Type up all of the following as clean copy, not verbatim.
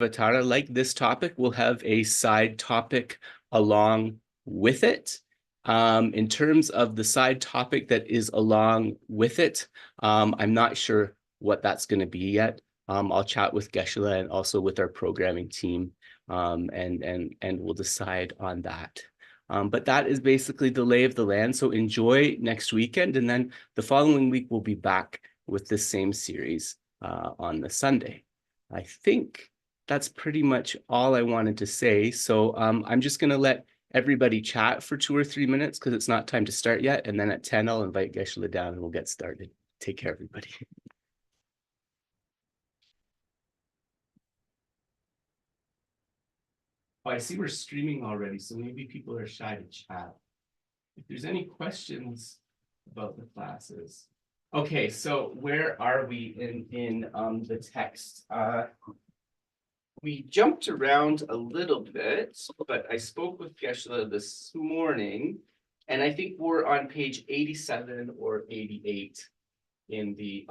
Vatara, like this topic, will have a side topic along with it. In terms of the side topic that is along with it, I'm not sure what that's going to be yet. I'll chat with Geshe and also with our programming team, and we'll decide on that. But that is basically the lay of the land. So enjoy next weekend, and then the following week we'll be back with the same series on the Sunday. I think that's pretty much all I wanted to say. So I'm just going to let everybody chat for 2 or 3 minutes because it's not time to start yet. And then at 10, I'll invite Geshe down and we'll get started. Take care, everybody. Oh, I see we're streaming already, so maybe people are shy to chat. If there's any questions about the classes. Okay, so where are we in the text? We jumped around a little bit, but I spoke with Geshe this morning, and I think we're on page 87 or 88 in the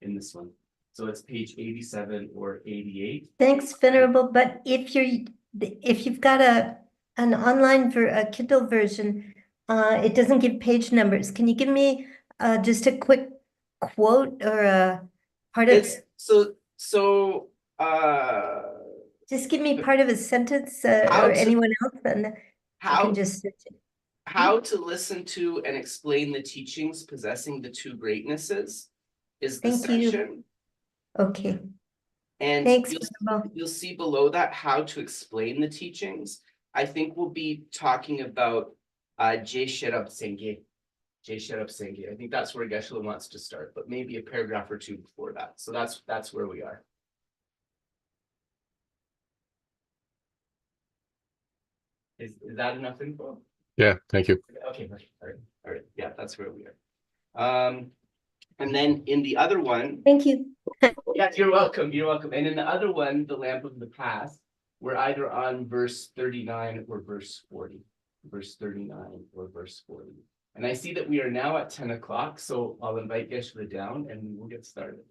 in this one. So it's page 87 or 88. Thanks, Venerable. But if you've got an online a Kindle version, it doesn't give page numbers. Can you give me just a quick quote or a part of? Just give me part of a sentence or anyone else, and I can just search it. How to listen to and explain the teachings possessing the two greatnesses is the section. Okay. And thanks, you'll see below that how to explain the teachings. I think we'll be talking about Geshe Sonam. I think that's where Geshe wants to start, but maybe a paragraph or two before that. So that's where we are. Is that enough info? Yeah, thank you. Okay, all right. Yeah, that's where we are. And then in the other one, thank you. Yeah, you're welcome. You're welcome. And in the other one, the lamp of the past, we're either on verse 39 or verse 40. Verse 39 or verse 40. And I see that we are now at 10 o'clock, so I'll invite Geshe down and we'll get started.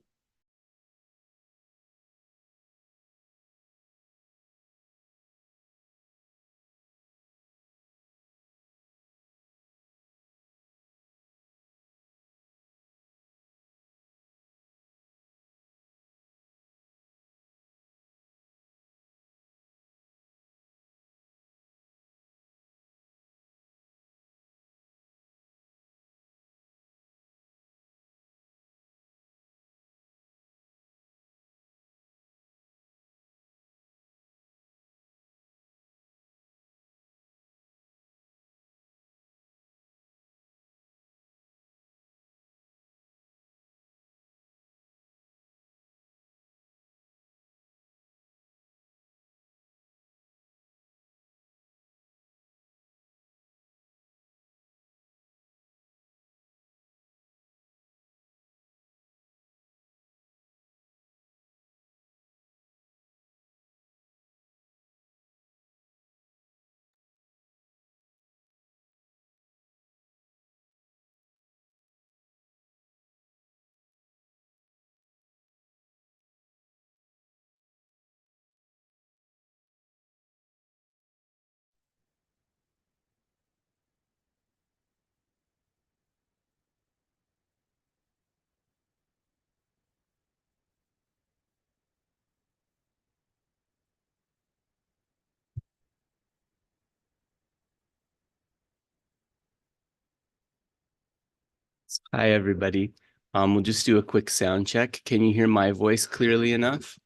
Hi, everybody. We'll just do a quick sound check. Can you hear my voice clearly enough?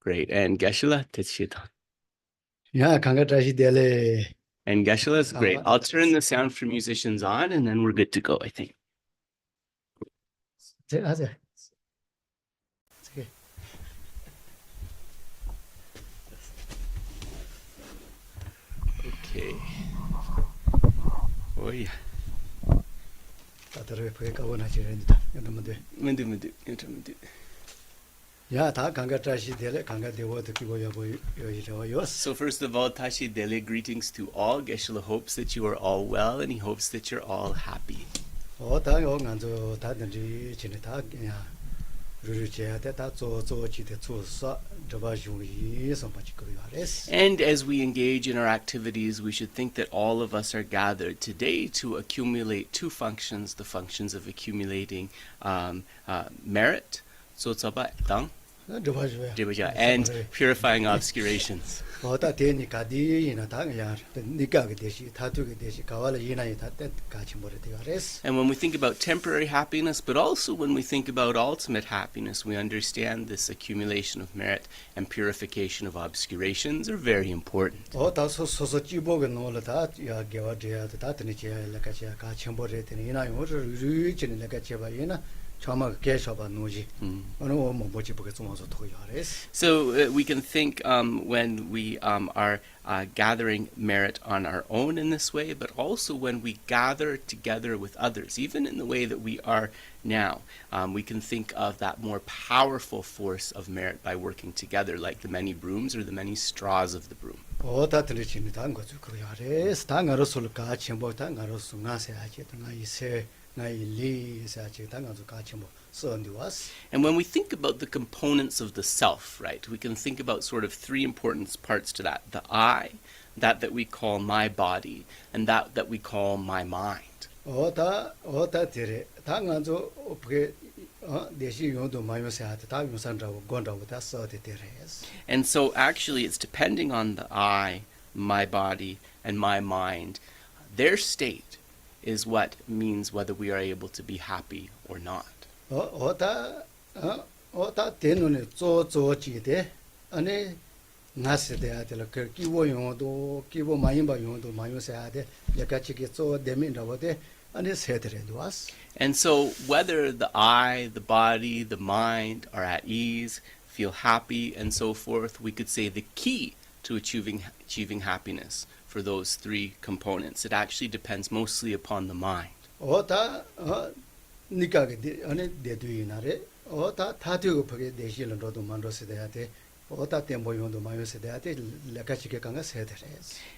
Great. And Geshe, Yeah, congratulations. And Geshe is great. I'll turn the sound for musicians on and then we're good to go, I think. Okay. Oh yeah. So first of all, Tashi Dele, greetings to all. Geshe hopes that you are all well and he hopes that you're all happy. And as we engage in our activities, we should think that all of us are gathered today to accumulate two functions, the functions of accumulating merit, and purifying obscurations. And when we think about temporary happiness, but also when we think about ultimate happiness, we understand this accumulation of merit and purification of obscurations are very important. So we can think when we are gathering merit on our own in this way, but also when we gather together with others, even in the way that we are now. We can think of that more powerful force of merit by working together, like the many brooms or the many straws of the broom. And when we think about the components of the self, right, we can think about sort of three important parts to that. The I, that we call my body, and that we call my mind. And so actually it's depending on the I, my body, and my mind. Their state is what means whether we are able to be happy or not. And so whether the I, the body, the mind are at ease, feel happy, and so forth, we could say the key to achieving happiness for those three components. It actually depends mostly upon the mind.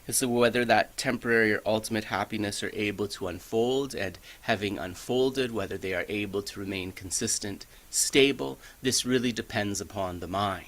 And so whether that temporary or ultimate happiness are able to unfold, and having unfolded, whether they are able to remain consistent, stable, this really depends upon the mind.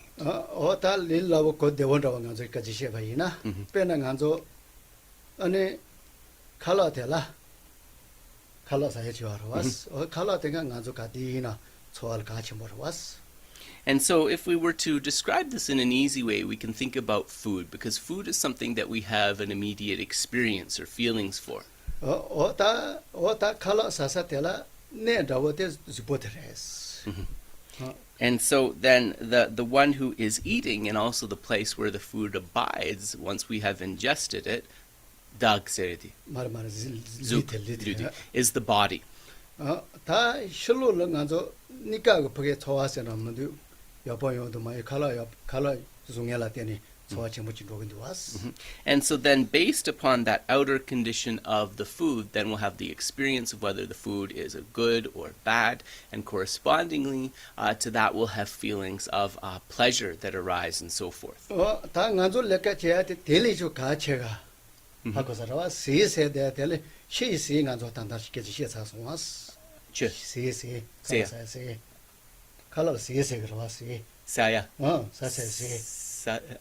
And so if we were to describe this in an easy way, we can think about food, because food is something that we have an immediate experience or feelings for. And so then the one who is eating, and also the place where the food abides, once we have ingested it, is the body. And so then based upon that outer condition of the food, then we'll have the experience of whether the food is a good or bad, and correspondingly to that we'll have feelings of pleasure that arise and so forth.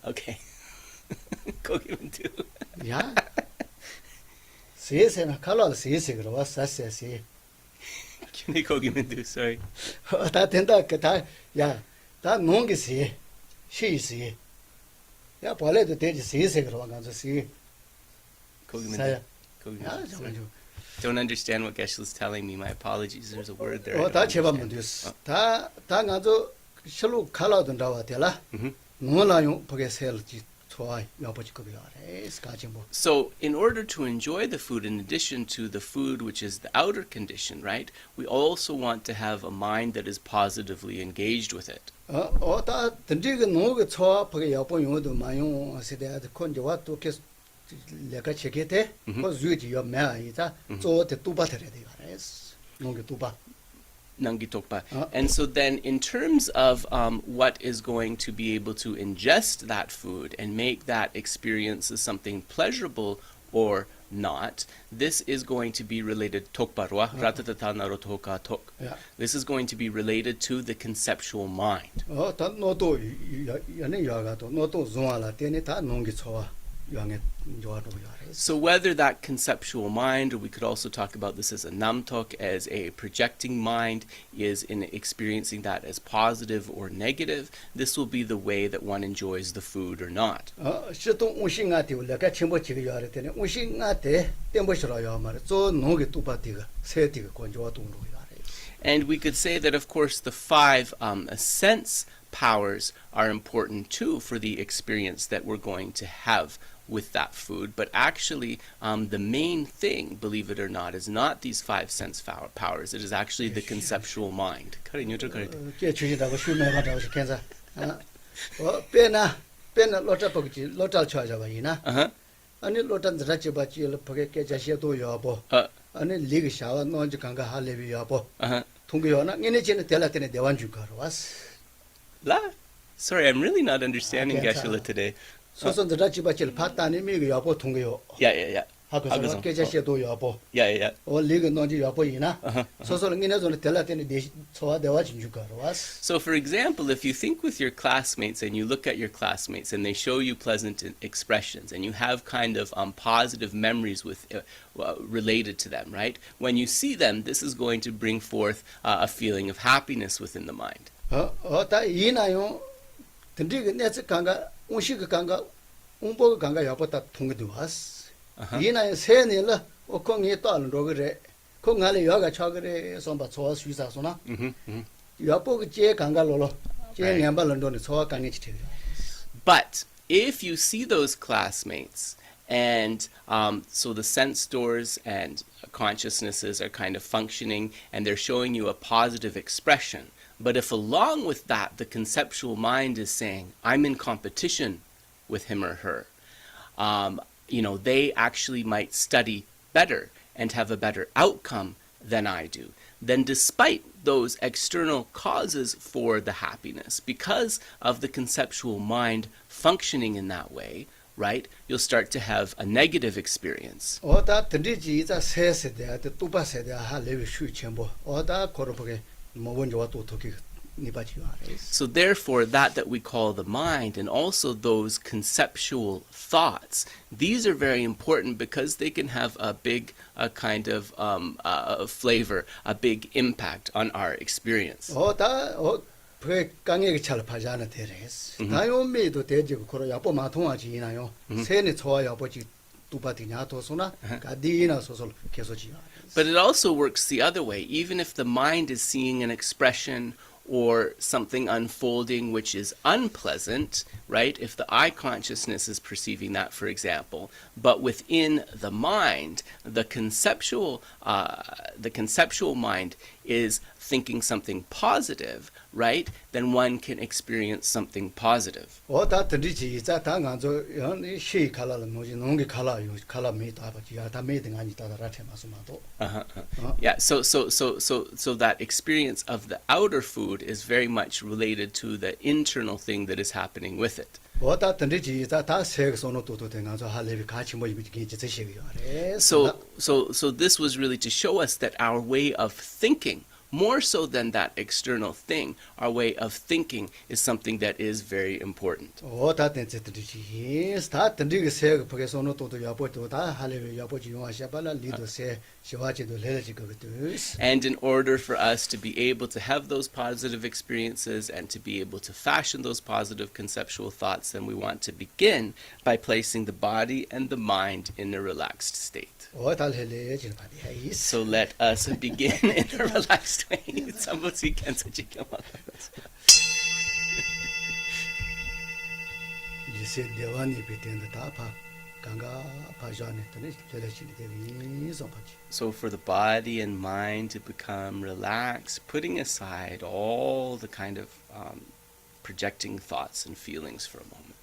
Okay. Yeah. Sorry. Don't understand what Geshe is telling me. My apologies. There's a word there. So in order to enjoy the food, in addition to the food which is the outer condition, right, we also want to have a mind that is positively engaged with it. And so then in terms of what is going to be able to ingest that food and make that experience as something pleasurable or not, this is going to be related tokparwa ratatatana rotoka tok. Yeah. This is going to be related to the conceptual mind. 다 노도 연애 요가도 노도 종아라 때문에 다 농기 좋아 요한에 좋아도 요래. So whether that conceptual mind, or we could also talk about this as a namtok, as a projecting mind, is in experiencing that as positive or negative, this will be the way that one enjoys the food or not. 시도 우싱아티 올라가 첨부지가 요래 때문에 우싱아테 땜버시라요 말. 저 농기 뚜바티가 세티가 건조와 동로 요래. And we could say that, of course, the five sense powers are important too for the experience that we're going to have with that food. But actually, the main thing, believe it or not, is not these five sense powers. It is actually the conceptual mind. 게 주시다고 슈메가다고 시켄자. 빼나 로타복지 로탈 쳐자가 이나. 아니 로탄 드라치바치 일포게 깨자시도 여보. 아니 리그 샤와 노지 강가 할레비 여보. 통교나 얘네 델라테네 대완 주가로 왔어. Sorry, I'm really not understanding Geshe today. 소선 드라치바치 파타니 미그 여보 통교. Yeah. 하고서 깨자시도 여보. Yeah. 리그 노지 여보 이나. 소선 얘네 존 델라테네 소와 대와 주가로 왔어. So, for example, if you think with your classmates and you look at your classmates and they show you pleasant expressions and you have kind of positive memories with related to them, right? When you see them, this is going to bring forth a feeling of happiness within the mind. 다 이나요. 근데 내가 강가 운시가 강가 운보가 강가 여보다 통도 왔어. 이나요 세네라 오콩이 또 알로 그래. 콩알이 여가 차그래 선바 좋아 수사소나. 여보가 제 강가로로 제 냠발런도네 좋아 강이 지대. But if you see those classmates and so the sense doors and consciousnesses are kind of functioning and they're showing you a positive expression, but if along with that the conceptual mind is saying, I'm in competition with him or her, they actually might study better and have a better outcome than I do, then despite those external causes for the happiness, because of the conceptual mind functioning in that way, right, you'll start to have a negative experience. 어다 드리지 자 세세대 뚜바 세대 할레비 슈첨보 어다 거로보게 뭐본지와 또 토기 So therefore, that we call the mind, and also those conceptual thoughts, these are very important because they can have a big kind of flavor, a big impact on our experience. 그 강에게 잘 파자는 데레스. 다요미도 대지고 그러 야보 마통하지 이나요. 세네 좋아 야보지 뚜바디냐 도소나 가디나 소설 계속지요. But it also works the other way. Even if the mind is seeing an expression or something unfolding which is unpleasant, right? If the eye consciousness is perceiving that, for example, but within the mind, the conceptual mind is thinking something positive, right? Then one can experience something positive. 어다 드리지 자 당한저 연이 시 칼라는 뭐지 농기 칼라요 칼라 메다 바지야 다 메든 아니 따라라테 마스마도. Yeah, so that experience of the outer food is very much related to the internal thing that is happening with it. 어다 드리지 자다 세계선으로 또도 된가서 할레비 같이 뭐 이게 지시고요. So this was really to show us that our way of thinking, more so than that external thing, our way of thinking is something that is very important. And in order for us to be able to have those positive experiences and to be able to fashion those positive conceptual thoughts, then we want to begin by placing the body and the mind in a relaxed state. So let us begin in a relaxed way. So for the body and mind to become relaxed, putting aside all the kind of projecting thoughts and feelings for a moment.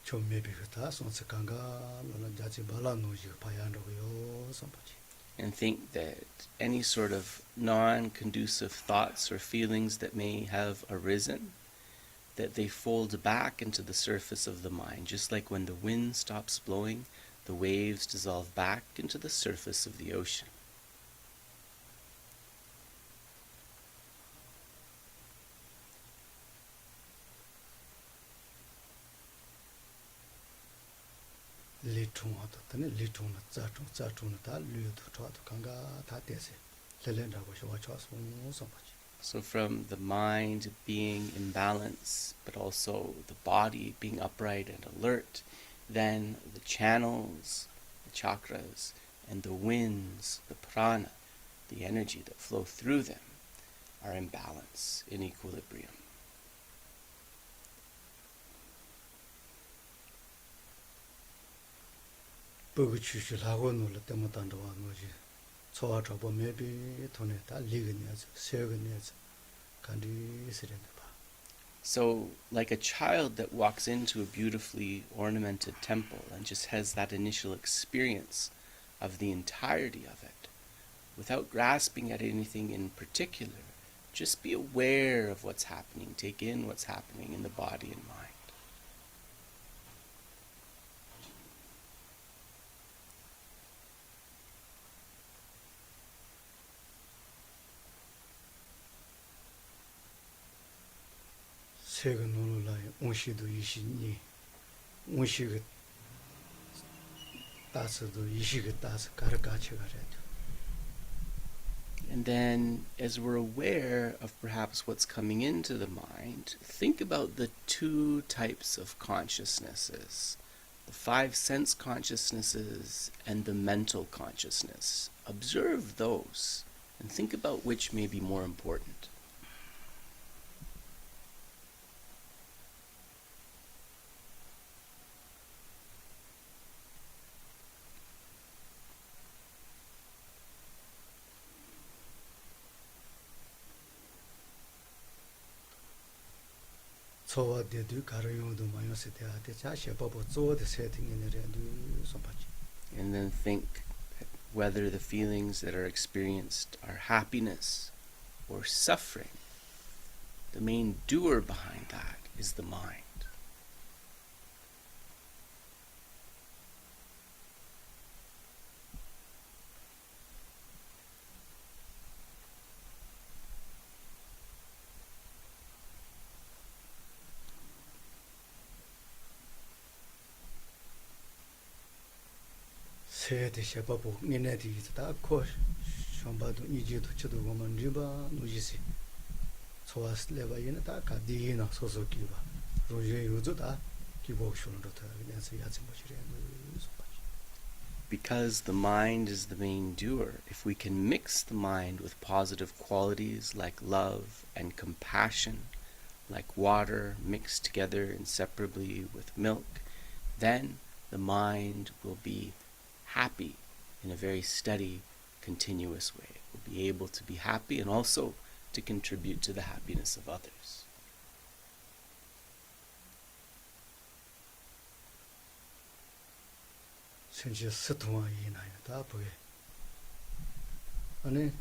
좀 maybe 손스 강가 너는 자지 발라 노지 파야는고요 선바지. And think that any sort of non-conducive thoughts or feelings that may have arisen, that they fold back into the surface of the mind, just like when the wind stops blowing, the waves dissolve back into the surface of the ocean. 리퉁하다 때는 리퉁나 짜퉁다 류도 좋아도 강가 다 돼서 렐렌다고 쇼와쳐서 선바지. So from the mind being in balance, but also the body being upright and alert, then the channels, the chakras, and the winds, the prana, the energy that flow through them, are in balance, in equilibrium. 버그치시라고 놀라 때문에 와 노지. 소화적으로 maybe 돈에 다 리그니아서 세그니아서 간디 쓰려는 봐. So, like a child that walks into a beautifully ornamented temple and just has that initial experience of the entirety of it, without grasping at anything in particular, just be aware of what's happening, take in what's happening in the body and mind. 세그 놀라요. 온시도 이시니 온시가 따스도 이시가 따스 가르가치 가래도. And then, as we're aware of perhaps what's coming into the mind, think about the two types of consciousnesses, the five sense consciousnesses and the mental consciousness. Observe those and think about which may be more important. 소화되도 가르용도 마요세 대하대 자셔법을 조어의 세팅이네래도 선바지. And then think whether the feelings that are experienced are happiness or suffering. The main doer behind that is the mind. 세대 셔법을 니네디다 코 숑바도 이지도 저도 보면 리바 노지시 소화스 레바이나 다 가디나 소소기바 로제 요조다 기복쇼는도 다 그래서 야지 뭐시래 Because the mind is the main doer, if we can mix the mind with positive qualities like love and compassion, like water mixed together inseparably with milk, then the mind will be happy in a very steady, continuous way. It will be able to be happy and also to contribute to the happiness of others. 현재 스토마이나요 다 보게 아니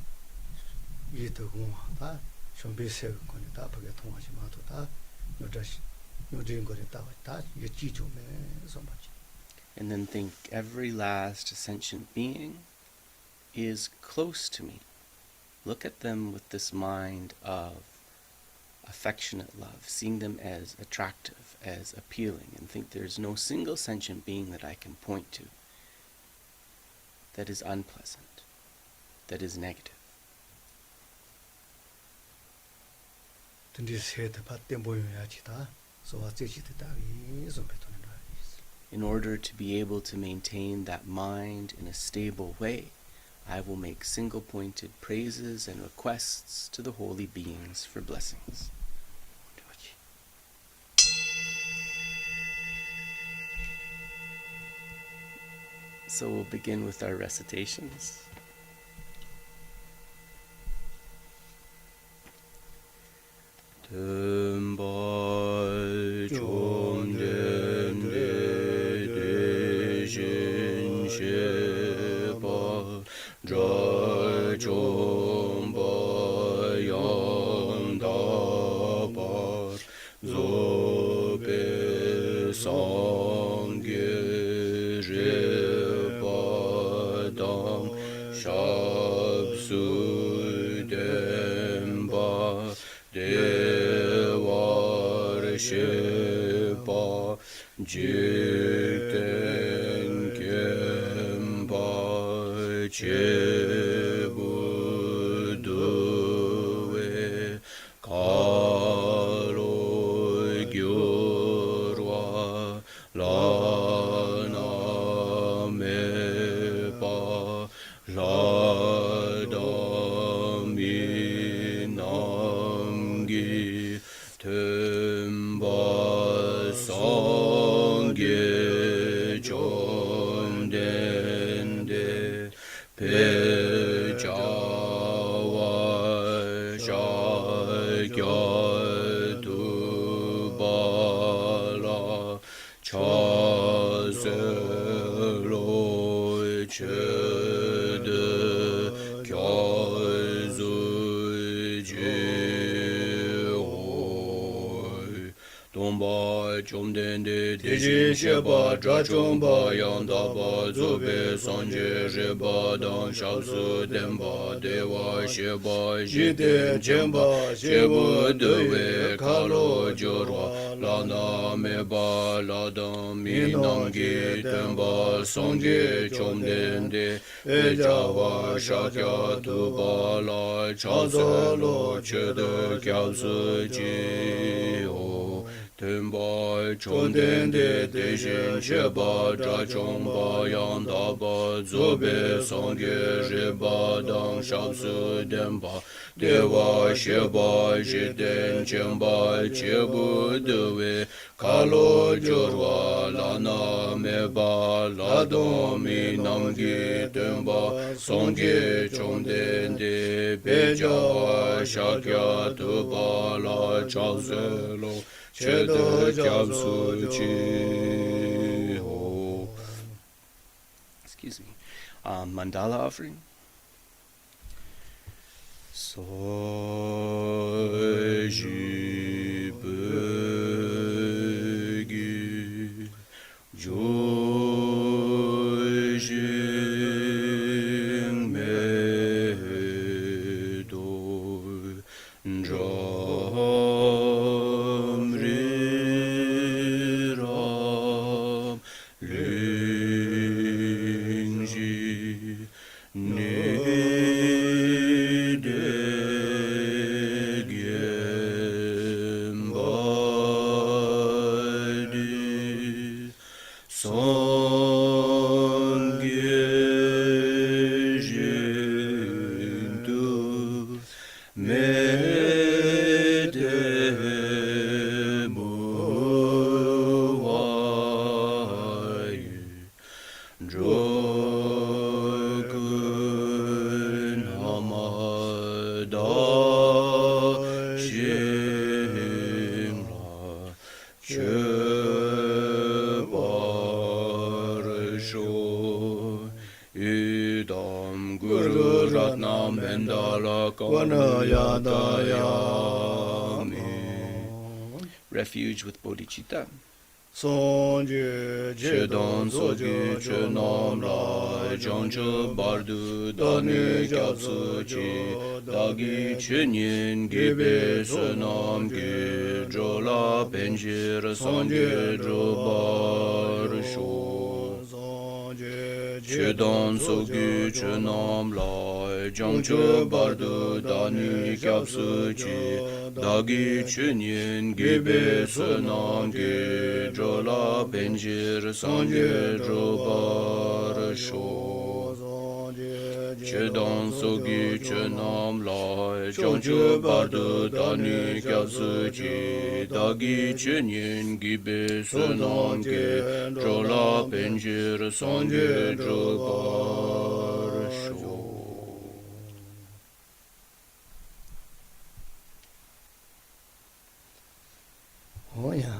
이도고 다 좀비세 거니 다 보게 통하지 마도 다 노다시 노드인 거리 다 이게 지조매 선바지. And then think every last sentient being is close to me. Look at them with this mind of affectionate love, seeing them as attractive, as appealing, and think there's no single sentient being that I can point to that is unpleasant, that is negative. 근데 세대 받대 보여야지다. 소화 제시다 이 선배도는 In order to be able to maintain that mind in a stable way, I will make single-pointed praises and requests to the holy beings for blessings. So we'll begin with our recitations. Tumbar chom den sangye rebadam shabsu demba dewar shepa jiten kemba chebuduwe kalo gyurwa lana mepa ladaminangi temba sangye chondende pejawa shakya tubala chazelo chede kyazuji Tomba chomdende dejin sheba drachomba yandaba zobe sanje reba dan shabsu demba dewa sheba jiten chemba shebu dewe kalo jorwa lana meba ladam minangi temba sanje chomdende ejawa shakya tubala chazelo chede kyabsuji Temba chondende dejin sheba drachomba yandaba zobe sangye reba dan shabsu demba dewa sheba jiten chemba chebu dewe kalo jorwa lana meba ladomi namgi temba sangye chondende bejawa shakya tubala chazelo Chedo Kyabsuchi Ho. Excuse me. Mandala offering. Soji Begi Jojing Medo Refuge with bodhicitta. Sonje chedan soge chenam la janche bardu dani gyatsu chi dagi chenyin gibe sunam gi jola benjir sonje drobar sho chedan soge chenam la janche bardu dani gyatsu chi dagi chenyin gibe sunam gi jola benjir sanje drobar sho chedan sogi chenam la janju bardu dani kyabsu chi dagi chenyin gibe sunam ge jola benjir sanje drobar sho. Oh yeah.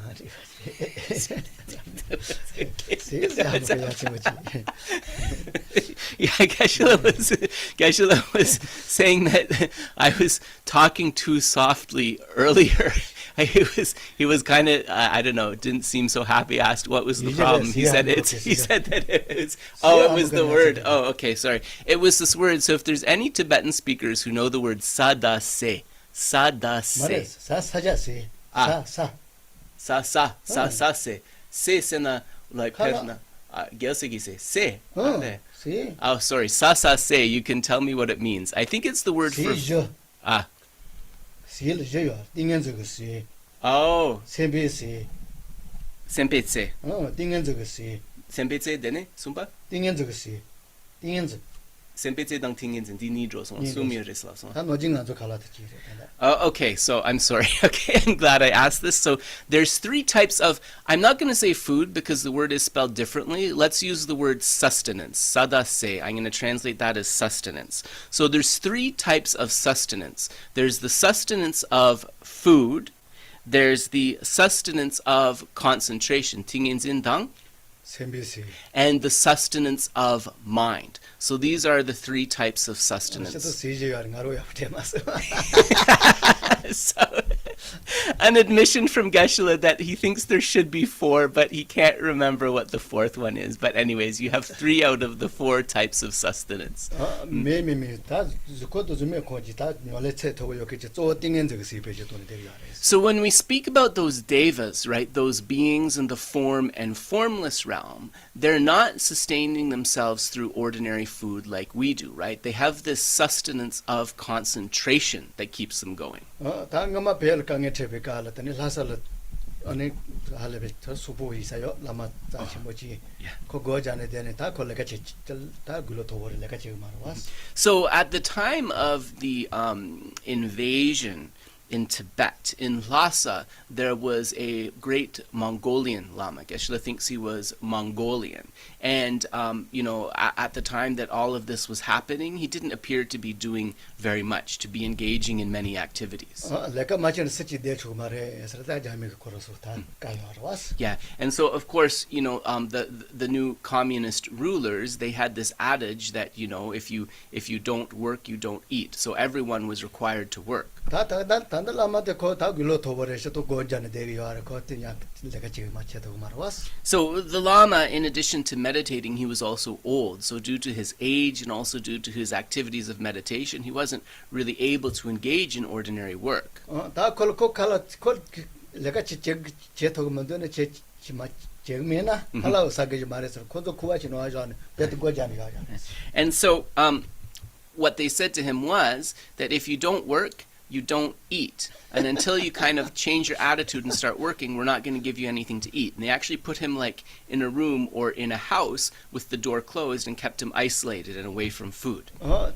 Yeah, Geshe was saying that I was talking too softly earlier. he was kind of I don't know, didn't seem so happy. Asked what was the problem. He said that it was the word. Oh, okay, sorry. It was this word. So if there's any Tibetan speakers who know the word sadase, se, sena like perna. Gyalsigi se. Oh, sorry. Se. You can tell me what it means. I think it's the word for Oh. Sempetse. Sempetse dene sumpa? Sempetse dang tingins and dinidro son sumir resla son. Okay, so I'm sorry. Okay, I'm glad I asked this. So there's 3 types of, I'm not going to say food because the word is spelled differently. Let's use the word sustenance. Sadase. I'm going to translate that as sustenance. So there's 3 types of sustenance. There's the sustenance of food. There's the sustenance of concentration. Tingin zin dang. And the sustenance of mind. So these are the 3 types of sustenance. So, an admission from Geshe that he thinks there should be 4, but he can't remember what the 4th one is. But anyways, you have 3 out of the 4 types of sustenance. So when we speak about those devas, right, those beings in the form and formless realm, they're not sustaining themselves through ordinary food like we do, right? They have this sustenance of concentration that keeps them going. So at the time of the invasion in Tibet, in Lhasa, there was a great Mongolian Lama. Geshe thinks he was Mongolian. And, at the time that all of this was happening, he didn't appear to be doing very much, to be engaging in many activities. Yeah, and so, of course, the new communist rulers, they had this adage that, if you don't work, you don't eat. So everyone was required to work. So the Lama, in addition to meditating, he was also old. So due to his age and also due to his activities of meditation, he wasn't really able to engage in ordinary work. And so what they said to him was that if you don't work, you don't eat. And until you kind of change your attitude and start working, we're not going to give you anything to eat. And they actually put him like in a room or in a house with the door closed and kept him isolated and away from food. So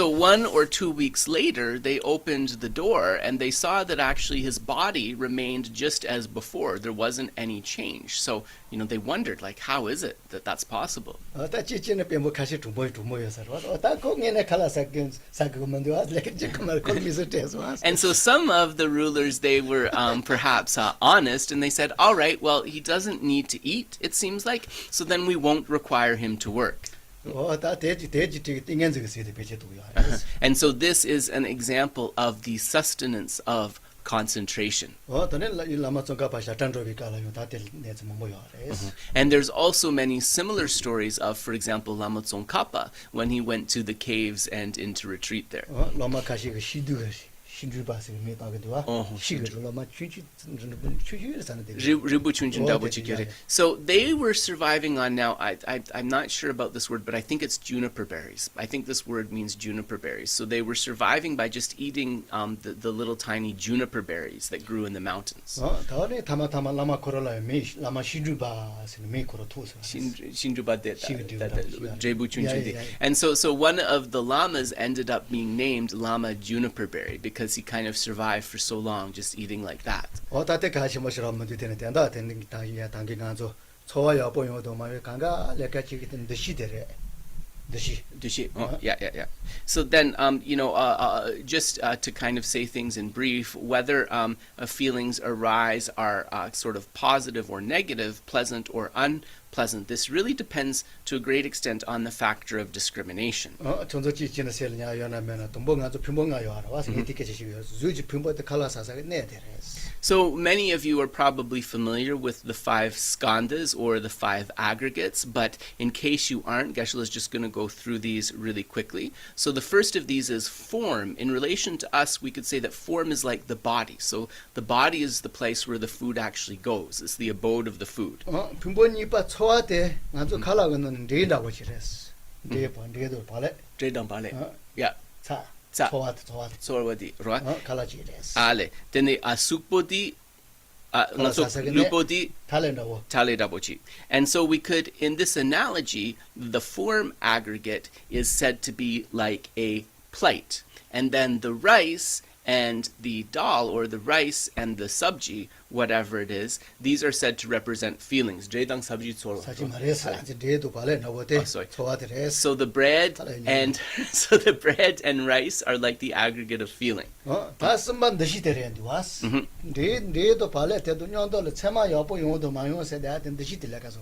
1 or 2 weeks later, they opened the door and they saw that actually his body remained just as before. There wasn't any change. So, they wondered, like, how is it that that's possible? And so some of the rulers, they were perhaps honest, and they said, all right, well, he doesn't need to eat, it seems like, so then we won't require him to work. And so this is an example of the sustenance of concentration. And there's also many similar stories of, for example, Lama Tsongkhapa, when he went to the caves and into retreat there. So they were surviving on, now I'm not sure about this word, but I think it's juniper berries. I think this word means juniper berries. So they were surviving by just eating the little tiny juniper berries that grew in the mountains. And so one of the lamas ended up being named Lama Juniper Berry because he kind of survived for so long just eating like that. Dashi. Oh, yeah. So then, just to kind of say things in brief, whether feelings arise are sort of positive or negative, pleasant or unpleasant, this really depends to a great extent on the factor of discrimination. 전적지 지나 셀냐 요나면 동봉가 좀 핀봉가 요하라 와서 이렇게 지시고 주지 핀보다 칼라사사가 내데레스. So many of you are probably familiar with the 5 skandhas or the 5 aggregates, but in case you aren't, Geshe is just going to go through these really quickly. So the first of these is form. In relation to us, we could say that form is like the body. So the body is the place where the food actually goes. It's the abode of the food. 핀보니빠 초아데 아주 칼라가는 데라고 지레스. 데도 발레. Yeah. 자. 자. 초아데. Sorwadi, right? 칼라지레스. Ale. Then the asukbodi, lupodi, 탈렌다고. taledabochi. And so we could, in this analogy, the form aggregate is said to be like a plate. And then the rice and the dal, or the rice and the sabji, whatever it is, these are said to represent feelings. Jedang sabji tsoro. 사지 말레스. 아주 데도 발레 나고데. sorry. 초아데레스. So the bread and rice are like the aggregate of feeling. 다스만 드시 데레한디 와스. 데도 발레 데도 냥도를 체마 여보 용도 마용세 데한테 드시 들려가서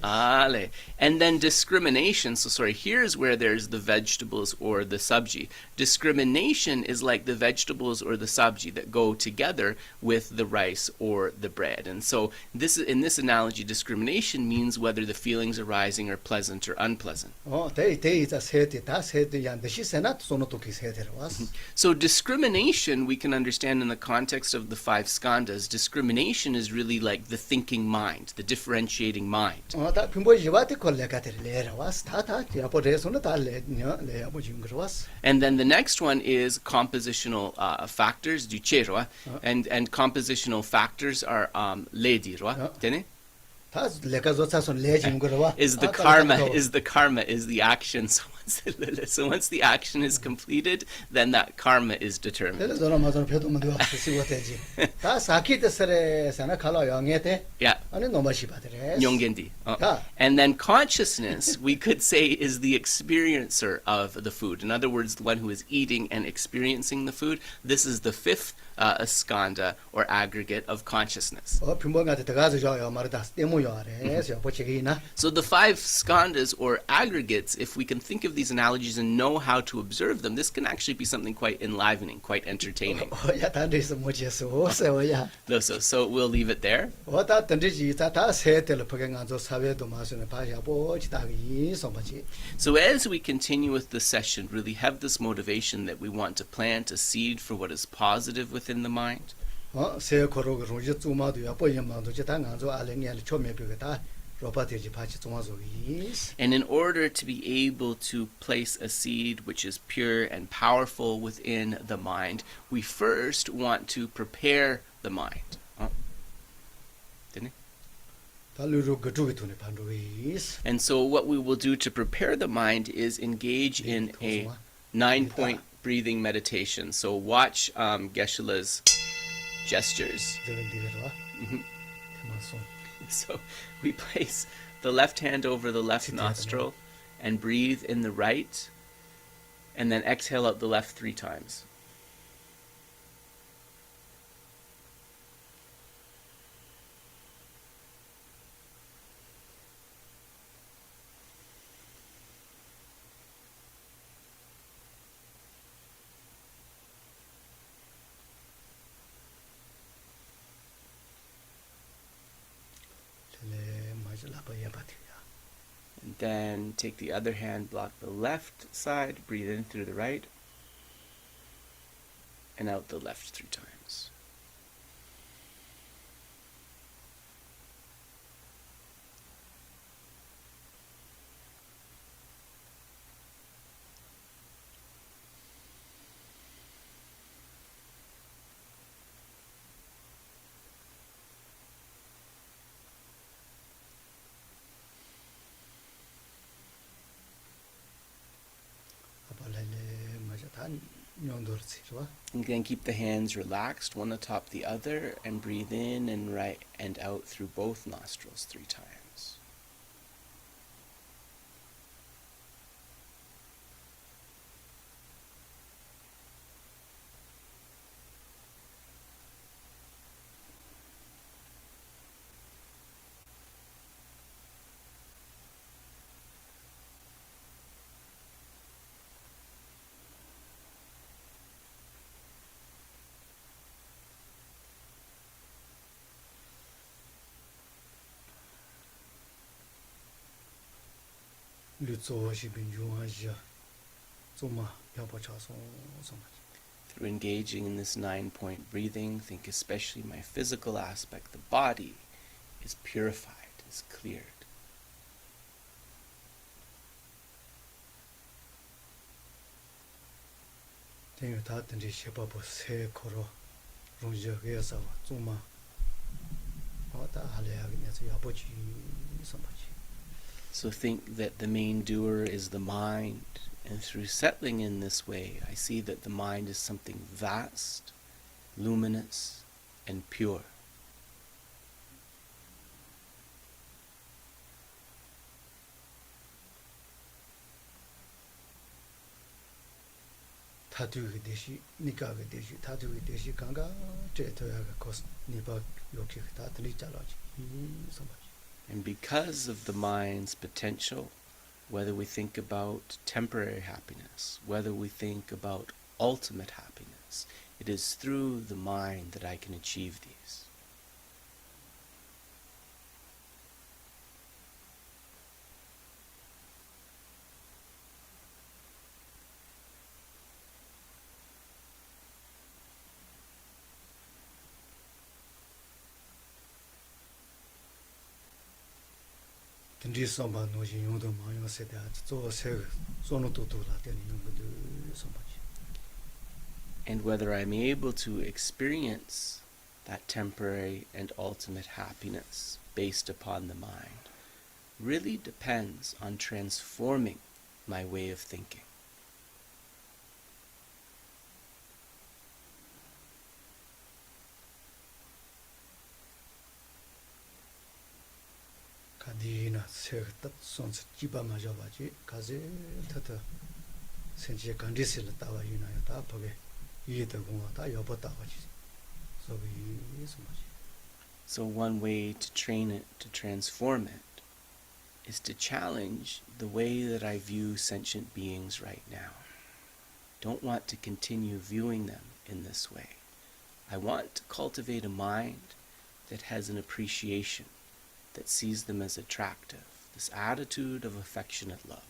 Ale. And then discrimination. So sorry, here's where there's the vegetables or the sabji. Discrimination is like the vegetables or the sabji that go together with the rice or the bread. And so in this analogy, discrimination means whether the feelings arising are pleasant or unpleasant. So discrimination we can understand in the context of the 5 skandhas. Discrimination is really like the thinking mind, the differentiating mind. 다 핀보지 와티 콜레카테르 레라 와스 타타 야포레소나 달레 레 아버지 그러와스. And then the next one is compositional factors, duchero, and compositional factors are lediro, tene? 다 레카조 차선 레지 그러와. Is the karma is the action. So once the action is completed, then that karma is determined. 그래서 맞아 표도만 되어 시고테지. 다 사키데스레 사나 칼라 영예테. Yeah. 아니 너마시 바데레. Nyongendi. And then consciousness, we could say, is the experiencer of the food. In other words, the one who is eating and experiencing the food. This is the 5th skandha or aggregate of consciousness. 핀보가테 들어가서 저요 말다 때모요 아래. So the 5 skandhas or aggregates, if we can think of these analogies and know how to observe them, this can actually be something quite enlivening, quite entertaining. So we'll leave it there. So as we continue with the session, really have this motivation that we want to plant a seed for what is positive within the mind. And in order to be able to place a seed which is pure and powerful within the mind, we first want to prepare the mind. And so what we will do to prepare the mind is engage in a 9-point breathing meditation. So watch Geshe-la's gestures. So we place the left hand over the left nostril and breathe in the right, and then exhale out the left 3 times. And then take the other hand, block the left side, breathe in through the right, and out the left 3 times. And then keep the hands relaxed, one atop the other, and breathe in and right and out through both nostrils 3 times. Through engaging in this 9-point breathing, think especially my physical aspect, the body, is purified, is cleared. So think that the main doer is the mind, and through settling in this way, I see that the mind is something vast, luminous, and pure. And because of the mind's potential, whether we think about temporary happiness, whether we think about ultimate happiness, it is through the mind that I can achieve these. And whether I'm able to experience that temporary and ultimate happiness based upon the mind really depends on transforming my way of thinking. So one way to train it, to transform it, is to challenge the way that I view sentient beings right now. Don't want to continue viewing them in this way. I want to cultivate a mind that has an appreciation, that sees them as attractive, this attitude of affectionate love.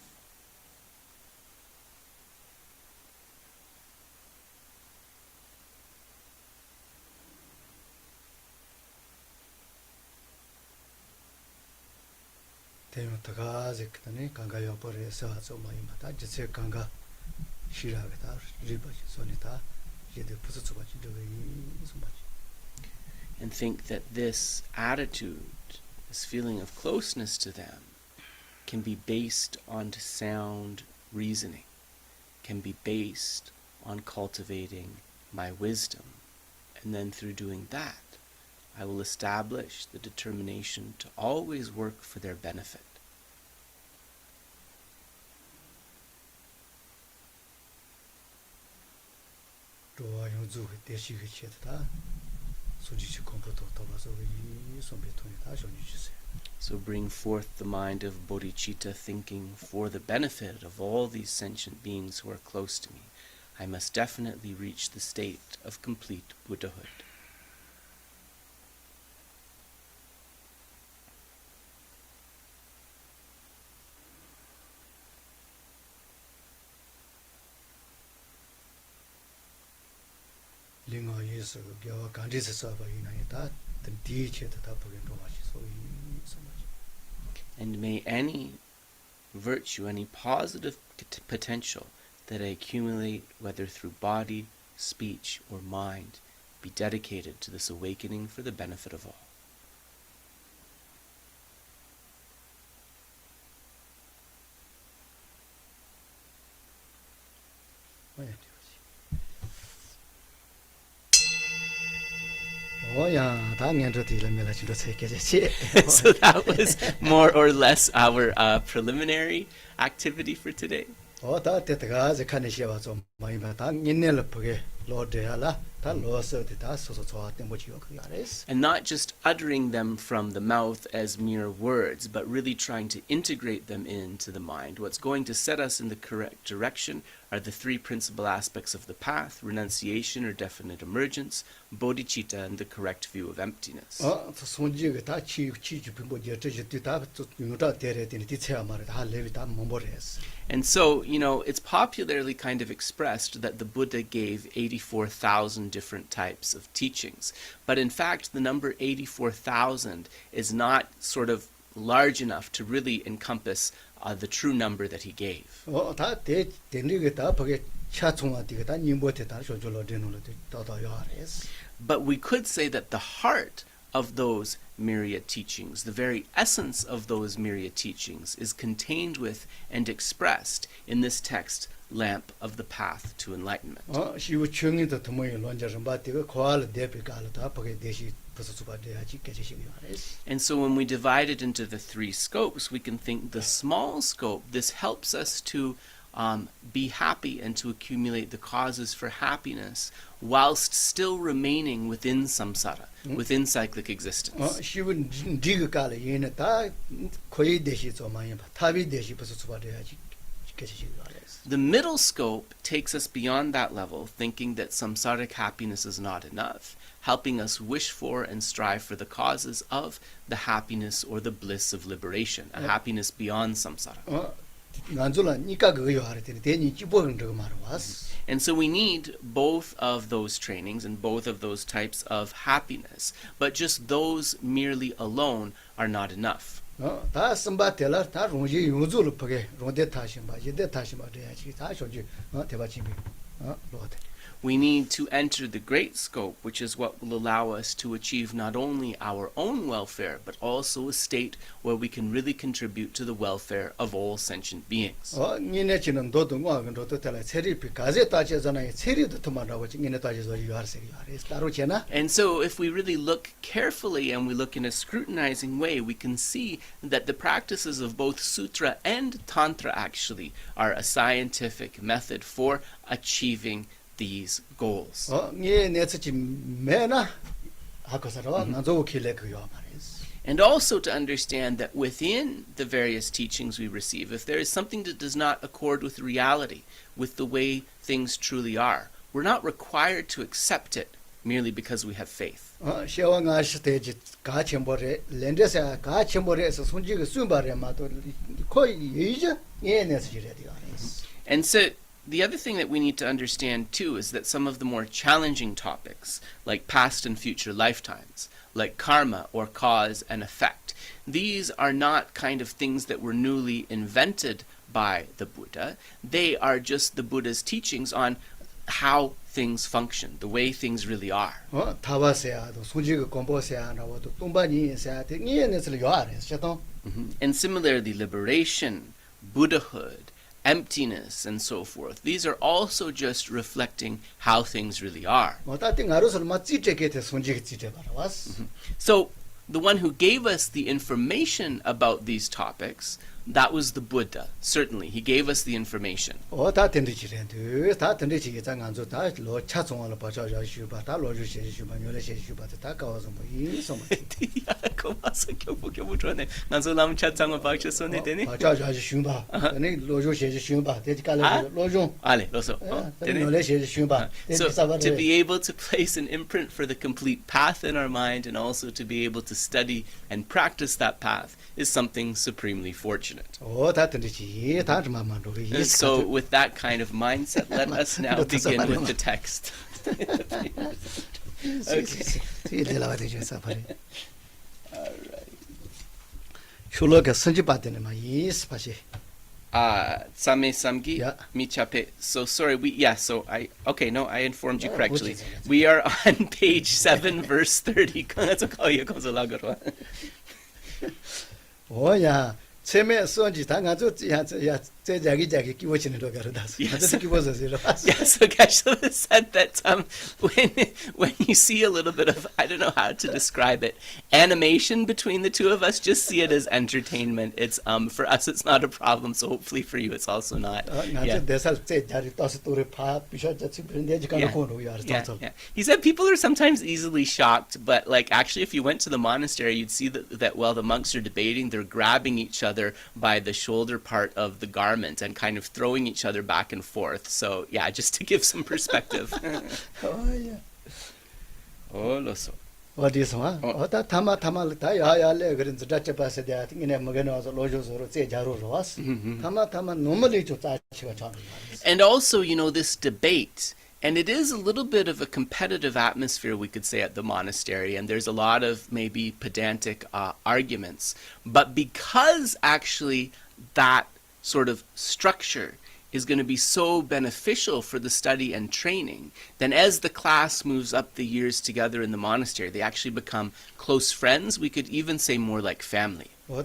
And think that this attitude, this feeling of closeness to them, can be based on sound reasoning, can be based on cultivating my wisdom. And then through doing that, I will establish the determination to always work for their benefit. So bring forth the mind of bodhicitta, thinking for the benefit of all these sentient beings who are close to me. I must definitely reach the state of complete Buddhahood. And may any virtue, any positive potential that I accumulate, whether through body, speech, or mind, be dedicated to this awakening for the benefit of all. So that was more or less our preliminary activity for today. 다 로서 다 소소 좋았던 뭐지요 그 아래스. And not just uttering them from the mouth as mere words, but really trying to integrate them into the mind. What's going to set us in the correct direction are the three principal aspects of the path: renunciation or definite emergence, bodhicitta, and the correct view of emptiness. 손지가 다 치주 뭐지 저저 다 유다 대래 되는 뒤쳐야 말이야 다 레비 다 몸보레스. And so, it's popularly kind of expressed that the Buddha gave 84,000 different types of teachings. But in fact, the number 84,000 is not sort of large enough to really encompass the true number that he gave. 다 대리가 다 보게 차총아디가 다 님보테 다 조절로 되는 더 요아레스. But we could say that the heart of those myriad teachings, the very essence of those myriad teachings, is contained with and expressed in this text, Lamp of the Path to Enlightenment. 시우 충이도 도모이 론자를 받대고 고알 대비가를 다 보게 되시 부수수바돼야지 깨지시기 바래스. And so when we divide it into the three scopes, we can think the small scope, this helps us to be happy and to accumulate the causes for happiness whilst still remaining within samsara, within cyclic existence. 시우 디가를 얘네 다 거의 되시 좀 많이 답이 되시 부수수바돼야지 깨지시기 바래스. The middle scope takes us beyond that level, thinking that samsaric happiness is not enough, helping us wish for and strive for the causes of the happiness or the bliss of liberation, a happiness beyond samsara. And so we need both of those trainings and both of those types of happiness, but just those merely alone are not enough. 다 선바텔라 다 롱지 용주를 보게 롱데 타심바 이데 타심바 돼야지 다 쇼지 대바치미 로데. We need to enter the great scope, which is what will allow us to achieve not only our own welfare, but also a state where we can really contribute to the welfare of all sentient beings. 니네 지는 도동과 근도도 tel라 체리피 가제 따지잖아요. 체리도 토마라고 니네 따지서 유하세요. 따로잖아. And so if we really look carefully and we look in a scrutinizing way, we can see that the practices of both sutra and tantra actually are a scientific method for achieving these goals. And also to understand that within the various teachings we receive, if there is something that does not accord with reality, with the way things truly are, we're not required to accept it merely because we have faith. And so the other thing that we need to understand too is that some of the more challenging topics, like past and future lifetimes, like karma or cause and effect, these are not kind of things that were newly invented by the Buddha. They are just the Buddha's teachings on how things function, the way things really are. And similarly, liberation, Buddhahood, emptiness, and so forth, these are also just reflecting how things really are. So the one who gave us the information about these topics, that was the Buddha. Certainly, he gave us the information. So to be able to place an imprint for the complete path in our mind and also to be able to study and practice that path is something supremely fortunate. So with that kind of mindset, let us now begin with the text. Same samgi michape. So sorry, I informed you correctly. We are on page 7, verse 30. Oh yeah. Cheme sonji ta nga zo ya 제 자기 끼워치는 거 가르다서. Yes. 끼워서지로. Yeah, so Geshe said that when you see a little bit of, I don't know how to describe it, animation between the two of us, just see it as entertainment. It's for us it's not a problem, so hopefully for you it's also not. 나한테 대살 제 자리 떠서 또래 파 비셔 저 내지 가는 거로 Yeah. He said people are sometimes easily shocked, but like actually if you went to the monastery, you'd see that while the monks are debating, they're grabbing each other by the shoulder part of the garment and kind of throwing each other back and forth. So yeah, just to give some perspective. 어디서 와? 어다 타마를 다 야야래 그런지 자체 봐서 내가 이네 먹여놔서 로조서로 제 자루로 왔어. 타마 normally 좀 짜치가 참. And also, you know, this debate, and it is a little bit of a competitive atmosphere, we could say, at the monastery, and there's a lot of maybe pedantic arguments. But because actually that sort of structure is going to be so beneficial for the study and training, then as the class moves up the years together in the monastery, they actually become close friends. We could even say more like family. So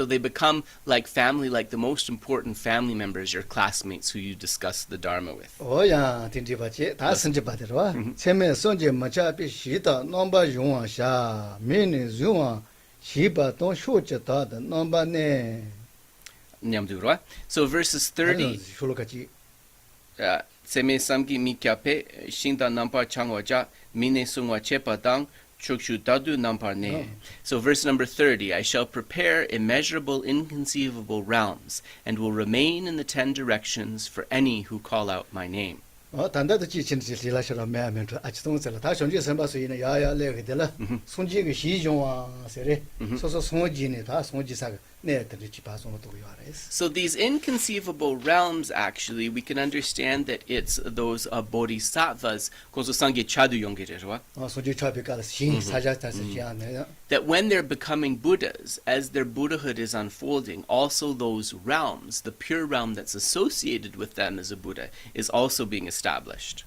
they become like family, like the most important family members, your classmates who you discuss the Dharma with. 오야 딘디바치 다 선지바들와 체메 선지 마차비 시다 넘바 용화샤 미니 용화 시바 또 쇼체다다 넘바네. So verses 30. Seme samgi mikyape shinda nampa changwaja mine sungwa chepadang chukshu dadu namparne. So verse number 30, I shall prepare immeasurable, inconceivable realms and will remain in the 10 directions for any who call out my name. 단다도 지친지라셔라 매면도 아치동sel라 다 존재 선바수이네 야야래게들라 손지게 시종와 세레 소소 손지네 다 손지사가 네들이 지바송도 요아레스. So these inconceivable realms, actually, we can understand that it's those bodhisattvas, that when they're becoming Buddhas, as their Buddhahood is unfolding, also those realms, the pure realm that's associated with them as a Buddha, is also being established.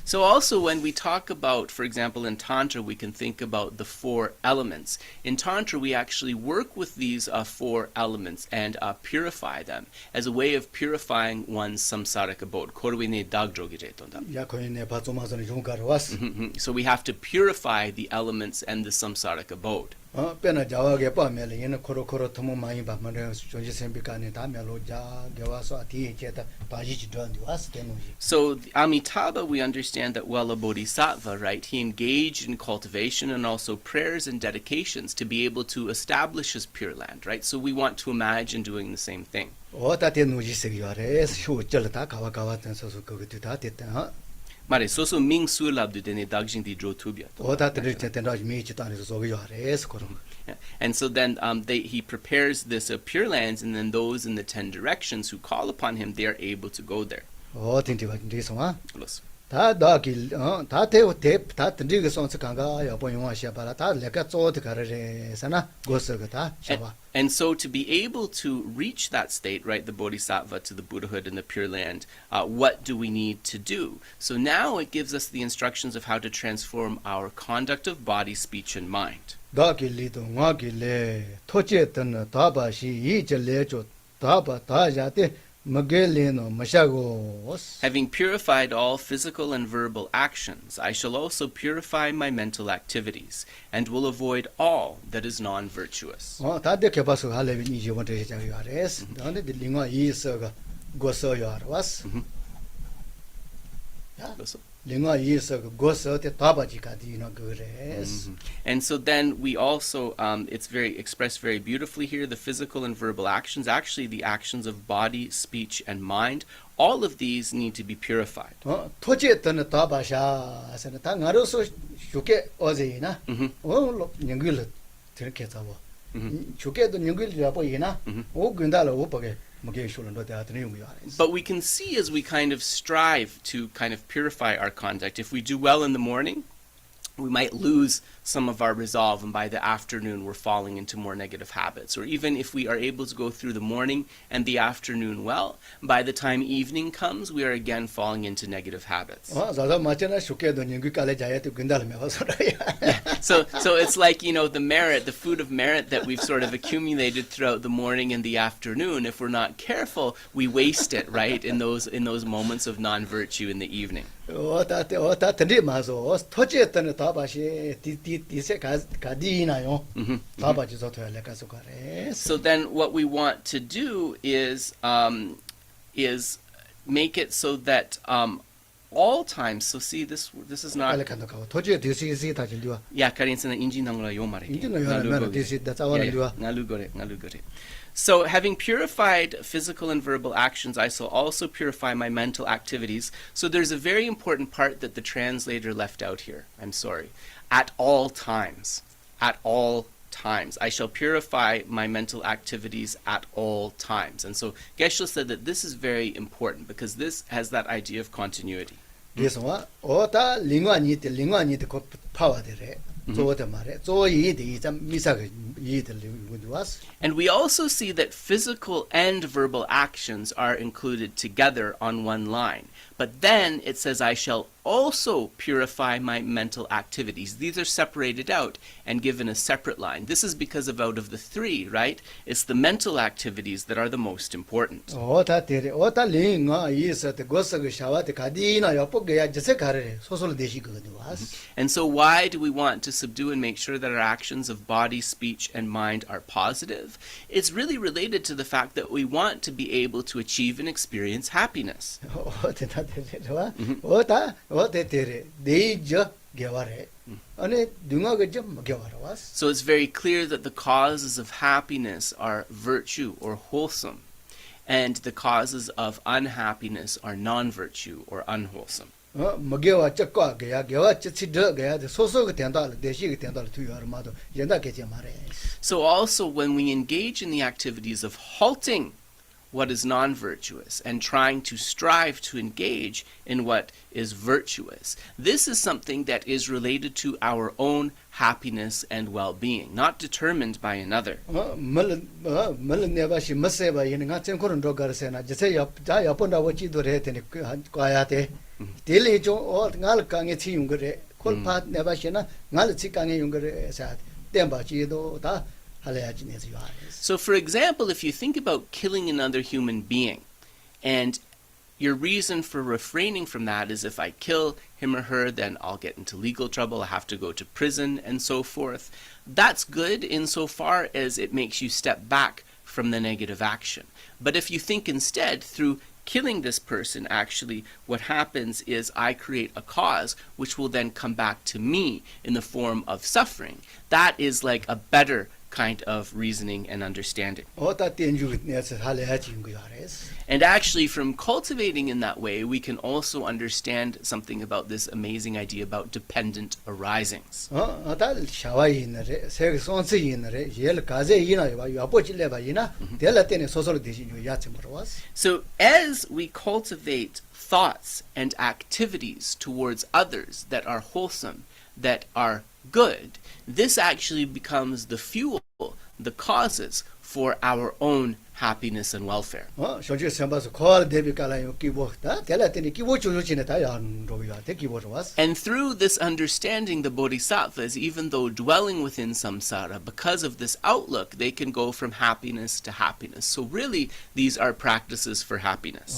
So also when we talk about, for example, in Tantra, we can think about the 4 elements. In Tantra, we actually work with these 4 elements and purify them as a way of purifying one's samsaric abode. So we have to purify the elements and the samsaric abode. So Amitabha, we understand that while a bodhisattva, right, he engaged in cultivation and also prayers and dedications to be able to establish his pure land, right? So we want to imagine doing the same thing. Mare soso ming su labdu dene dagjing di dro tubya. And so then he prepares this pure lands, and then those in the 10 directions who call upon him, they are able to go there. And so to be able to reach that state, right, the bodhisattva to the Buddhahood in the Pure Land, what do we need to do? So now it gives us the instructions of how to transform our conduct of body, speech, and mind. Having purified all physical and verbal actions, I shall also purify my mental activities, and will avoid all that is non-virtuous. And so then we also, it's expressed very beautifully here, the physical and verbal actions, actually the actions of body, speech, and mind, all of these need to be purified. But we can see as we kind of strive to kind of purify our conduct, if we do well in the morning, we might lose some of our resolve, and by the afternoon we're falling into more negative habits. Or even if we are able to go through the morning and the afternoon well, by the time evening comes, we are again falling into negative habits. 어, 자자 맞잖아. 쉽게도 연구 깔에 자야도 근달을 메워서라야. So it's like, the merit, the food of merit that we've sort of accumulated throughout the morning and the afternoon. If we're not careful, we waste it, right, in those moments of non-virtue in the evening. 어다 드리 마서 토지했던 다바시 디세 가디나요. 다바지 저토야 가서 가래. So then what we want to do is make it so that all times, so see, this is not. 토지에 디시 다 진디와. Yeah, karinsa na inji nangla yo mare. 인지는 요나 디시 다 자와는 디와. Ngalugore. So, having purified physical and verbal actions, I shall also purify my mental activities. So there's a very important part that the translator left out here. I'm sorry. At all times. At all times. I shall purify my mental activities at all times. And so Geshe said that this is very important because this has that idea of continuity. 그래서 어다 링와니데 그 파워데레. And we also see that physical and verbal actions are included together on one line. But then it says, I shall also purify my mental activities. These are separated out and given a separate line. This is because out of the three, right? It's the mental activities that are the most important. And so why do we want to subdue and make sure that our actions of body, speech, and mind are positive? It's really related to the fact that we want to be able to achieve and experience happiness. So it's very clear that the causes of happiness are virtue or wholesome, and the causes of unhappiness are non-virtue or unwholesome. So also when we engage in the activities of halting what is non-virtuous and trying to strive to engage in what is virtuous, this is something that is related to our own happiness and well-being, not determined by another. So for example, if you think about killing another human being, and your reason for refraining from that is if I kill him or her, then I'll get into legal trouble, I have to go to prison, and so forth. That's good insofar as it makes you step back from the negative action. But if you think instead, through killing this person, actually what happens is I create a cause which will then come back to me in the form of suffering. That is like a better kind of reasoning and understanding. And actually, from cultivating in that way, we can also understand something about this amazing idea about dependent arisings. So as we cultivate thoughts and activities towards others that are wholesome, that are good, this actually becomes the fuel, the causes for our own happiness and welfare. And through this understanding, the bodhisattvas, even though dwelling within samsara, because of this outlook, they can go from happiness to happiness. So really, these are practices for happiness.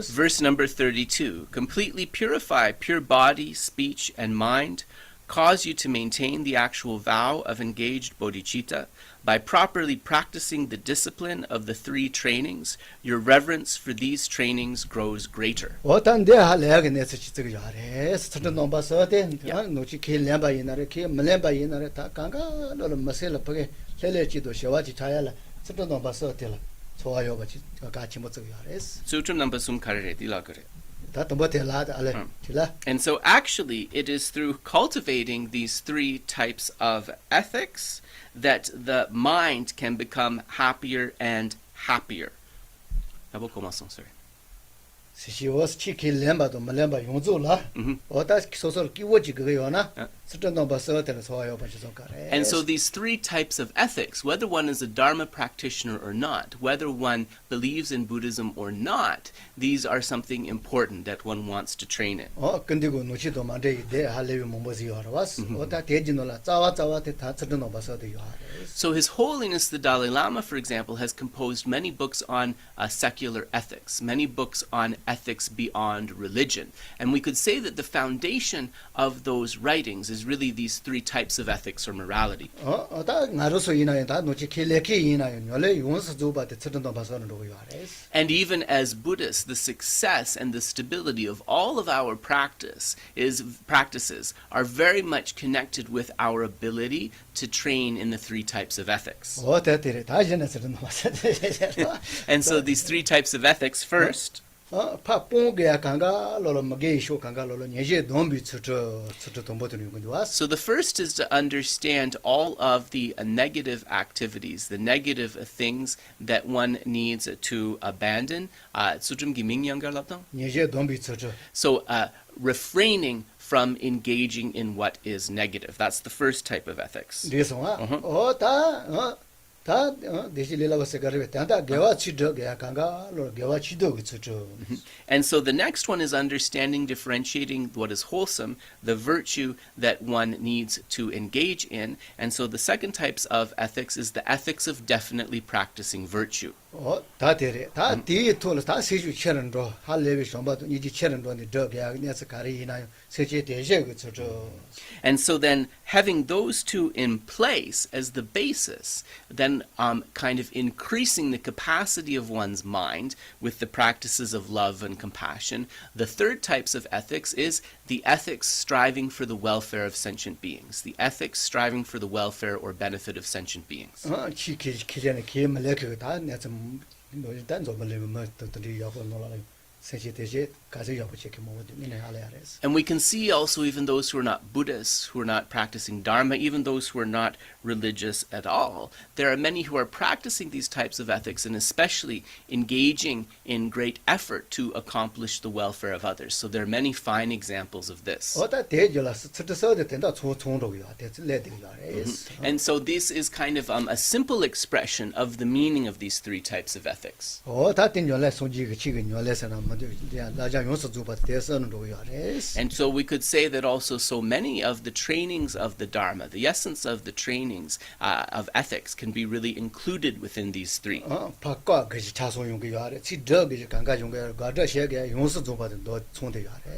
Verse number 32. Completely purify pure body, speech, and mind. Cause you to maintain the actual vow of engaged bodhicitta. By properly practicing the discipline of the three trainings, your reverence for these trainings grows greater. Sutra number sum karere dilagare. 다 동버텔라다 알레. 칠라. And so actually, it is through cultivating these three types of ethics that the mind can become happier and happier. Sorry. 시시오스 치키 렘바도 말렘바 용조라. 어다 소소 끼워지 그거요나. 스턴도 버서들 소화요 버셔서 가래. And so these three types of ethics, whether one is a Dharma practitioner or not, whether one believes in Buddhism or not, these are something important that one wants to train in. 근데고 노치도 만데 데 할레비 몸버지 요라와스. 어다 대진노라 짜와짜와테 다 스턴도 버서도 요. So His Holiness the Dalai Lama, for example, has composed many books on secular ethics, many books on ethics beyond religion. And we could say that the foundation of those writings is really these three types of ethics or morality. And even as Buddhists, the success and the stability of all of our practices are very much connected with our ability to train in the three types of ethics. And so these three types of ethics, first, So the first is to understand all of the negative activities, the negative things that one needs to abandon. So refraining from engaging in what is negative. That's the first type of ethics. And so the next one is understanding, differentiating what is wholesome, the virtue that one needs to engage in. And so the second types of ethics is the ethics of definitely practicing virtue. And so then having those two in place as the basis, then kind of increasing the capacity of one's mind with the practices of love and compassion. The third types of ethics is the ethics striving for the welfare of sentient beings, the ethics striving for the welfare or benefit of sentient beings. And we can see also even those who are not Buddhists, who are not practicing Dharma, even those who are not religious at all. There are many who are practicing these types of ethics and especially engaging in great effort to accomplish the welfare of others. So there are many fine examples of this. And so this is kind of a simple expression of the meaning of these three types of ethics. And so we could say that also so many of the trainings of the Dharma, the essence of the trainings of ethics can be really included within these three.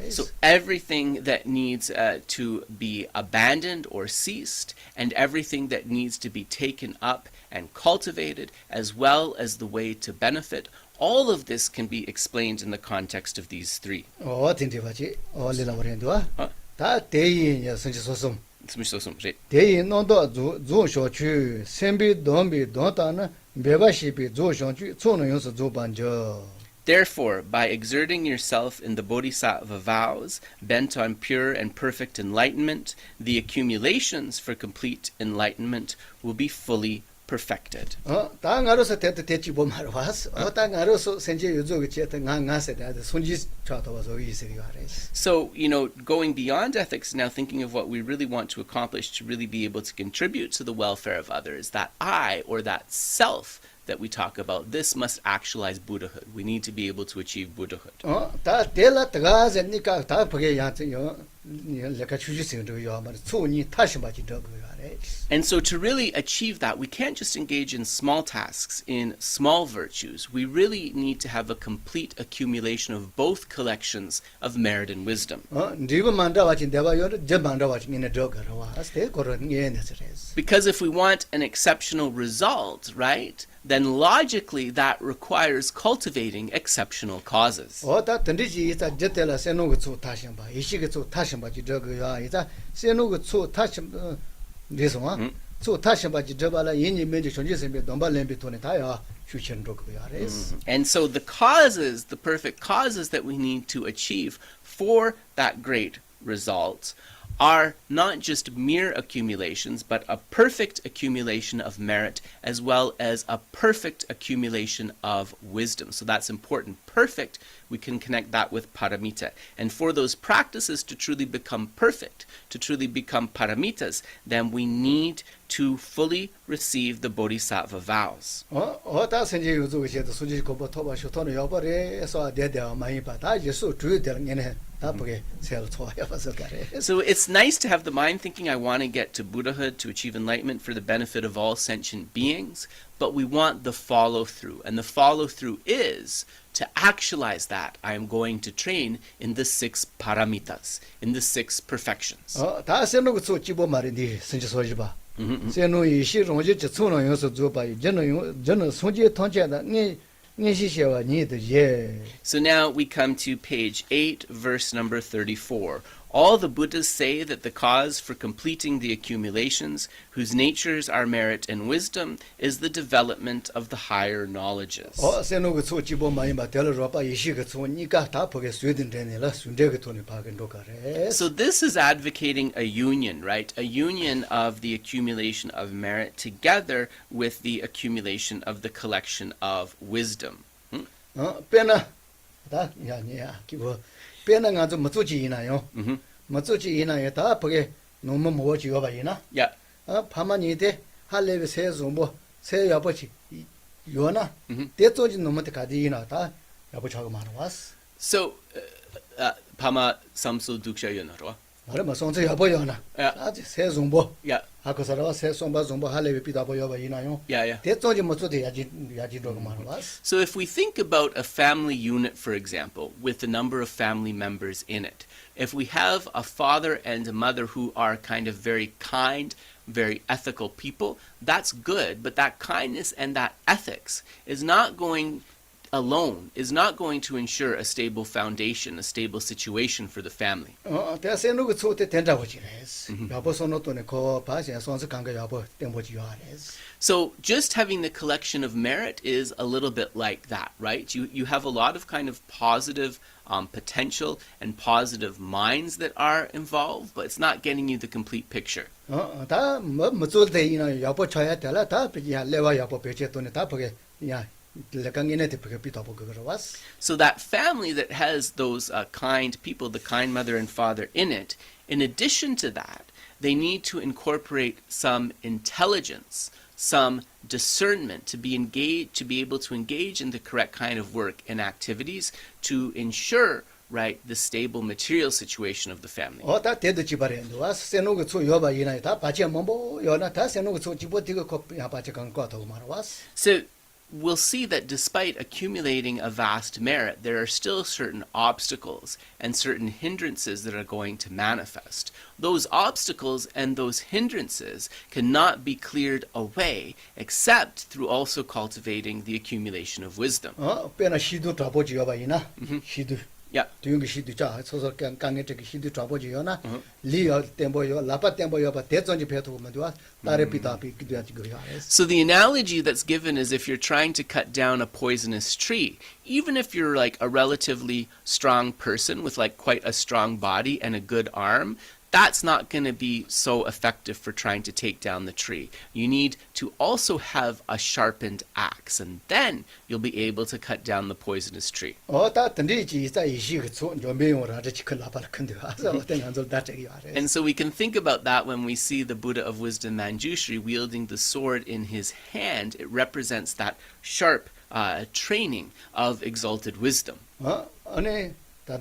So everything that needs to be abandoned or ceased, and everything that needs to be taken up and cultivated, as well as the way to benefit, all of this can be explained in the context of these three. Therefore, by exerting yourself in the bodhisattva vows, bent on pure and perfect enlightenment, the accumulations for complete enlightenment will be fully perfected. So, going beyond ethics now, thinking of what we really want to accomplish to really be able to contribute to the welfare of others, that I, or that self that we talk about, this must actualize Buddhahood. We need to be able to achieve Buddhahood. And so to really achieve that, we can't just engage in small tasks, in small virtues. We really need to have a complete accumulation of both collections of merit and wisdom. Because if we want an exceptional result, right, then logically that requires cultivating exceptional causes. 소 다시 봐지 저발라 인이 면제 존재선배 돈발렘비 돈에 다야 휴천도 그야레스. And so the causes, the perfect causes that we need to achieve for that great result are not just mere accumulations, but a perfect accumulation of merit as well as a perfect accumulation of wisdom. So that's important. Perfect, we can connect that with paramita. And for those practices to truly become perfect, to truly become paramitas, then we need to fully receive the bodhisattva vows. 다 선제 요소에도 수지 고보 토바 쇼토는 여버에서 대대와 많이 받아 예수 주의되는 게네 다 보게 세를 좋아해 봐서 그래. So it's nice to have the mind thinking, I want to get to Buddhahood, to achieve enlightenment for the benefit of all sentient beings, but we want the follow-through. And the follow-through is to actualize that. I am going to train in the 6 paramitas, in the 6 perfections. 다 세놓고 저 집어 말인데 선제 소지 봐. 세놓이 시롱지 저촌은 요소 줘 봐. 저는 손제 통제다. 니 시시와 니도 예. So now we come to page 8, verse number 34. All the Buddhas say that the cause for completing the accumulations, whose natures are merit and wisdom, is the development of the higher knowledges. 세놓고 저 집어 많이 봐. 될로 봐. 이시가 좋으니까 다 보게 스웨덴 되네라. 순대가 돈이 박은도 가래. So this is advocating a union, right? A union of the accumulation of merit together with the accumulation of the collection of wisdom. 빼나 다 야니야 기보 빼나 가서 뭐 주지이나요? 뭐 주지이나요? 다 보게 너무 뭐 지어 봐이나? Yeah. 파마니데 할레베 세좀뭐 세 여버지 요나 대조지 너무한테 가디이나 다 여버 저거 말아 왔어. So pama samsul duksha yonaro. 말에 뭐 손자 여버요나. 아직 세 좀뭐 Yeah. 하고서라 세 좀바 좀바 할레베 비다보 여봐이나요? Yeah. 대조지 뭐 주대 야지도 말아 왔어. So if we think about a family unit, for example, with a number of family members in it, if we have a father and a mother who are kind of very kind, very ethical people, that's good, but that kindness and that ethics is not going alone, is not going to ensure a stable foundation, a stable situation for the family. 대세누고 초대 된다고 지래스. 여보 손노도네 거 바시야 손스 간가 여보 땡보지 요아레스. So just having the collection of merit is a little bit like that, right? You have a lot of kind of positive potential and positive minds that are involved, but it's not getting you the complete picture. 다뭐 줄대이나 여보 쳐야 될라 다 비야 레와 여보 베제 돈에 다 보게 야 So that family that has those kind people, the kind mother and father in it, in addition to that, they need to incorporate some intelligence, some discernment to be able to engage in the correct kind of work and activities to ensure, right, the stable material situation of the family. So we'll see that despite accumulating a vast merit, there are still certain obstacles and certain hindrances that are going to manifest. Those obstacles and those hindrances cannot be cleared away except through also cultivating the accumulation of wisdom. Yeah. So the analogy that's given is if you're trying to cut down a poisonous tree, even if you're like a relatively strong person with like quite a strong body and a good arm, that's not going to be so effective for trying to take down the tree. You need to also have a sharpened axe, and then you'll be able to cut down the poisonous tree. And so we can think about that when we see the Buddha of Wisdom Mañjuśrī wielding the sword in his hand. It represents that sharp training of exalted wisdom. So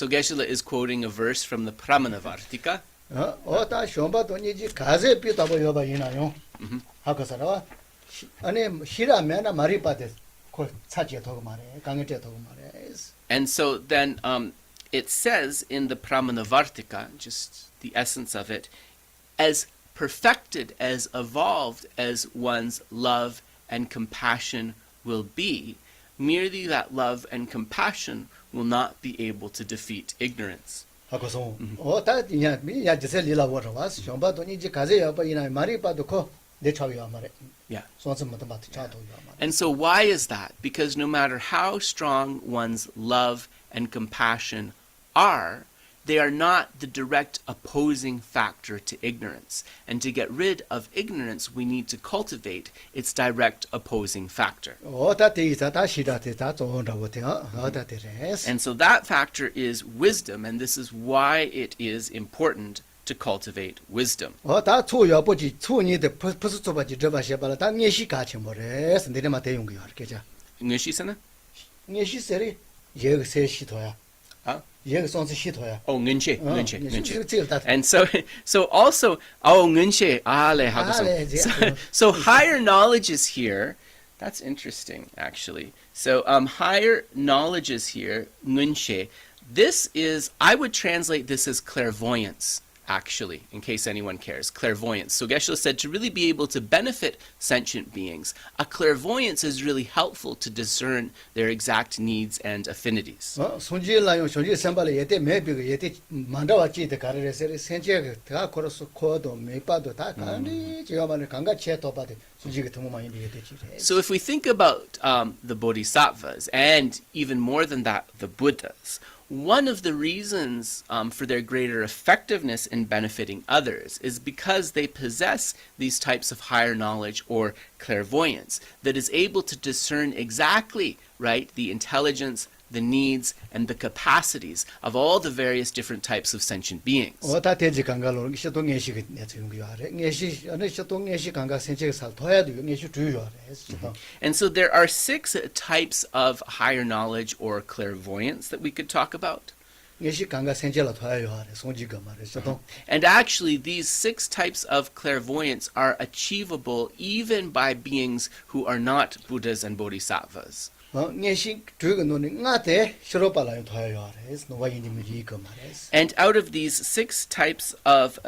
Geshe is quoting a verse from the Pramanavartika. And so then it says in the Pramanavartika, just the essence of it, as perfected, as evolved as one's love and compassion will be, merely that love and compassion will not be able to defeat ignorance. 하고서 다 그냥 미야 제세 리라 워서 와서 정바도 이제 가세요 이나 말이 봐도 내 차요 말에. Yeah. 손좀부터 맞 차도 말에. And so why is that? Because no matter how strong one's love and compassion are, they are not the direct opposing factor to ignorance. And to get rid of ignorance, we need to cultivate its direct opposing factor. And so that factor is wisdom, and this is why it is important to cultivate wisdom. Ngushisana? Oh, ngunche. And so also, ngunche, so higher knowledge is here. That's interesting, actually. So higher knowledge is here, ngunche. This is, I would translate this as clairvoyance, actually, in case anyone cares, clairvoyance. So Geshe said to really be able to benefit sentient beings, a clairvoyance is really helpful to discern their exact needs and affinities. So if we think about the Bodhisattvas, and even more than that, the Buddhas, one of the reasons for their greater effectiveness in benefiting others is because they possess these types of higher knowledge or clairvoyance that is able to discern exactly, right, the intelligence, the needs, and the capacities of all the various different types of sentient beings. And so there are 6 types of higher knowledge or clairvoyance that we could talk about. And actually, these 6 types of clairvoyance are achievable even by beings who are not Buddhas and Bodhisattvas. And out of these 6 types of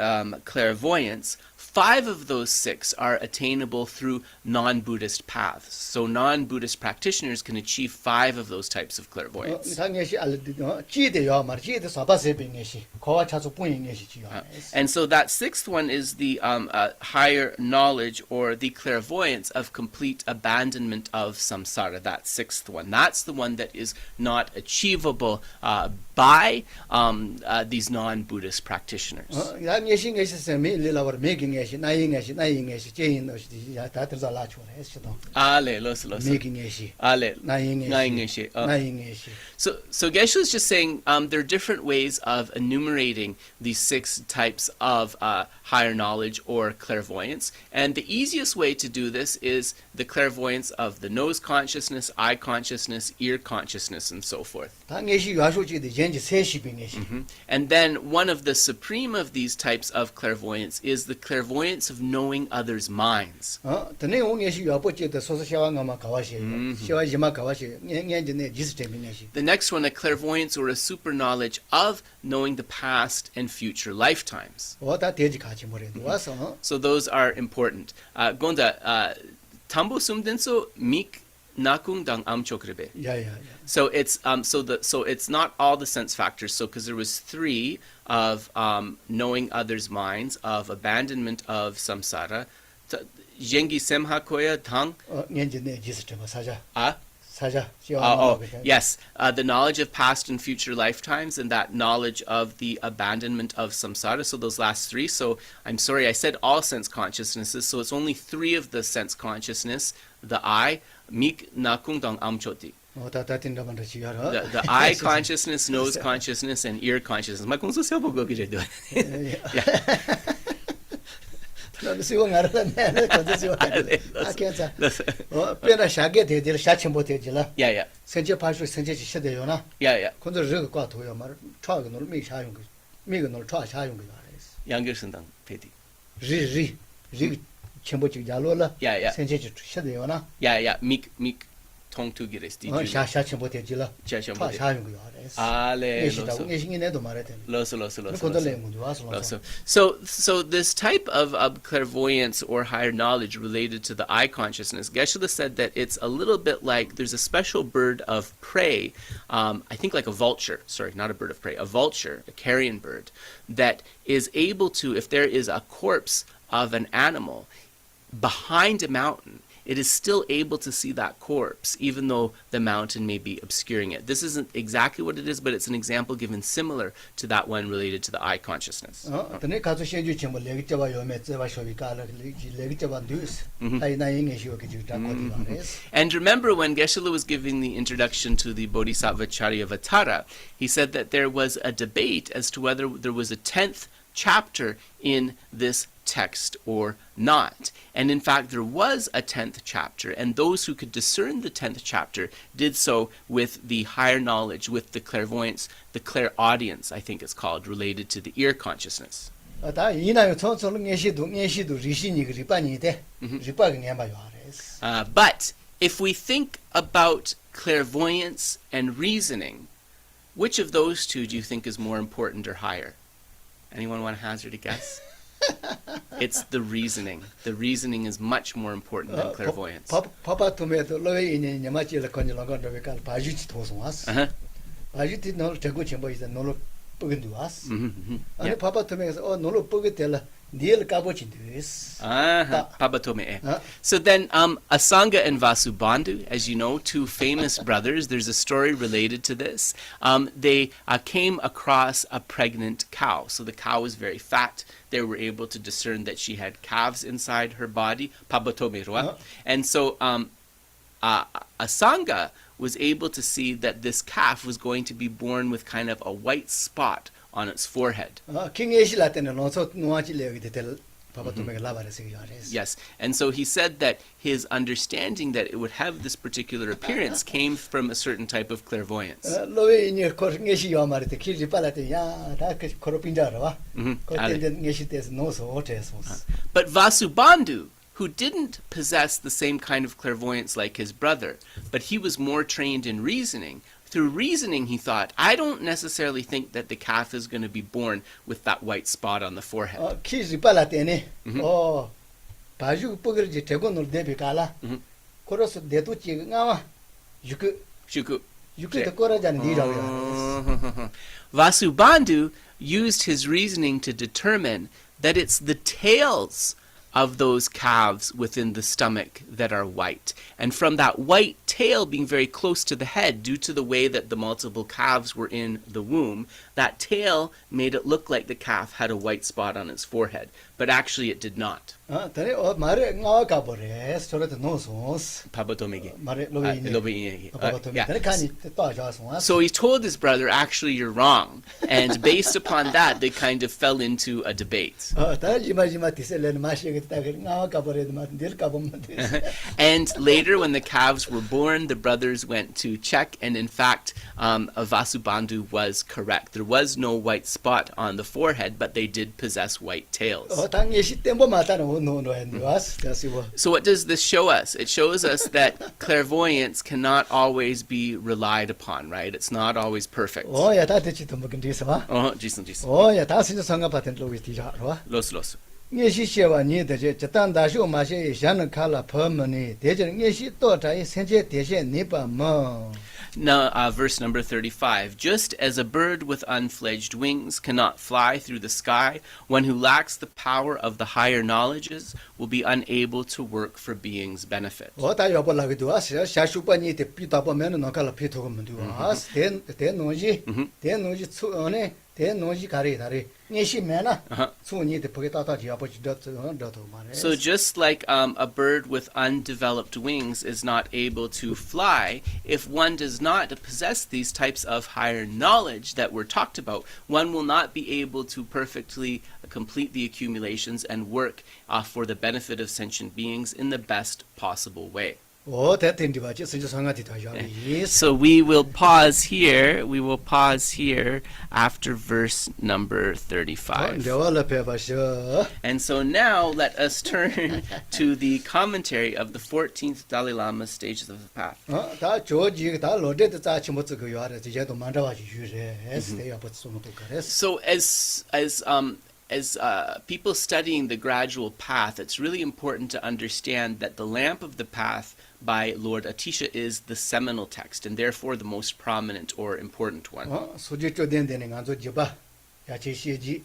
clairvoyance, 5 of those 6 are attainable through non-Buddhist paths. So non-Buddhist practitioners can achieve 5 of those types of clairvoyance. And so that 6th one is the higher knowledge or the clairvoyance of complete abandonment of samsara, that 6th one. That's the one that is not achievable by these non-Buddhist practitioners. So Geshe is just saying there are different ways of enumerating these 6 types of higher knowledge or clairvoyance, and the easiest way to do this is the clairvoyance of the nose consciousness, eye consciousness, ear consciousness, and so forth. And then one of the supreme of these types of clairvoyance is the clairvoyance of knowing others' minds. The next one, a clairvoyance or a super knowledge of knowing the past and future lifetimes. So those are important. Gonda, tambo sumdenso mik nakung dang amchokrebe. So it's so it's not all the sense factors. So because there was 3 of knowing others' minds, of abandonment of samsara, jengi semha koya thang. Yes, the knowledge of past and future lifetimes, and that knowledge of the abandonment of samsara. So those last 3. So I'm sorry, I said all sense consciousnesses. So it's only 3 of the sense consciousness. The eye, mik nakung dang amchoti. The eye consciousness, nose consciousness, and ear consciousness. 통투기레스 샤샤 첨부 되지라 제셔보데 샤샤는 거야 그래서 알레 예시다고 예신이네도 말했대 loso 건들래 문도 와서 So this type of clairvoyance or higher knowledge related to the eye consciousness, Geshe said that it's a little bit like there's a special bird of prey, I think like a vulture, sorry, not a bird of prey, a vulture, a carrion bird, that is able to, if there is a corpse of an animal behind a mountain, it is still able to see that corpse, even though the mountain may be obscuring it. This isn't exactly what it is, but it's an example given similar to that one related to the eye consciousness. 근데 가서 신주 첨부 레기 잡아 요매 잡아 쇼비가라 레기 잡아 뉴스 아이나 잉에시 오게 주다 거기가레스 And remember when Geshe was giving the introduction to the Bodhisattva Charyavatara, he said that there was a debate as to whether there was a 10th chapter in this text or not. And in fact, there was a 10th chapter, and those who could discern the 10th chapter did so with the higher knowledge, with the clairvoyance, the clairaudience, I think it's called, related to the ear consciousness. 다 이나요 총총은 예시도 리신이 리반이데 리바가 냠바 요아레스 But if we think about clairvoyance and reasoning, which of those two do you think is more important or higher? Anyone want to hazard a guess? It's the reasoning. The reasoning is much more important than clairvoyance. 파파토메도 로에 이네 냐마치를 건질랑가 로베칼 바주치 도송하스 바주티 노 대고 첨부 이제 노로 뻑은도 와스 아니 파파토메에서 노로 뻑을텔라 니엘 까보치 되스 Pabatome. So then Asanga and Vasubandhu, as you know, two famous brothers, there's a story related to this. They came across a pregnant cow. So the cow was very fat. They were able to discern that she had calves inside her body, Pabatome. And so Asanga was able to see that this calf was going to be born with kind of a white spot on its forehead. 킹예시라테는 노소 노아치 레기 데텔 파파토메가 라바레스 요아레스 Yes, and so he said that his understanding that it would have this particular appearance came from a certain type of clairvoyance. 로에 이네 코르예시 요마르테 키리 팔라테 야다 코로핀자라와 코텐데 예시테스 노소 오테스모스 But Vasubandhu, who didn't possess the same kind of clairvoyance like his brother, but he was more trained in reasoning, through reasoning he thought, I don't necessarily think that the calf is going to be born with that white spot on the forehead. 키리 팔라테네 바주 뻑을지 대고노 데비칼라 코로스 데도치 ngawa Shuku. 유크도 꼬라자는 니라고요 Vasubandhu used his reasoning to determine that it's the tails of those calves within the stomach that are white. And from that white tail being very close to the head, due to the way that the multiple calves were in the womb, that tail made it look like the calf had a white spot on its forehead. But actually it did not. tane 말에 ngawa 가버레 저래도 노소스 Pabatomege. 말에 로베이니 Yeah. tane 칸이 또아자송아 So he told his brother, actually you're wrong. And based upon that, they kind of fell into a debate. 다 이마지마 디셀레는 마시겠다 그 ngawa 가버레도 늘 가보면 돼 And later, when the calves were born, the brothers went to check, and in fact, Vasubandhu was correct. There was no white spot on the forehead, but they did possess white tails. 당예시 템보 마타는 노노엔 와스 다시고 So what does this show us? It shows us that clairvoyance cannot always be relied upon, right? It's not always perfect. 야 다대치도 먹은 뒤서와 Jason. 야 다시도 상가 파텐 로비 디자로와 Los. 예시 시와 니데 저단 다시오 마시 샤는 칼라 퍼머니 대전 예시 또다이 생제 대신 니바모 Now, verse number 35. Just as a bird with unfledged wings cannot fly through the sky, one who lacks the power of the higher knowledges will be unable to work for being's benefit. 다 여벌라기도 와서 샤슈바니 때 피다 보면은 너칼라 피토고면 돼 와스 대노지 추어네 대노지 가리 예시 메나 추니 때 보게 따다지 아버지 더더 말해 So just like a bird with undeveloped wings is not able to fly, if one does not possess these types of higher knowledge that were talked about, one will not be able to perfectly complete the accumulations and work for the benefit of sentient beings in the best possible way. 오 대텐디 바지 선저 상가디 다 야리. So we will pause here. We will pause here after verse number 35. 내와라 배바셔. And so now let us turn to the commentary of the 14th Dalai Lama stages of the path. 다 조지 다 로데드 자치 못 저거 요아래 제도 만다와지 유래. 에스데야 버츠모도 가레스. So as people studying the gradual path, it's really important to understand that the Lamp of the Path by Lord Atisha is the seminal text and therefore the most prominent or important one. 소지 쪼된데는 간조 지바 야치 시지.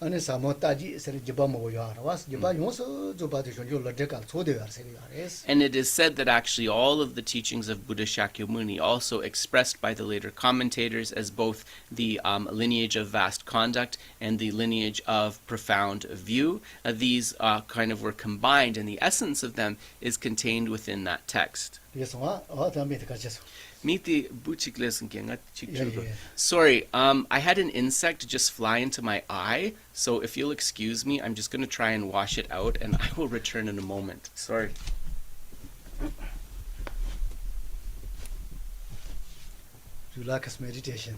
아니 사모타지 세리 지바 뭐 요아라 와스 지바 용서 조바데 존조 로데갈 초데야 세리 야레스. And it is said that actually all of the teachings of Buddha Shakyamuni, also expressed by the later commentators as both the lineage of vast conduct and the lineage of profound view, these kind of were combined, and the essence of them is contained within that text. 예송아 다음에 가셔서. Sorry, I had an insect just fly into my eye, so if you'll excuse me, I'm just going to try and wash it out, and I will return in a moment. Sorry. Relax meditation.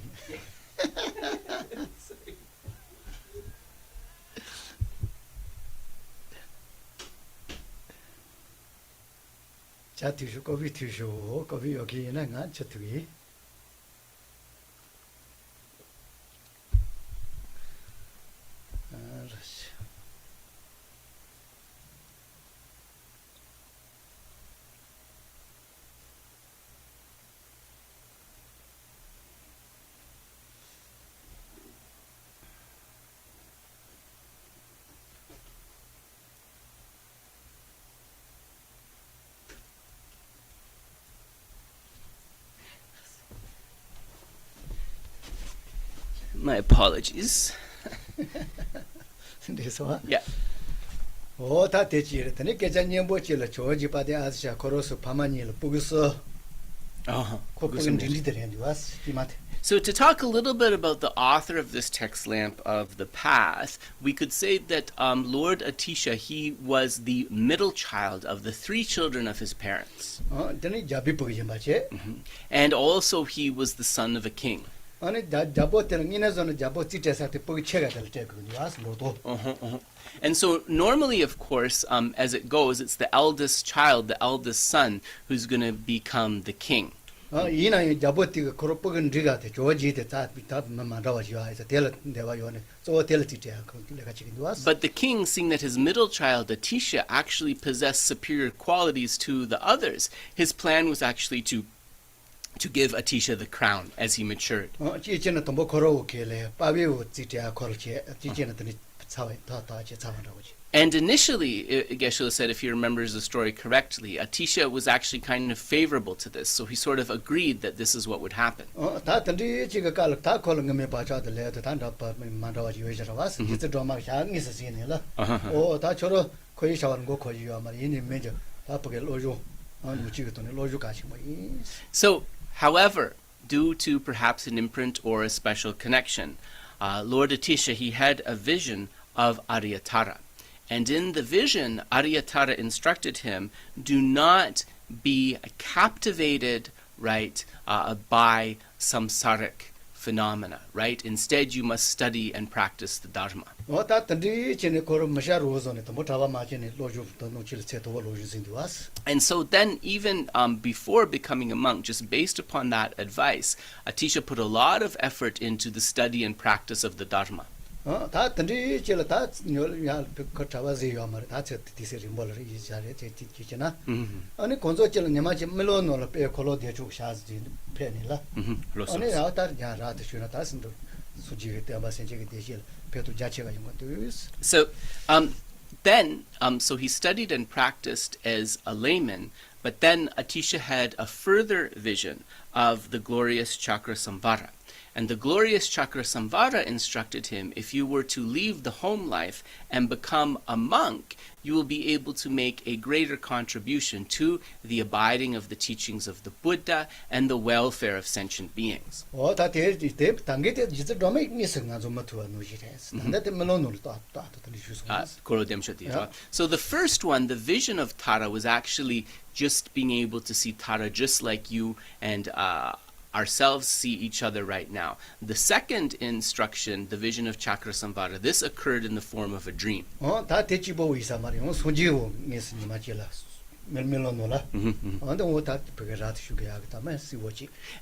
자 티슈 커피 티슈 커피 여기는 안 쳤더니 알았어. My apologies. 그래서 Yeah. 다 됐지 이랬더니 계장님 뭐지를 조지 바데 아티샤 코로스 파마니를 보고서 코프는 딜리더랜 왔어 이마트. So to talk a little bit about the author of this text lamp of the path, we could say that Lord Atisha, he was the middle child of the three children of his parents. 저는 자비 보기 맞지? And also he was the son of a king. 아니 자보 때는 이내서는 자보 찌째사한테 보기 체가 될 때거든요. 와서 로도. And so normally, of course, as it goes, it's the eldest child, the eldest son, who's going to become the king. 이나이 자보티가 코로뽀근 리가데 조지데 다 만다와지와 해서 델 내가 요네 저 델티야 그 내가 지금 왔어. But the king, seeing that his middle child, Atisha, actually possessed superior qualities to the others, his plan was actually to give Atisha the crown as he matured. 지체는 또 뭐 걸어오길래 빠비우 지체야 걸지 지체는 또 차와 더 차와라고지. And initially, Geshe said, if he remembers the story correctly, Atisha was actually kind of favorable to this, so he sort of agreed that this is what would happen. 다 던디 지가 깔 다 걸은 거 봐자들 내도 단다 만다와지 왜저러 왔어. 이제 드라마 향이서 지내라. 다 저러 거의 샤워는 거 거기요 말 이니 매저 다 보게 로조 무지가 돈에 로조 가시 뭐. So, however, due to perhaps an imprint or a special connection, Lord Atisha, he had a vision of Aryatara. And in the vision, Aryatara instructed him, do not be captivated, right, by samsaric phenomena, right? Instead, you must study and practice the Dharma. And so then, even before becoming a monk, just based upon that advice, Atisha put a lot of effort into the study and practice of the Dharma. 다 던디 찔라 다 야 거차와지요 말 다체 디세리 몰을 이자레 제티키잖아 아니 건조 찔라 네마지 멜로노를 빼 콜로 대주 샤지 페니라 아니 아따 야 라드 슈나 다신도 수지게 때 아바센지게 대실 페도 자체가 용 것도 So then so he studied and practiced as a layman, but then Atisha had a further vision of the glorious chakra samvara. And the glorious Chakrasamvara instructed him, if you were to leave the home life and become a monk, you will be able to make a greater contribution to the abiding of the teachings of the Buddha and the welfare of sentient beings. So the first one, the vision of Tara, was actually just being able to see Tara just like you and ourselves see each other right now. The second instruction, the vision of Chakrasamvara, this occurred in the form of a dream.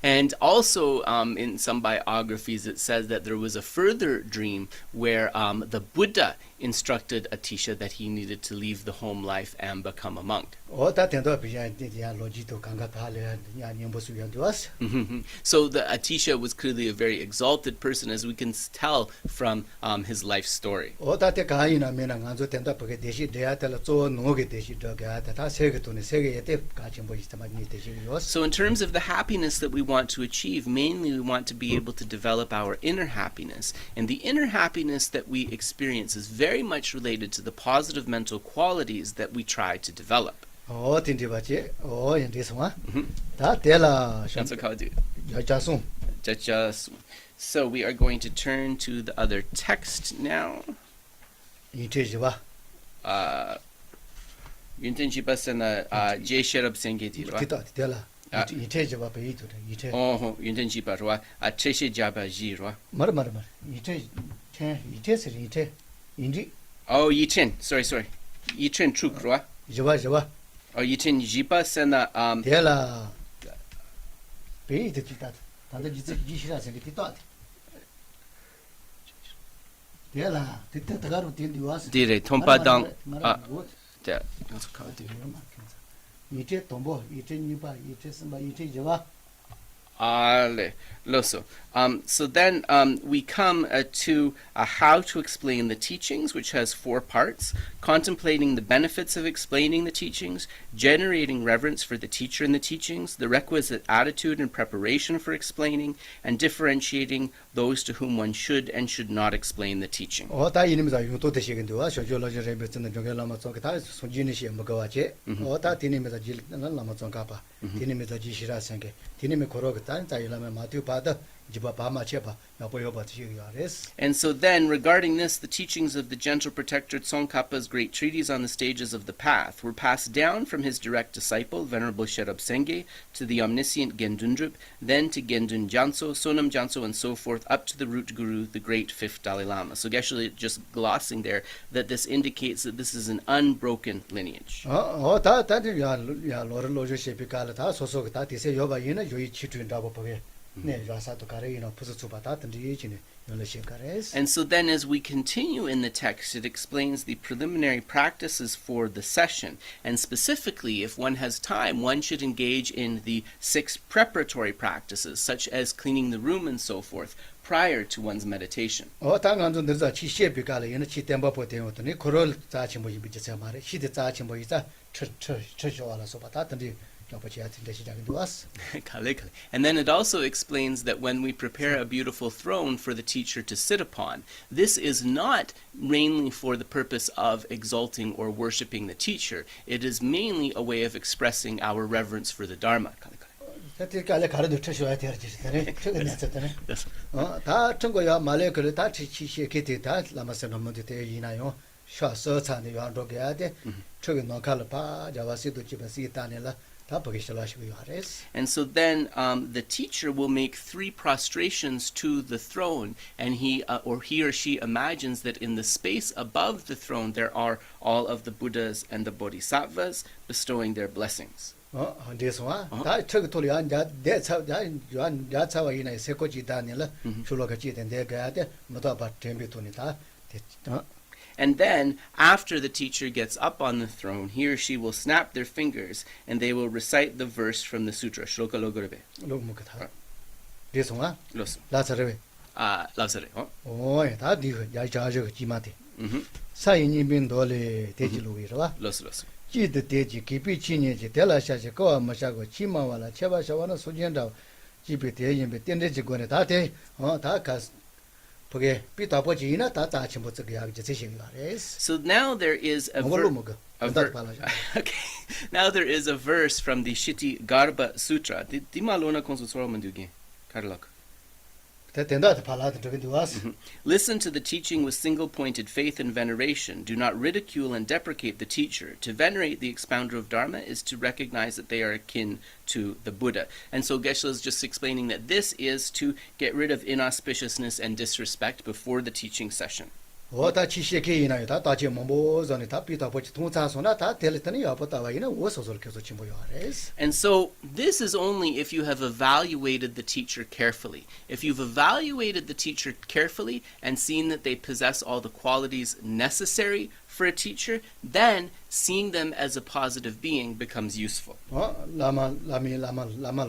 And also in some biographies it says that there was a further dream where the Buddha instructed Atisha that he needed to leave the home life and become a monk. So the Atisha was clearly a very exalted person, as we can tell from his life story. So in terms of the happiness that we want to achieve, mainly we want to be able to develop our inner happiness. And the inner happiness that we experience is very much related to the positive mental qualities that we try to develop. So we are going to turn to the other text now. Geshe Oh, Yichen, sorry. Yichen Truk, Rwa. Oh, Yichen Jipa Sena Dire Tompa Dang. So then we come to how to explain the teachings, which has 4 parts: contemplating the benefits of explaining the teachings, generating reverence for the teacher and the teachings, the requisite attitude and preparation for explaining, and differentiating those to whom one should and should not explain the teaching. And so then, regarding this, the teachings of the gentle protector Tsongkhapa's great treatise on the stages of the path were passed down from his direct disciple, Venerable Sherab Sengye, to the omniscient Gendundrup, then to Gendun Gyaltso, Sonam Gyaltso, and so forth, up to the root guru, the great 5th Dalai Lama. So Geshe just glossing there that this indicates that this is an unbroken lineage. And so then, as we continue in the text, it explains the preliminary practices for the session. And specifically, if one has time, one should engage in the 6 preparatory practices, such as cleaning the room and so forth, prior to one's meditation. And then it also explains that when we prepare a beautiful throne for the teacher to sit upon, this is not mainly for the purpose of exalting or worshipping the teacher. It is mainly a way of expressing our reverence for the Dharma. And so then the teacher will make 3 prostrations to the throne, and he or she imagines that in the space above the throne there are all of the Buddhas and the Bodhisattvas bestowing their blessings. And then, after the teacher gets up on the throne, he or she will snap their fingers and they will recite the verse from the sutra. Shloka logorebe. Lazare. Los. 집에 대인배 땡대지 거네 다대 다가 그게 비다버지나 다 다침부 저기 약지 제시가레스. So now there is a 먹을로 먹어. Okay. Now there is a verse from the Shiti Garbha Sutra. Di malona konsulsoro mandugi. Karlak. 된다도 팔아도 저기 왔어. Listen to the teaching with single-pointed faith and veneration. Do not ridicule and deprecate the teacher. To venerate the expounder of Dharma is to recognize that they are akin to the Buddha. And so Geshe is just explaining that this is to get rid of inauspiciousness and disrespect before the teaching session. 다 지시케이나 다 다지 뭐 전에 다 비다버지 통사소나 다 델리터니 야보다와이나 오소소를 계속 침보요레스. And so this is only if you have evaluated the teacher carefully. If you've evaluated the teacher carefully and seen that they possess all the qualities necessary for a teacher, then seeing them as a positive being becomes useful. 라마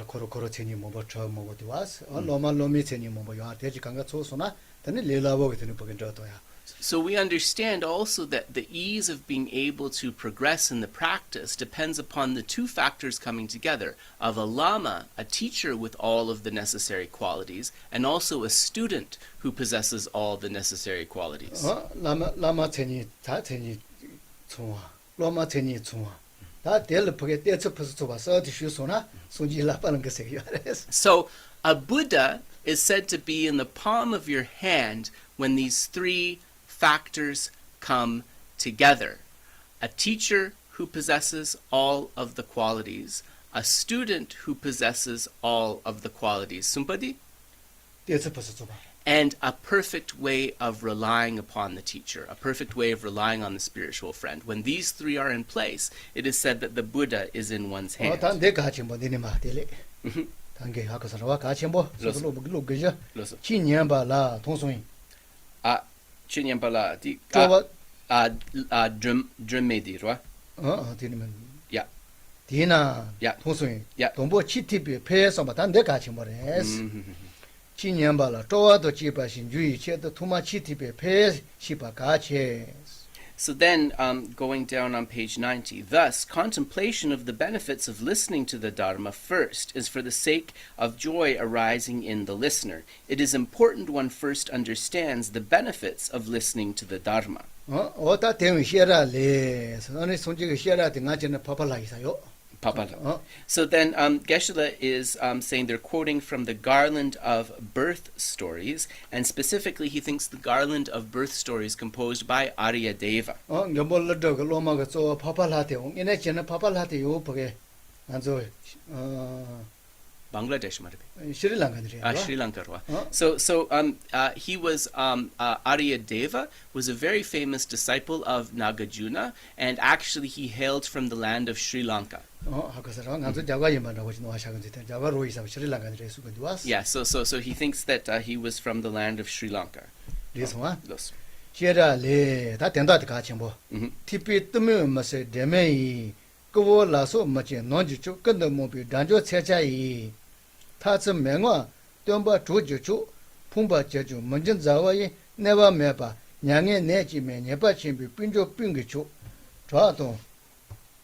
코로 체니 뭐버 저 뭐도 왔어. 로미 체니 뭐요 대지 강가 소소나 되는 레라보게 되는 보긴 저도야. So we understand also that the ease of being able to progress in the practice depends upon the two factors coming together of a Lama, a teacher with all of the necessary qualities, and also a student who possesses all the necessary qualities. 라마 체니 다 체니 총아 로마 체니 총아 다 델르프게 떼츠퍼스 줘봐서 디슈소나 손질라 빠는 거 세요레스. So a Buddha is said to be in the palm of your hand when these three factors come together. A teacher who possesses all of the qualities, a student who possesses all of the qualities, Sumpadi, and a perfect way of relying upon the teacher, a perfect way of relying on the spiritual friend. When these three are in place, it is said that the Buddha is in one's hand. 단계 하고서와 같이 뭐 서로 그죠? Loso. 7년발라 통송이 Chinyambala di 저와 Drumedi, right? 되면 Yeah. 디나 야. 통송이 야. 동보 치티비 폐에서 뭐 단계 같이 뭐래스 7년발라 저와도 지바신 주의 제도 투마 치티비 폐 시바 같이. So then, going down on page 90, thus, contemplation of the benefits of listening to the Dharma first is for the sake of joy arising in the listener. It is important one first understands the benefits of listening to the Dharma. 어다 대응 시라레. 아니 손지가 시라 등아지는 파팔라 있어요. Papala. So then, Geshe is saying they're quoting from the garland of birth stories, and specifically he thinks the garland of birth stories composed by Arya Deva. 넘볼러도 그 로마가 저 파팔라테 이네 전에 파팔라테 요 보게 안저 Bangladesh, maybe. 스리랑카들이야. Sri Lanka. So he was Arya Deva was a very famous disciple of Nagarjuna, and actually he hailed from the land of Sri Lanka. Yeah, so he thinks that he was from the land of Sri Lanka. This one? Los. 제라레 다 된다도 같이 뭐. 티피 뜨면 뭐세 데메이 그거 라서 뭐지 논지 쭉 근데 뭐비 단조 체자이 타츠 맹화 덤바 조조조 풍바 제주 먼저 자와이 내가 매바 냥에 내지면 내바 침비 빈조 빈기초 좌도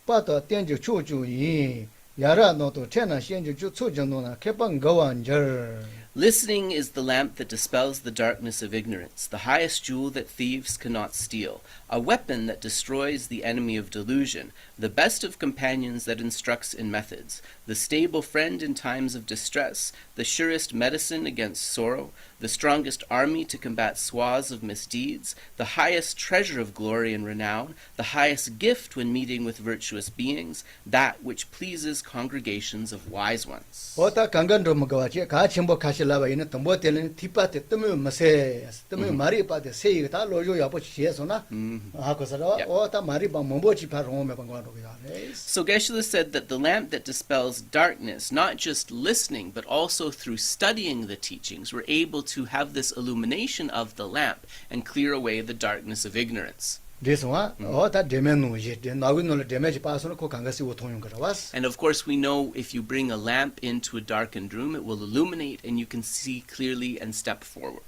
빠다 땡지 초주이 야라 너도 채나 현지 주 초정노나 개방 거완절. Listening is the lamp that dispels the darkness of ignorance, the highest jewel that thieves cannot steal, a weapon that destroys the enemy of delusion, the best of companions that instructs in methods, the stable friend in times of distress, the surest medicine against sorrow, the strongest army to combat swaths of misdeeds, the highest treasure of glory and renown, the highest gift when meeting with virtuous beings, that which pleases congregations of wise ones. 어다 강간도 먹어와지 같이 뭐 가실라바 이는 덤보 때는 뒷밭에 뜨면 뭐세 뜨면 말이 빠데 세이가 다 로조 야보 지에서나 하고서라 어다 말이 바 뭐지 바로 오면 방과로 야네. So Geshe said that the lamp that dispels darkness, not just listening, but also through studying the teachings, we're able to have this illumination of the lamp and clear away the darkness of ignorance. 어다 데메누지 나군노를 데메지 빠서는 그 강가시 오통용 거라왔어. And of course we know if you bring a lamp into a darkened room, it will illuminate and you can see clearly and step forward.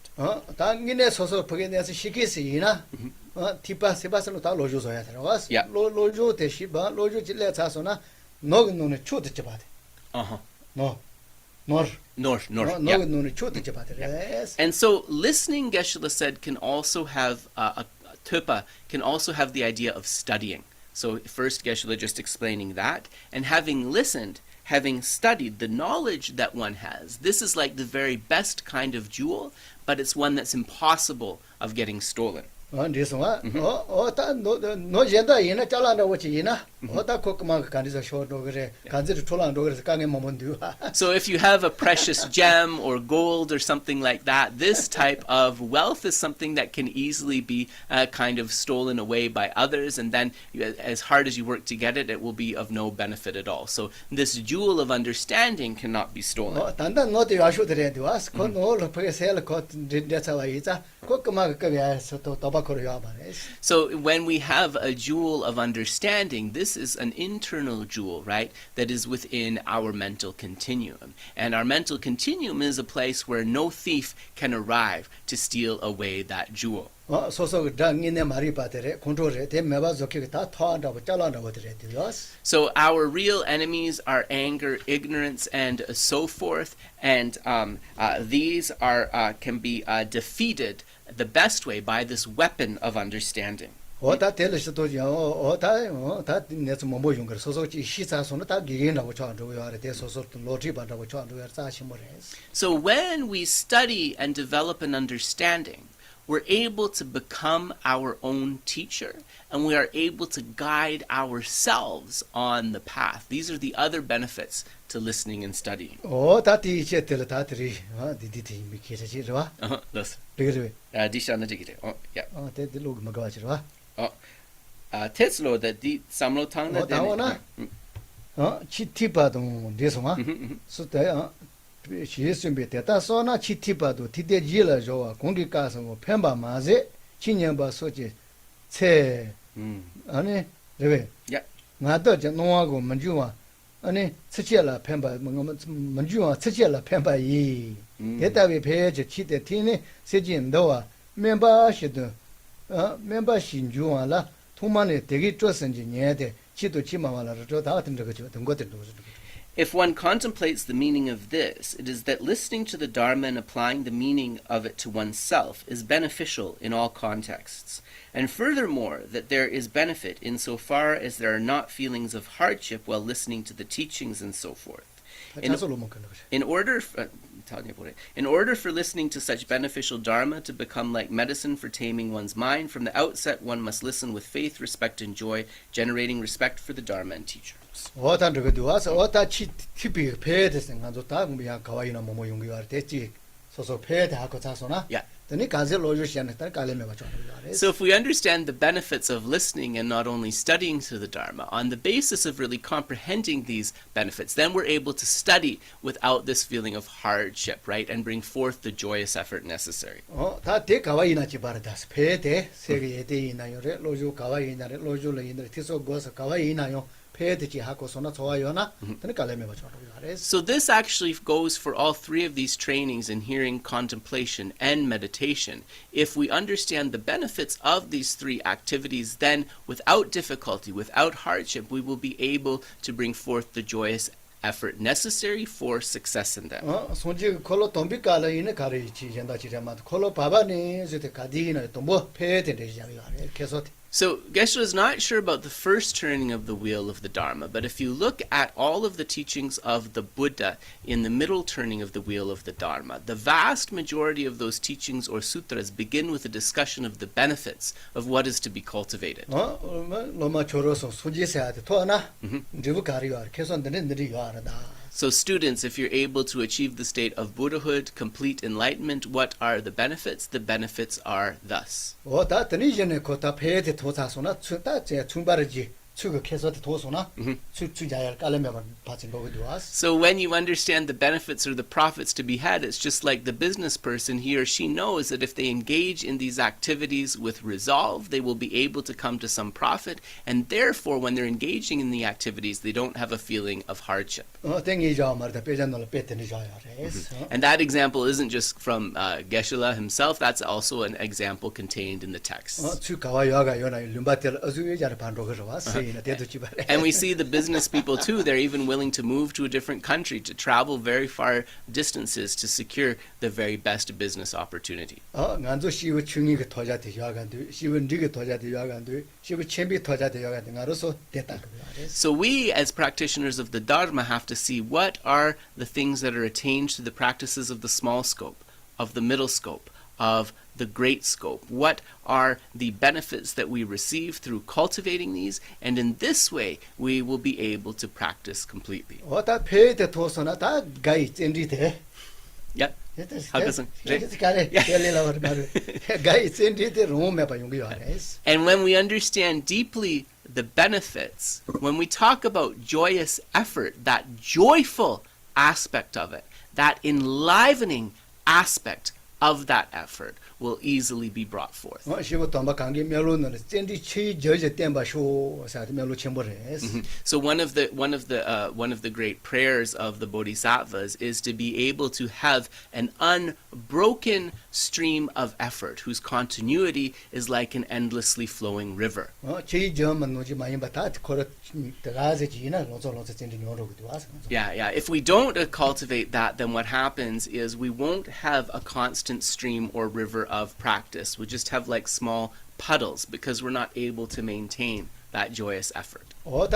당긴에 서서 보게 내서 시키시나 티파 세바스로 다 로조서야 들어왔어. 로조 대시바 로조 질레 자서나 너군노는 초대 잡아대. 너 North. Yes. And so listening, Geshe said, can also have tupa can also have the idea of studying. So first Geshe just explaining that, and having listened, having studied the knowledge that one has, this is like the very best kind of jewel, but it's one that's impossible of getting stolen. So when if you have a precious gem or gold or something like that, this type of wealth is something that can easily be kind of stolen away by others, and then as hard as you work to get it, it will be of no benefit at all. So this jewel of understanding cannot be stolen. So when we have a jewel of understanding, this is an internal jewel, right, that is within our mental continuum. And our mental continuum is a place where no thief can arrive to steal away that jewel. So our real enemies are anger, ignorance, and so forth, and these are can be defeated the best way by this weapon of understanding. So when we study and develop an understanding, we're able to become our own teacher, and we are able to guide ourselves on the path. These are the other benefits to listening and studying. Teslo that di samlo tang na If one contemplates the meaning of this, it is that listening to the Dharma and applying the meaning of it to oneself is beneficial in all contexts. And furthermore, that there is benefit insofar as there are not feelings of hardship while listening to the teachings and so forth. In order for listening to such beneficial Dharma to become like medicine for taming one's mind, from the outset one must listen with faith, respect, and joy, generating respect for the Dharma and teachers. Yeah. So if we understand the benefits of listening and not only studying to the Dharma, on the basis of really comprehending these benefits, then we're able to study without this feeling of hardship, right, and bring forth the joyous effort necessary. So this actually goes for all three of these trainings in hearing, contemplation, and meditation. If we understand the benefits of these three activities, then without difficulty, without hardship, we will be able to bring forth the joyous effort necessary for success in them. So Geshe is not sure about the first turning of the wheel of the Dharma, but if you look at all of the teachings of the Buddha in the middle turning of the wheel of the Dharma, the vast majority of those teachings or sutras begin with a discussion of the benefits of what is to be cultivated. So students, if you're able to achieve the state of Buddhahood, complete enlightenment, what are the benefits? The benefits are thus. So when you understand the benefits or the profits to be had, it's just like the business person, he or she knows that if they engage in these activities with resolve, they will be able to come to some profit, and therefore when they're engaging in the activities, they don't have a feeling of hardship. And that example isn't just from Geshe himself, that's also an example contained in the text. ina dedo chibare. And we see the business people too, they're even willing to move to a different country, to travel very far distances to secure the very best business opportunity. nganzo shiwo chungi ge toja de yagandu, shiwo ndige toja de yagandu, shiwo chembi toja de yagandu, ngaroso deta. So we, as practitioners of the Dharma, have to see what are the things that are attained through the practices of the small scope, of the middle scope, of the great scope. What are the benefits that we receive through cultivating these? And in this way, we will be able to practice completely. Ota pe de tosona ta gai tsendi de. Yep. And when we understand deeply the benefits, when we talk about joyous effort, that joyful aspect of it, that enlivening aspect of that effort will easily be brought forth. So one of the great prayers of the Bodhisattvas is to be able to have an unbroken stream of effort whose continuity is like an endlessly flowing river. Yeah. If we don't cultivate that, then what happens is we won't have a constant stream or river of practice. We just have like small puddles because we're not able to maintain that joyous effort. And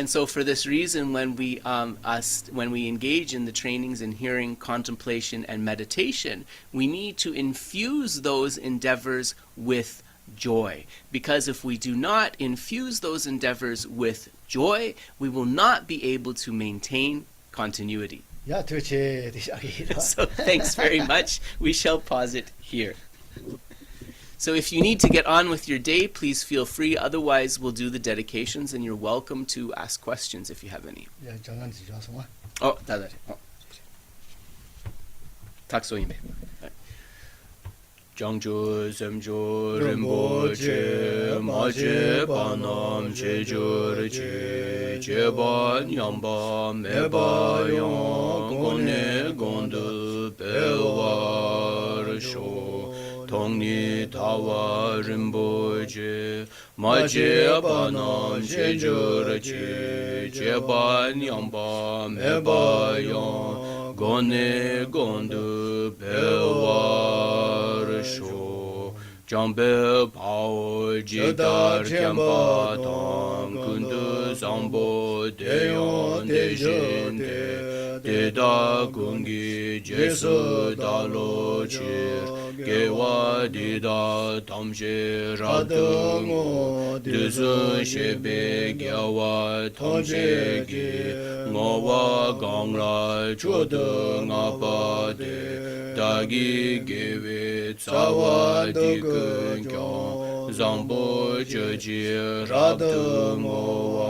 so for this reason, when we engage in the trainings in hearing, contemplation, and meditation, we need to infuse those endeavors with joy. Because if we do not infuse those endeavors with joy, we will not be able to maintain continuity. So thanks very much. We shall pause it here. So if you need to get on with your day, please feel free. Otherwise, we'll do the dedications, and you're welcome to ask questions if you have any. Oh, Dalai. Tak so yimbe. Jangjo semjo rinpoche maje banam chejur che cheba nyamba meba yang gone gondu bewar sho tongni tawa rinpoche maje banam chejur che cheba nyamba meba yang gone gondu bewar sho jambe pao jidar kyamba tang kundu sambo deyon dejen de da gungi jesu dalo chir gewa dida tamshe radungo desu shebe gyawa tamshe ge ngowa gangra chodu ngapa de dagi gewe tsawa dikun kyo zambo jeji radungo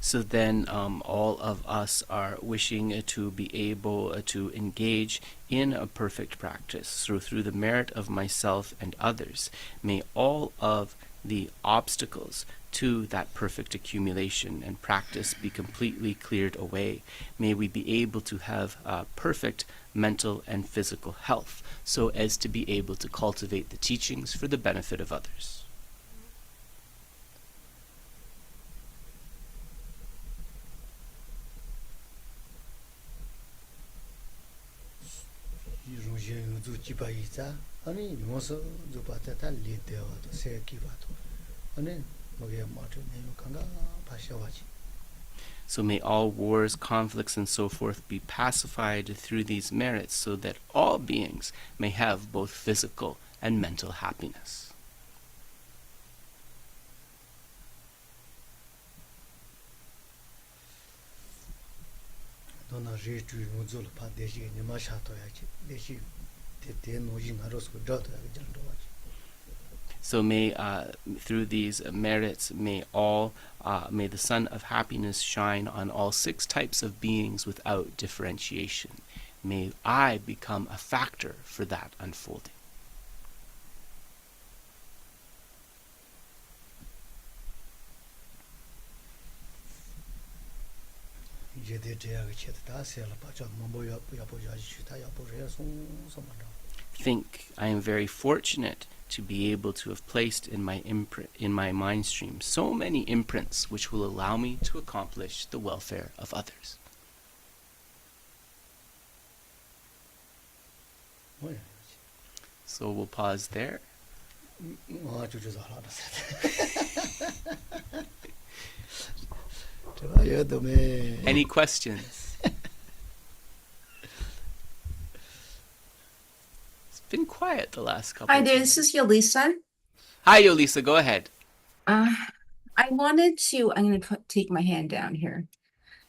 So then all of us are wishing to be able to engage in a perfect practice. So through the merit of myself and others, may all of the obstacles to that perfect accumulation and practice be completely cleared away. May we be able to have perfect mental and physical health so as to be able to cultivate the teachings for the benefit of others. So may all wars, conflicts, and so forth be pacified through these merits so that all beings may have both physical and mental happiness. reju nuzul pa deji ni ma sha to ya chi deji de no yin aro so do to ya jan do wa. So may, through these merits, may the sun of happiness shine on all 6 types of beings without differentiation. May I become a factor for that unfolding. Think I am very fortunate to be able to have placed in my mind stream so many imprints which will allow me to accomplish the welfare of others. So we'll pause there. Any questions? It's been quiet the last couple. Hi there, this is Yolisa. Hi, Yolisa, go ahead. I wanted to, I'm going to take my hand down here.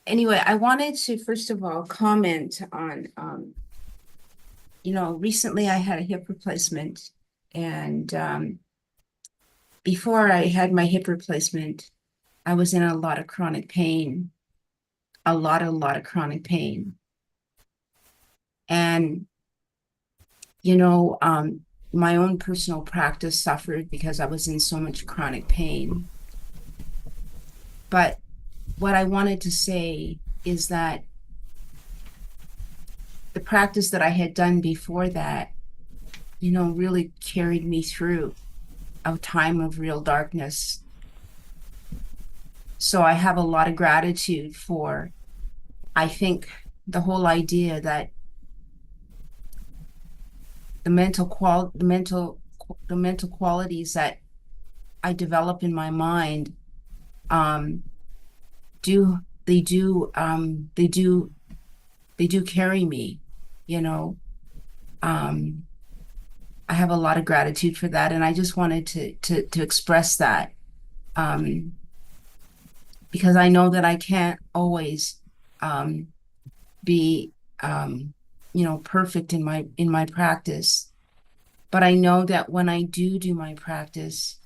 Anyway, I wanted to, first of all, comment on, recently I had a hip replacement, and before I had my hip replacement, I was in a lot of chronic pain, a lot of chronic pain. And, my own personal practice suffered because I was in so much chronic pain. But what I wanted to say is that the practice that I had done before that, really carried me through a time of real darkness. So I have a lot of gratitude for, I think, the whole idea that the mental qualities that I develop in my mind do carry me, I have a lot of gratitude for that, and I just wanted to express that, because I know that I can't always be perfect in my practice, but I know that when I do my practice,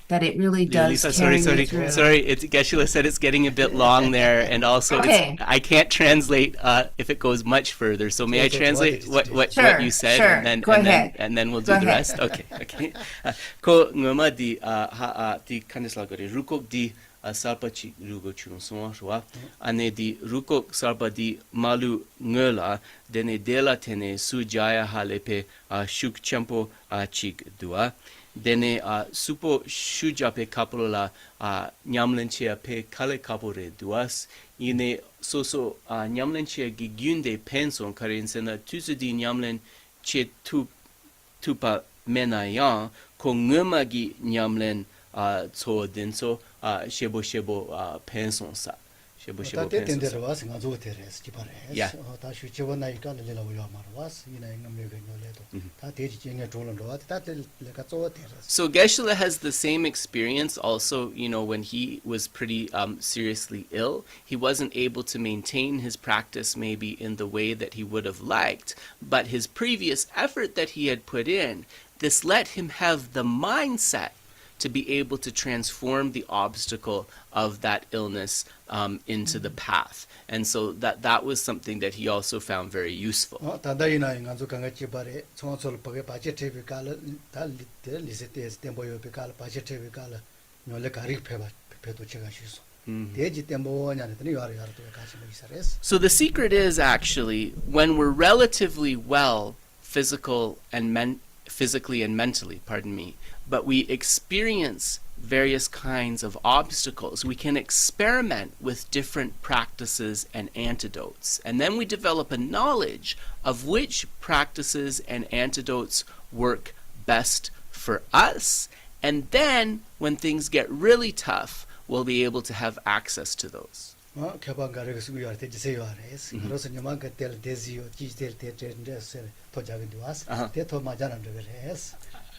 that it really does. Lisa, carry sorry. me through. Geshe said it's getting a bit long there, and also Okay. I can't translate if it goes much further. So may I translate what you said, Sure. and then Go ahead. then we'll do Go the ahead. rest. Okay. Ko ngoma di di kanisla gore rukok di sarpa chi rugo chung so shwa ane di rukok sarpa di malu ngola dene dela tene sujaya halepe shuk champo chik dua. Dene supo shujape kapula nyamlenchia pe kale kapore duas ine soso nyamlenchia gigunde penson karinsena tusudi nyamlen che tupa menayan ko ngumagi nyamlen tso denso shebo penson sa shebo penson yeah. So Geshe has the same experience also, when he was pretty seriously ill. He wasn't able to maintain his practice maybe in the way that he would have liked, but his previous effort that he had put in, this let him have the mindset to be able to transform the obstacle of that illness into the path. And so that was something that he also found very useful. So the secret is actually, when we're relatively well physically and mentally, but we experience various kinds of obstacles, we can experiment with different practices and antidotes. And then we develop a knowledge of which practices and antidotes work best for us. And then when things get really tough, we'll be able to have access to those.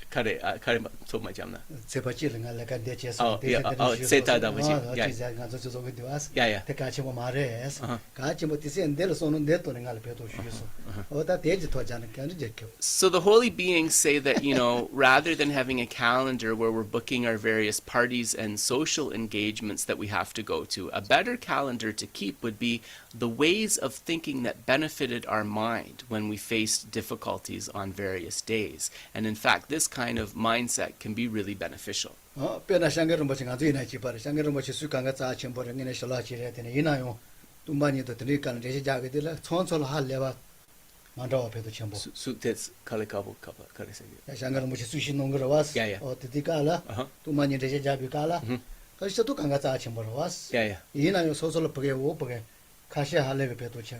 kare so my jamna. 제바치 랭알가 데체스 Oh, yeah, 세타다 보지. Yeah. 제가 가서 저거 되was Yeah. 테카치 뭐 말해스 같이 뭐 티세 델 소는 데토 랭알 배도 쉬서 어다 데지 토자는 게 아니지. So the holy beings say that, rather than having a calendar where we're booking our various parties and social engagements that we have to go to, a better calendar to keep would be the ways of thinking that benefited our mind when we faced difficulties on various days. And in fact, this kind of mindset can be really beneficial. 페나 샹게르 뭐 지가 주이나 지바르 샹게르 뭐 수강가 자 첨보를 내내 설라치래 되네 이나요 tum바니도 드니까는 제시 자게 될 천천히 할래봐 만다와 배도 첨보 That's kalikabu kare say. 샹게르 뭐 수시 농거로 왔어 드디까라 tum바니 제시 자비까라 그래서 또 강가 자 첨보로 왔어 이나요 소소로 보게 오 보게 가시 할래베 배도 제가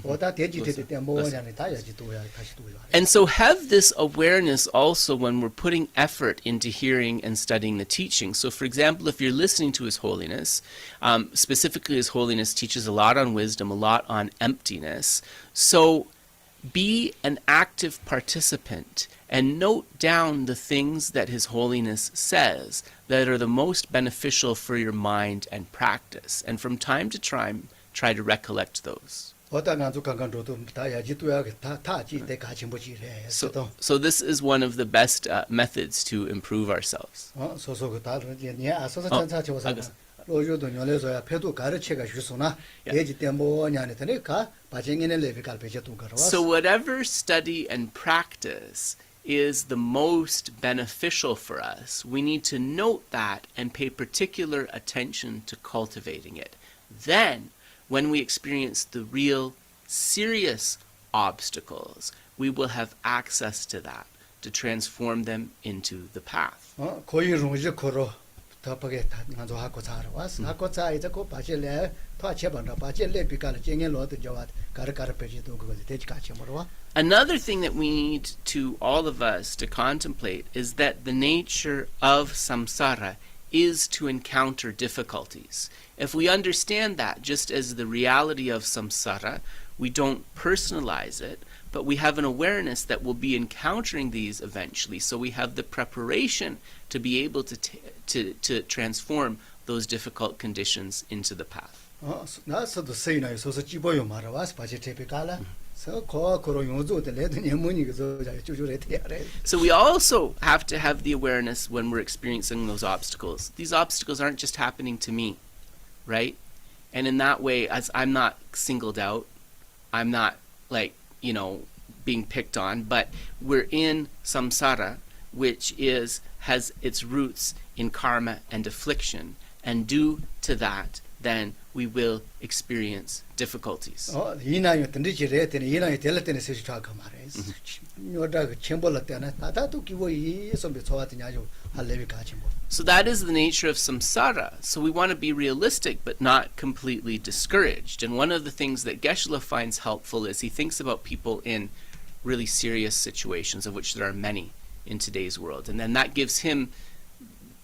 어다 대지대 때 뭐냐니 다야지 또야 다시 또야. And so have this awareness also when we're putting effort into hearing and studying the teaching. So for example, if you're listening to His Holiness, specifically His Holiness teaches a lot on wisdom, a lot on emptiness. So be an active participant and note down the things that His Holiness says that are the most beneficial for your mind and practice. And from time to time, try to recollect those. So this is one of the best methods to improve ourselves. So whatever study and practice is the most beneficial for us, we need to note that and pay particular attention to cultivating it. Then, when we experience the real serious obstacles, we will have access to that to transform them into the path. Another thing that we need to, all of us, to contemplate is that the nature of samsara is to encounter difficulties. If we understand that just as the reality of samsara, we don't personalize it, but we have an awareness that we'll be encountering these eventually, so we have the preparation to be able to transform those difficult conditions into the path. So we also have to have the awareness when we're experiencing those obstacles. These obstacles aren't just happening to me, right? And in that way, as I'm not singled out, I'm not being picked on, but we're in samsara, which has its roots in karma and affliction, and due to that, then we will experience difficulties. So that is the nature of samsara. So we want to be realistic but not completely discouraged. And one of the things that Geshe finds helpful is he thinks about people in really serious situations, of which there are many in today's world. And then that gives him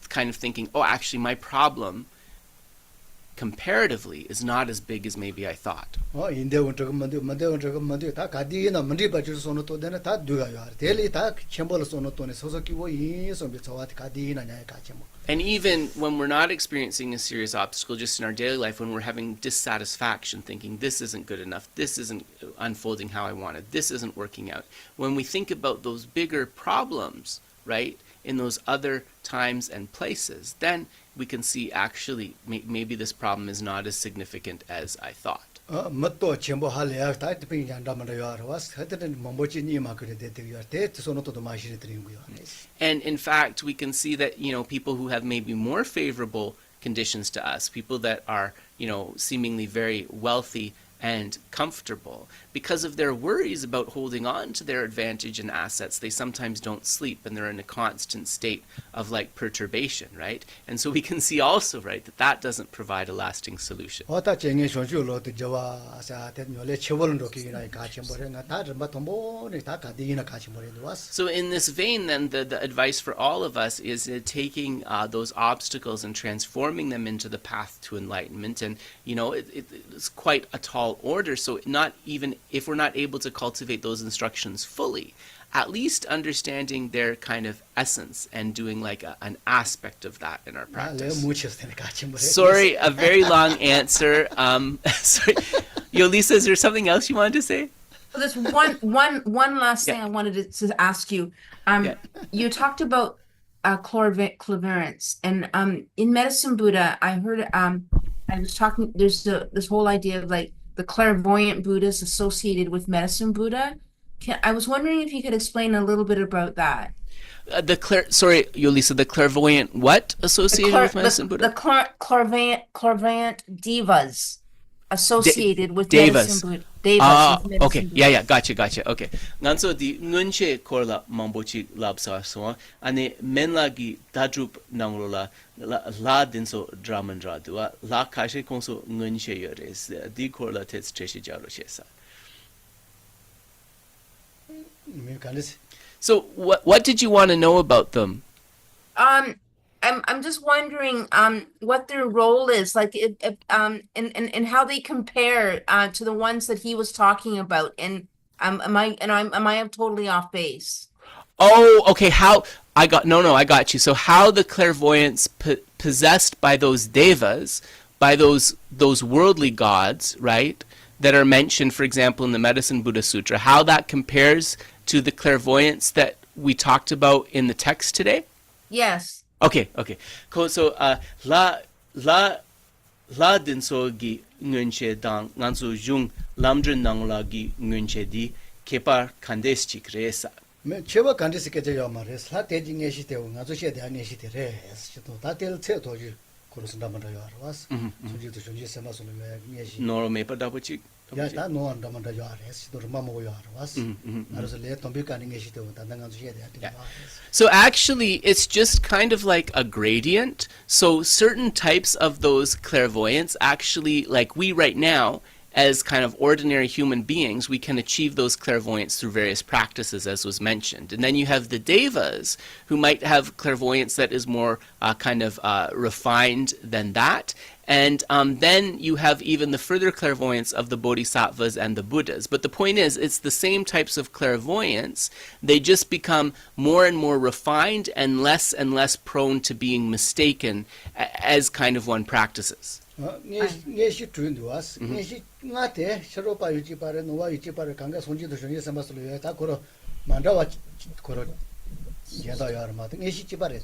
kind of thinking, oh, actually my problem comparatively is not as big as maybe I thought. And even when we're not experiencing a serious obstacle, just in our daily life, when we're having dissatisfaction, thinking this isn't good enough, this isn't unfolding how I wanted, this isn't working out, when we think about those bigger problems, right, in those other times and places, then we can see actually maybe this problem is not as significant as I thought. And in fact, we can see that, people who have maybe more favorable conditions to us, people that are, seemingly very wealthy and comfortable, because of their worries about holding on to their advantage and assets, they sometimes don't sleep and they're in a constant state of perturbation, right? And so we can see also, right, that doesn't provide a lasting solution. So in this vein, then, the advice for all of us is taking those obstacles and transforming them into the path to enlightenment. And, it's quite a tall order, so not even if we're not able to cultivate those instructions fully, at least understanding their kind of essence and doing like an aspect of that in our practice. Sorry, a very long answer. Sorry, Yolisa, is there something else you wanted to say? Well, there's one last thing I wanted to ask you. You talked about clairvoyance, and in Medicine Buddha, I heard I was talking. There's this whole idea of like the clairvoyant Buddhas associated with Medicine Buddha. I was wondering if you could explain a little bit about that. Sorry, Yolisa, the clairvoyant what associated with Medicine Buddha? The clairvoyant devas associated with devas. Medicine Buddha. Devas with Medicine Okay, Buddha. gotcha. Okay. Nganso di ngunche korla mambochi labsa so ane menla gi dadrup nanglola la dinso dramandra dua la kashe konso ngunche yores di korla tets treshi jalo shesa. So what did you want to know about them? I'm just wondering what their role is, like and how they compare to the ones that he was talking about, and am I totally off base? Oh, okay. How I got you. So how the clairvoyants possessed by those devas, by those worldly gods, right, that are mentioned, for example, in the Medicine Buddha Sutra, how that compares to the clairvoyance that we talked about in the text today? Yes. Okay. Cool. So la dinso gi ngunche dang ngansu jung lamdren nangla gi ngunche di kepar kandes chikresa. Me cheba kandes ke je yamares la teji ngeshi te nga zo she de ngeshi te res chito ta tel che toji kurus ndamanda yarwas suji to sunji sema sulu ngeshi Noro me pa dabuchi. ya ta no ndamanda yares to mamo yarwas aros le tombi kan ngeshi te ta nga zo she de So actually, it's just kind of like a gradient. So certain types of those clairvoyants actually, like we right now, as kind of ordinary human beings, we can achieve those clairvoyance through various practices, as was mentioned. And then you have the devas, who might have clairvoyance that is more kind of refined than that. And then you have even the further clairvoyance of the bodhisattvas and the Buddhas. But the point is, it's the same types of clairvoyance. They just become more and more refined and less prone to being mistaken as kind of one practices. ngeshi tuinduas ngeshi ngate sharopa yuji pare nova yuji pare kanga sonji to shonji samasulu ya ta koro mandawa koro yada yar ma ngeshi chi pare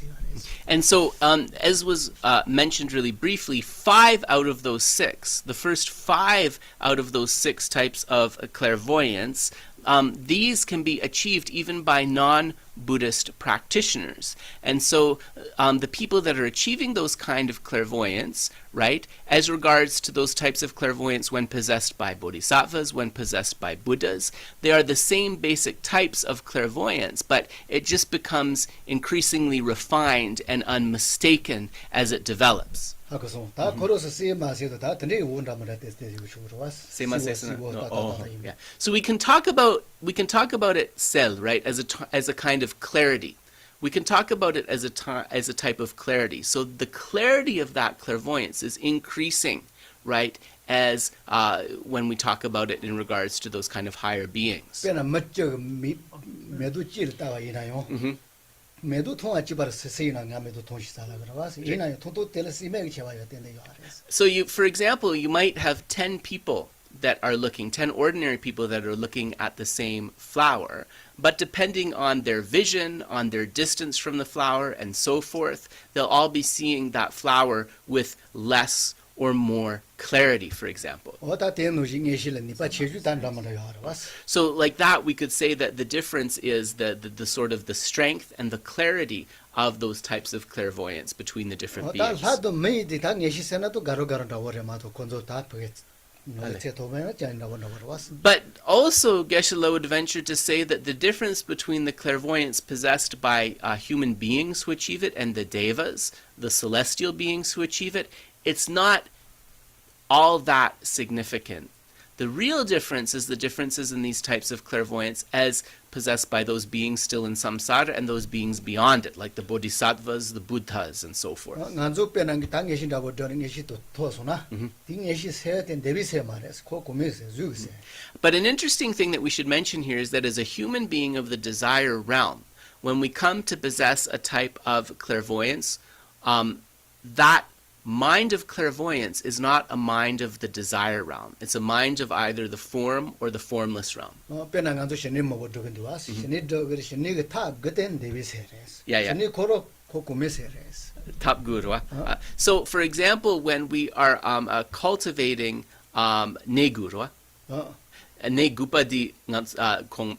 And so, as was mentioned really briefly, 5 out of those 6, the first 5 out of those 6 types of clairvoyance, these can be achieved even by non-Buddhist practitioners. And so the people that are achieving those kind of clairvoyance, right, as regards to those types of clairvoyance when possessed by bodhisattvas, when possessed by Buddhas, they are the same basic types of clairvoyance, but it just becomes increasingly refined and unmistaken as it develops. ta koros se ma se da tne wonda ma te Yeah. So we can talk about it cell, right, as a kind of clarity. We can talk about it as a type of clarity. So the clarity of that clairvoyance is increasing, right, as when we talk about it in regards to those kind of higher beings. pena matcho medu chil ta wa ina yo medu thon achi bar se ina nga medu thon shi sala gras ina thon to tel si me che wa ya ten de yares. So for example, you might have 10 people that are looking, 10 ordinary people that are looking at the same flower, but depending on their vision, on their distance from the flower, and so forth, they'll all be seeing that flower with less or more clarity, for example. So like that, we could say that the difference is the sort of the strength and the clarity of those types of clairvoyance between the different beings. But also, Geshe would venture to say that the difference between the clairvoyance possessed by human beings who achieve it and the devas, the celestial beings who achieve it, it's not all that significant. The real difference is the differences in these types of clairvoyance as possessed by those beings still in samsara and those beings beyond it, like the bodhisattvas, the buddhas, and so forth. nganzo penang ta ngeshi da bo dor ngeshi to thosuna ti ngeshi se den devi se mares ko kumise zug se. But an interesting thing that we should mention here is that as a human being of the desire realm, when we come to possess a type of clairvoyance, that mind of clairvoyance is not a mind of the desire realm. It's a mind of either the form or the formless realm. penang nganzo sheni mo bo dogen do as sheni do gere sheni ge ta gden devi se res. Yeah, yeah. Sheni koro ko kumise res. Top guru. So, for example, when we are cultivating ne guru, ne gupa di kong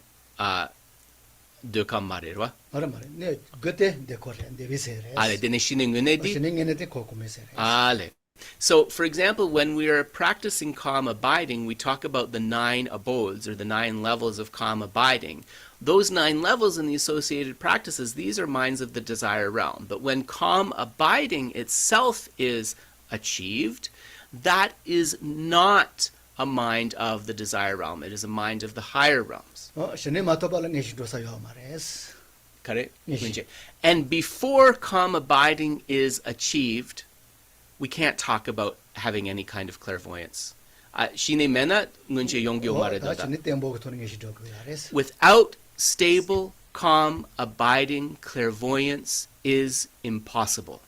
de kamarerwa. Mara mara ne gde de kore devi se res. Ale de neshine ngune di. sheni ngene te ko kumise res. Ale. So, for example, when we are practicing calm abiding, we talk about the 9 abodes, or the 9 levels of calm abiding. Those 9 levels in the associated practices, these are minds of the desire realm. But when calm abiding itself is achieved, that is not a mind of the desire realm. It is a mind of the higher realms. sheni ma to bala ngeshi do sa yo mares. Correct? Yes. And before calm abiding is achieved, we can't talk about having any kind of clairvoyance. Shine mena ngunche yongyo da maredoda. sheni tembo ko to ngeshi do ko res. Without stable, calm, abiding clairvoyance is impossible.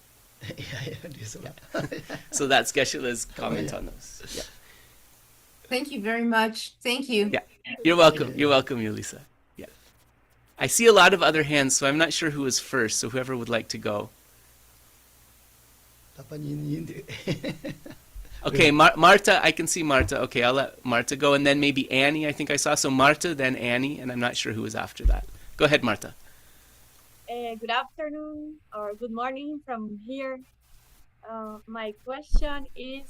So that's Geshe-la's comment on those. Yeah. Thank you very much. Thank you. Yeah. You're welcome. You're welcome, Yulisa. Yeah. I see a lot of other hands, so I'm not sure who was first, so whoever would like to go. Okay, Marta, I can see Marta. Okay, I'll let Marta go, and then maybe Annie, I think I saw. So Marta, then Annie, and I'm not sure who was after that. Go ahead, Marta. Good afternoon or good morning from here. My question is,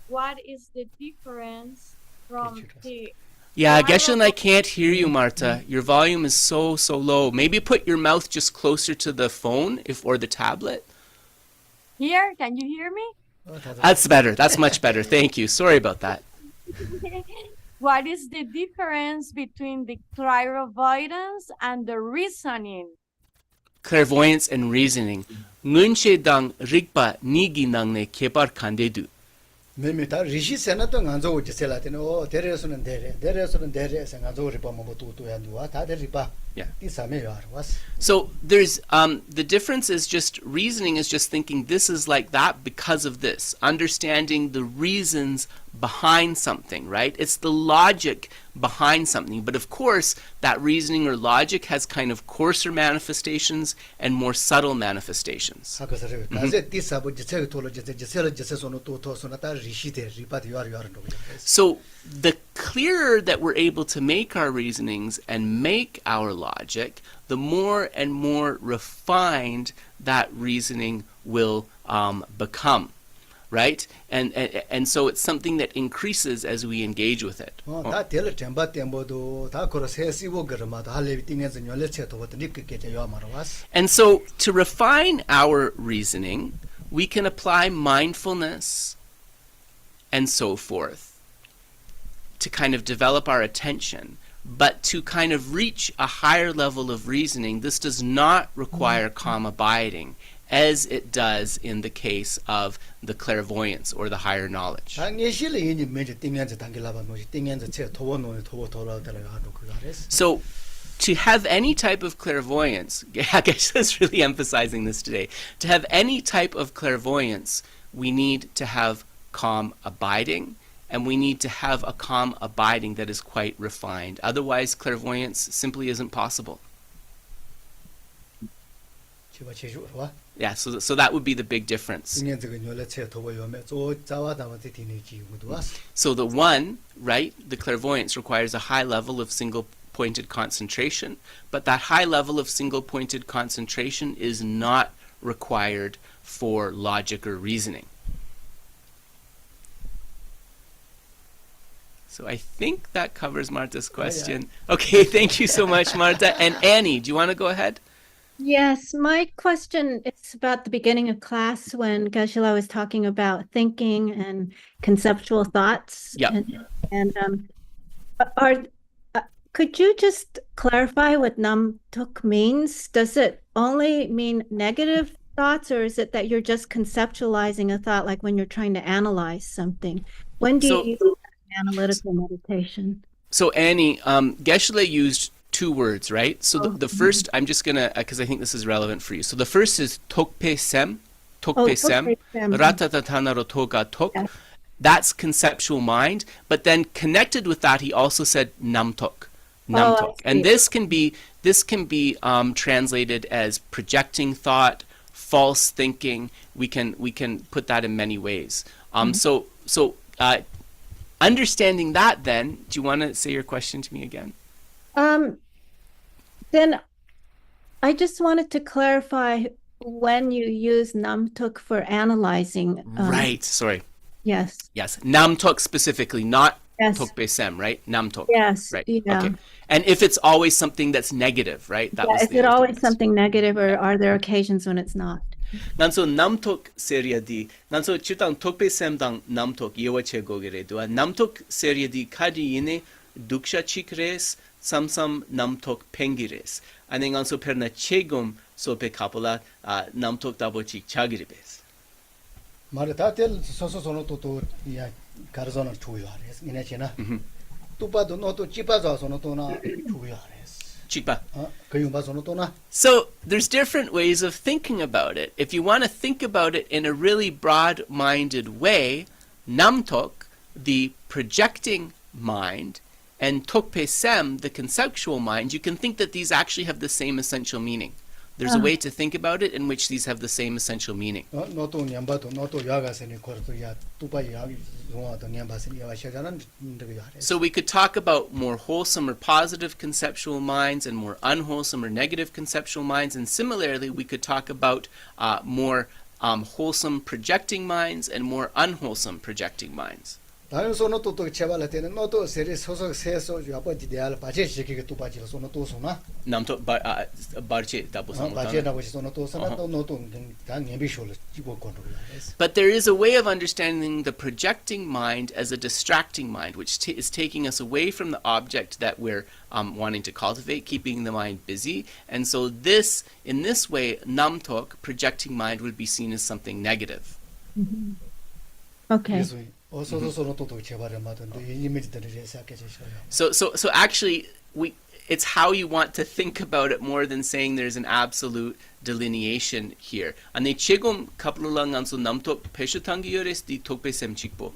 what is the difference from the... Yeah, Geshe, I can't hear you, Marta. Your volume is so low. Maybe put your mouth just closer to the phone or the tablet. Here, can you hear me? That's better. That's much better. Thank you. Sorry about that. What is the difference between the clairvoyance and the reasoning? Clairvoyance and reasoning. Ngunche dang rigpa nigi nang ne kepar kandedu. Mimi ta rishi sena to nganzo uji sela tene o deresunen dere se nganzo ripa mo tu yandu ta de ripa. Yeah. Ti same yar was. So there's the difference is just reasoning is just thinking this is like that because of this, understanding the reasons behind something, right? It's the logic behind something. But of course, that reasoning or logic has kind of coarser manifestations and more subtle manifestations. So the clearer that we're able to make our reasonings and make our logic, the more and more refined that reasoning will become. Right? And so it's something that increases as we engage with it. And so to refine our reasoning, we can apply mindfulness and so forth to kind of develop our attention. But to kind of reach a higher level of reasoning, this does not require calm abiding, as it does in the case of the clairvoyance or the higher knowledge. So, to have any type of clairvoyance, Geshe is really emphasizing this today, to have any type of clairvoyance, we need to have calm abiding, and we need to have a calm abiding that is quite refined. Otherwise, clairvoyance simply isn't possible. Yeah, so that would be the big difference. So the one, right, the clairvoyance requires a high level of single-pointed concentration, but that high level of single-pointed concentration is not required for logic or reasoning. So I think that covers Marta's question. Okay, thank you so much, Marta. And Annie, do you want to go ahead? Yes, my question is about the beginning of class when Geshe was talking about thinking and conceptual thoughts. Yeah. And are could you just clarify what namtok means? Does it only mean negative thoughts, or is it that you're just conceptualizing a thought, like when you're trying to analyze something? When do you use analytical meditation? So Annie, Geshe used two words, right? So the first, I'm just gonna, because I think this is relevant for you. So the first is tokpe sem, ratatatanaro toga tok. Yes. That's conceptual mind, but then connected with that, he also said namtok, and this can be translated as projecting thought, false thinking. We can put that in many ways. So understanding that, then, do you want to say your question to me again? Then I just wanted to clarify when you use namtok for analyzing. Right. Sorry. Yes. Yes. Namtok specifically, not Yes. tokpe sem, right? Namtok. Yes. Right. Yeah. Okay. And if it's always something that's negative, right? That Yeah, was is the it other always thing. something negative, or are there occasions when it's not? Nanso namtok seria di nanso chutang tokpe sem dang namtok yewa che gogere dua namtok seria di kadi ine duksha chikres samsam namtok pengires ane nganso perna chegum so pe kapola namtok dabo chik chagiribes. 말에 다들 소소소노 또 야, 가르선을 주요 하레스. 이내지나. 뚜빠도 너도 찌빠져서는 또나 주요 하레스. Chikpa. 그용바서는 또나. So there's different ways of thinking about it. If you want to think about it in a really broad-minded way, namtok, the projecting mind, and tokpe sem, the conceptual mind, you can think that these actually have the same essential meaning. There's a way to think about it in which these have the same essential meaning. 너도 냠바도 너도 야가세니 거도 야 뚜빠 야기 용화도 냠바세니 야와샤자는 ndege 하레스. So we could talk about more wholesome or positive conceptual minds and more unwholesome or negative conceptual minds, and similarly we could talk about more wholesome projecting minds and more unwholesome projecting minds. 다른 소노 또 제발할 때는 너도 세리 소소 세소 아버지 대할 바제 시키게 또 바지로 소노 또 소나. Namtok barche dabo 바제라고 소노 또 소나 또 너도 단 예비쇼를 집어 건도 하레스. But there is a way of understanding the projecting mind as a distracting mind, which is taking us away from the object that we're wanting to cultivate, keeping the mind busy. And so in this way, namtok, projecting mind, would be seen as something negative. Okay. So actually, it's how you want to think about it more than saying there's an absolute delineation here. Ane chegom kaplulang anso namtok peshutangi yores di tokpe sem chikpo.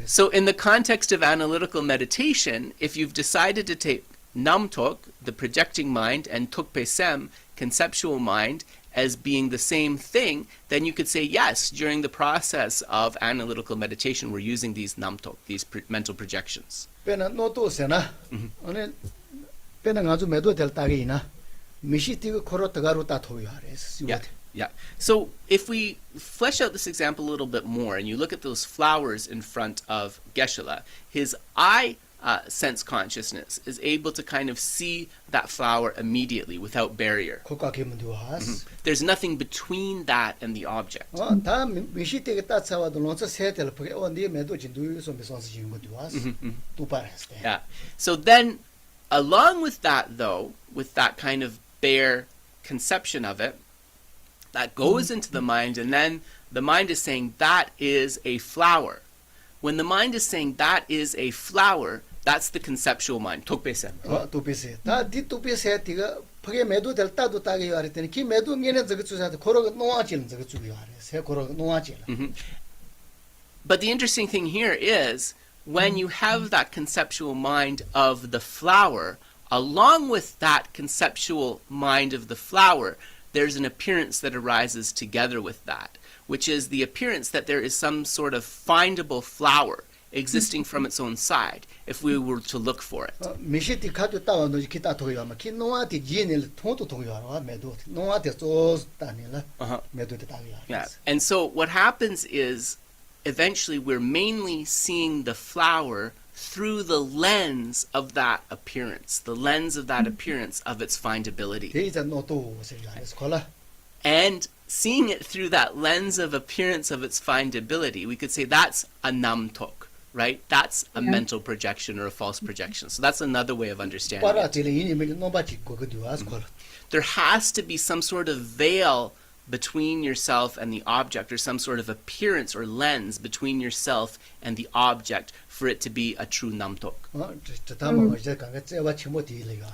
So in the context of analytical meditation, if you've decided to take namtok, the projecting mind, and tokpe sem, conceptual mind, as being the same thing, then you could say, yes, during the process of analytical meditation, we're using these namtok, these mental projections. Yeah. So if we flesh out this example a little bit more, and you look at those flowers in front of Geshe, his eye sense consciousness is able to kind of see that flower immediately without barrier. There's nothing between that and the object. Yeah. So then, along with that, though, with that kind of bare conception of it, that goes into the mind, and then the mind is saying that is a flower. When the mind is saying that is a flower, that's the conceptual mind. Tokpe sem. But the interesting thing here is when you have that conceptual mind of the flower, along with that conceptual mind of the flower, there's an appearance that arises together with that, which is the appearance that there is some sort of findable flower existing from its own side, if we were to look for it. Yeah. And so what happens is, eventually we're mainly seeing the flower through the lens of that appearance, of its findability. And seeing it through that lens of appearance of its findability, we could say that's a namtok. right? That's a mental projection or a false projection. So that's another way of understanding para it. tele ini me no ba chi ko ko duas ko There has to be some sort of veil between yourself and the object, or some sort of appearance or lens between yourself and the object for it to be a true namtok. ta ma je ka ga che ba chi mo ti le ga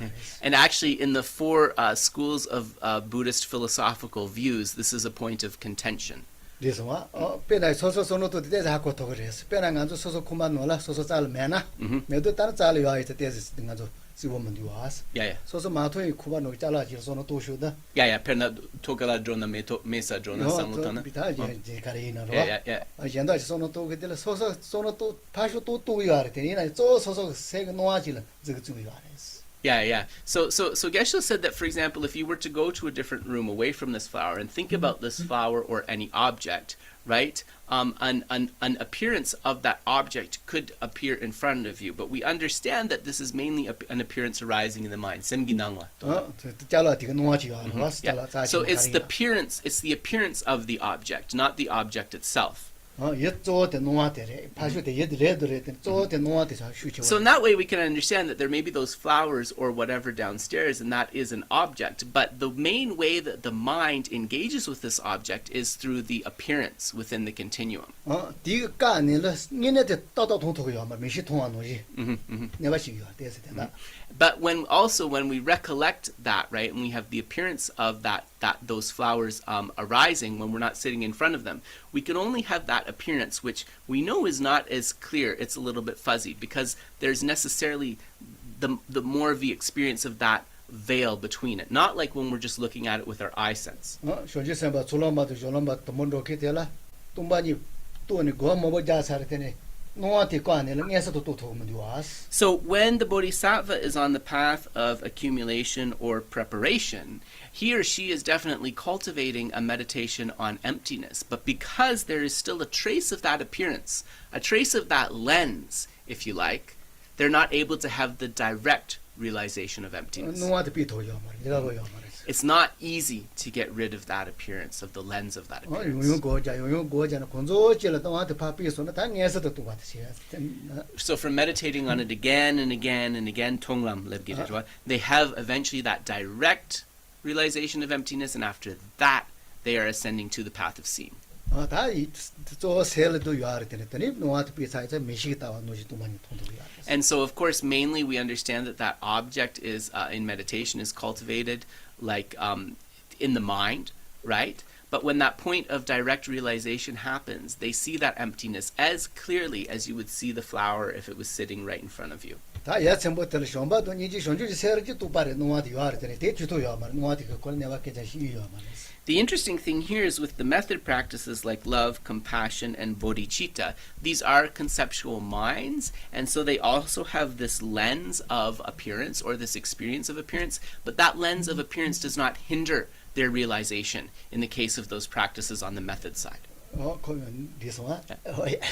And actually, in the four schools of Buddhist philosophical views, this is a point of contention. this wa pe na so no to de ha ko to res pe na ngan so kuma no la so chal me na me do tar chal yo ai te de ngan zo si wo man duas Yeah. so ma to kuma no chala ji so no to shu da Yeah. Perna tokala drona mesa drona no samutana. bi ta je ka re na ro Yeah. a jen da so no to ge de so no to pa shu to yo ar te ni na so se no a ji la ze ge zu yo res Yeah. So Geshe said that, for example, if you were to go to a different room away from this flower and think about this flower or any object, right? An appearance of that object could appear in front of you, but we understand that this is mainly an appearance arising in the mind. Semginangwa. chala ti no a ji a ro Yeah. So it's the appearance of the object, not the object itself. ye zo de no a de re pa shu de ye de re zo de no a de sa shu chi So in that way, we can understand that there may be those flowers or whatever downstairs, and that is an object. But the main way that the mind engages with this object is through the appearance within the continuum. di ka ni le ni ne de da da tong to yo ma me shi tong a no ji ne ba shi yo de se de da But when we recollect that, right, and we have the appearance of those flowers arising when we're not sitting in front of them, we can only have that appearance, which we know is not as clear. It's a little bit fuzzy because there's necessarily the more of the experience of that veil between it, not like when we're just looking at it with our eye sense. sho ji se ba zo lo ma de jo lo ma to mon ro ke de la tung ba ni to ni go mo bo ja sa re te ne no a ti ko ne le nge sa to mo di was So when the bodhisattva is on the path of accumulation or preparation, he or she is definitely cultivating a meditation on emptiness. But because there is still a trace of that appearance, a trace of that lens, if you like, they're not able to have the direct realization of emptiness. no a de pi to yo ma le ga yo ma It's not easy to get rid of that appearance, of the lens of that yo appearance. yo go ja na kon zo chi la to a de pa pi so na ta nge sa to ba de shi So from meditating on it again and again and again, tonglam lebgirwa, they have eventually that direct realization of emptiness, and after that, they are ascending to the path of seeing. ta i zo se le do yo ar te ne te ni no a de pi sa me shi ta wa no ji to ma ni tong to ya And so, of course, mainly we understand that object is in meditation is cultivated like in the mind, right? But when that point of direct realization happens, they see that emptiness as clearly as you would see the flower if it was sitting right in front of you. ta ya chen bo te le shon ba do ni ji shon ju se re ji tu pa re no a de yo ar te ne te ju to yo ma no a de ko ne ba ke ja shi yo ma The interesting thing here is with the method practices like love, compassion, and bodhicitta, these are conceptual minds, and so they also have this lens of appearance or this experience of appearance, but that lens of appearance does not hinder their realization in the case of those practices on the method side. ko this one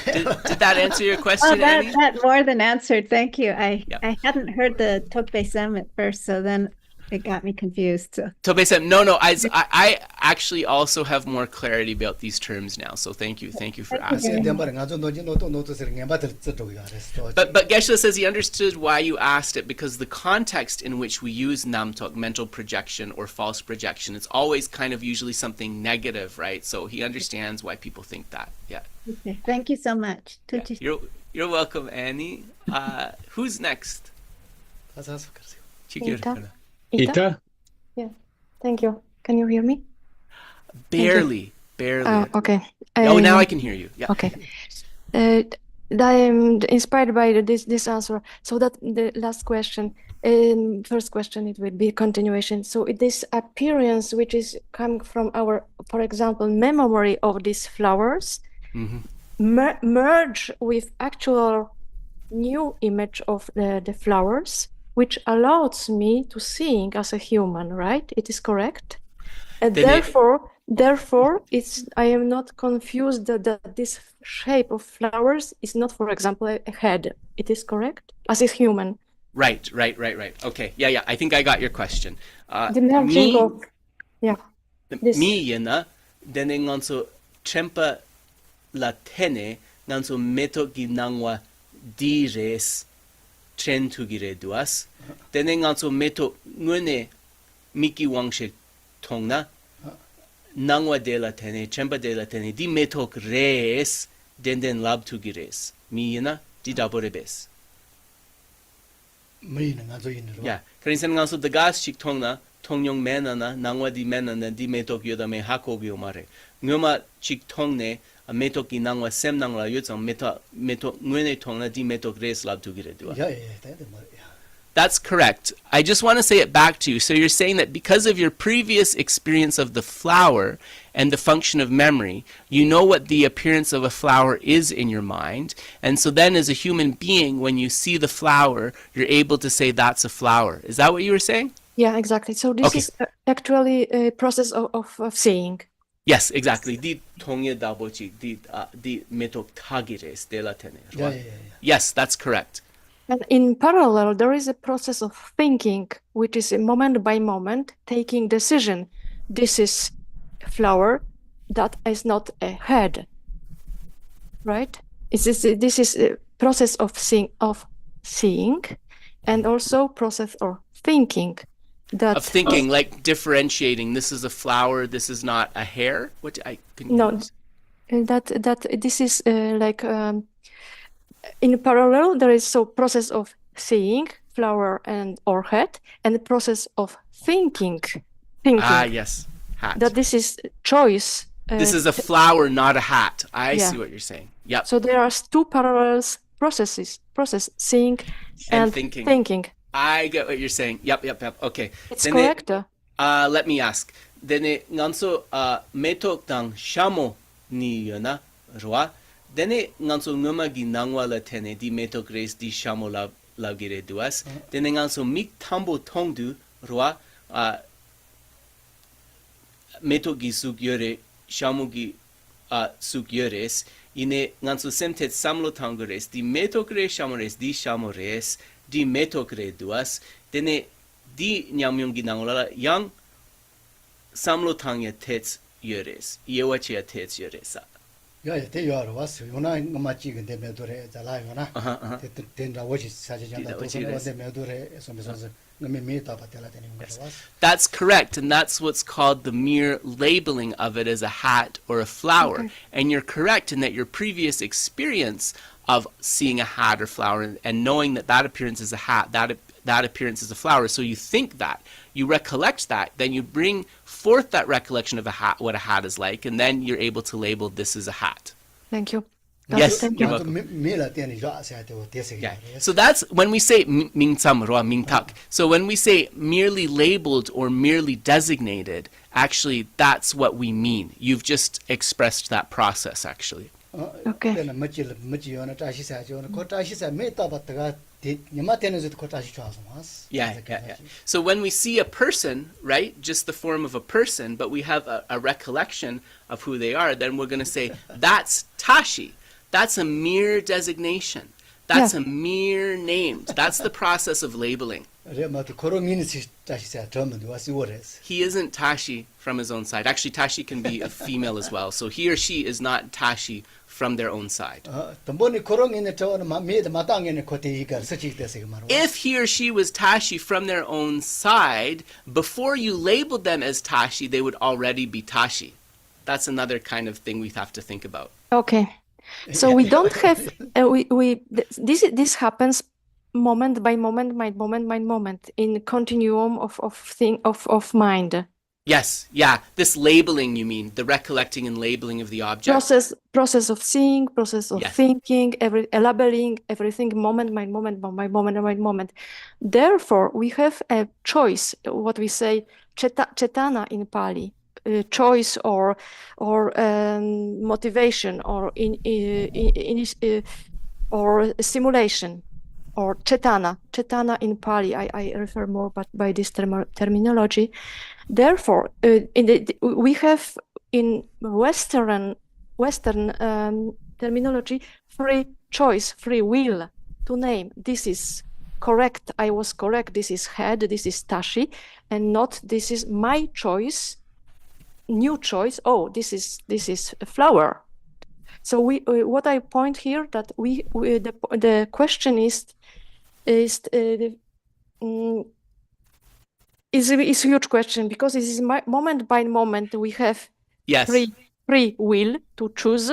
Did that answer your question, Annie? That more than answered. Thank you. I hadn't heard the Tokbe Sem at first, so then it got me confused. So. Tobe-san, no, I actually also have more clarity about these terms now, so thank you for asking. de ba nga zo no ji no to se nge ba de zi to yo res to But Geshe says he understood why you asked it, because the context in which we use namtok, mental projection or false projection, it's always kind of usually something negative, right? So he understands why people think that. Yeah. Okay. Thank you so much. Yeah. You're welcome, Annie. Who's next? ta sa so kar Chikir. Ita? Yeah, thank you. Can you hear me? Barely. Okay. Oh, now I can hear you. Yeah. Okay. I am inspired by this answer. So that the last question, first question, it will be continuation. So this appearance, which is coming from our, for example, memory of these flowers, merge with actual new image of the flowers, which allows me to seeing as a human, right? It is correct. And therefore, I am not confused that this shape of flowers is not, for example, a head. It is correct as a human. Right. Okay. Yeah. I think I got your question. The merging of, this. Me yana dene nganso chempa la tene nganso meto ginangwa di res chen tugire duas. Dene nganso meto ngune miki wangshik tongna nangwa de la tene, chemba de la tene, di metok res den lab tugires. Miyina di daborebes. Yeah, karinsan nganso dagas chik tongna tongyong menana nangwa di menana di metok yoda me hakogyo mare. Ngoma chik tongne a metok ki nangwa sem nangla yotsang metok ngune tongna di metok res lab tugire dua. That's correct. I just want to say it back to you. So you're saying that because of your previous experience of the flower and the function of memory, you know what the appearance of a flower is in your mind. And so then as a human being, when you see the flower, you're able to say that's a flower. Is that what you were saying? Yeah, exactly. So this is actually a process of seeing. Yes, exactly. Di tongye dabochi, di metok tagires de la tene. Yes, that's correct. And in parallel, there is a process of thinking, which is a moment by moment, taking decision. This is a flower, that is not a head, right? This is a process of seeing, and also process of thinking. Of thinking, like differentiating. This is a flower. This is not a hair. What I couldn't use. That this is like. In parallel, there is a process of seeing, flower and or head, and the process of thinking. Ah, yes, hat. That this is choice. This is a flower, not a hat. I see what you're saying. Yep. So there are two parallel process seeing and thinking. I get what you're saying. Yep. Okay. It's correct. Let me ask. Dene nganso metok tang shamo ni yona roa. Dene nganso ngoma gi nangwa la tene di metok res di shamo la gire duas. Dene nganso mik tambo tongdu roa metok gi suk yore shamo gi suk yores. Ine nganso semtet samlo tangores di metok re shamo res di shamo res di metok re duas. Dene di nyamyong gi nangwa yang samlo tangya tets yores. Yewachia tets yoresa. Yeah, they are was. You know, much you can medure Dalai, That's correct, and that's what's called the mere labeling of it as a hat or a flower. Okay. And you're correct in that your previous experience of seeing a hat or flower and knowing that appearance is a hat, that appearance is a flower. So you think that, you recollect that, then you bring forth that recollection of a hat, what a hat is like, and then you're able to label this as a hat. Thank you. Yes, thank you're you. welcome. Yeah. So that's when we say mingtsam roa mingtak. So when we say merely labeled or merely designated, actually that's what we mean. You've just expressed that process actually. Okay. Yeah. So when we see a person, right, just the form of a person, but we have a recollection of who they are, then we're going to say, that's Tashi. That's a mere designation. That's a mere name. That's the process of labeling. He isn't Tashi from his own side. Actually, Tashi can be a female as well. So he or she is not Tashi from their own side. If he or she was Tashi from their own side, before you labeled them as Tashi, they would already be Tashi. That's another kind of thing we have to think about. Okay. So we don't have this happens moment by moment in continuum of mind. Yes, yeah. This labeling, you mean the recollecting and labeling of the object. Process of seeing, process of thinking, labeling everything moment by moment. Therefore, we have a choice. What we say, cetana in Pali. Choice or motivation or or simulation or cetana in Pali. I refer more but by this terminology. Therefore, we have in Western terminology free choice, free will to name. This is correct. I was correct. This is head. This is Tashi, and not this is my choice. New choice. Oh, this is a flower. So what I point here that the question is a huge question, because it is moment by moment we have Yes. free will to choose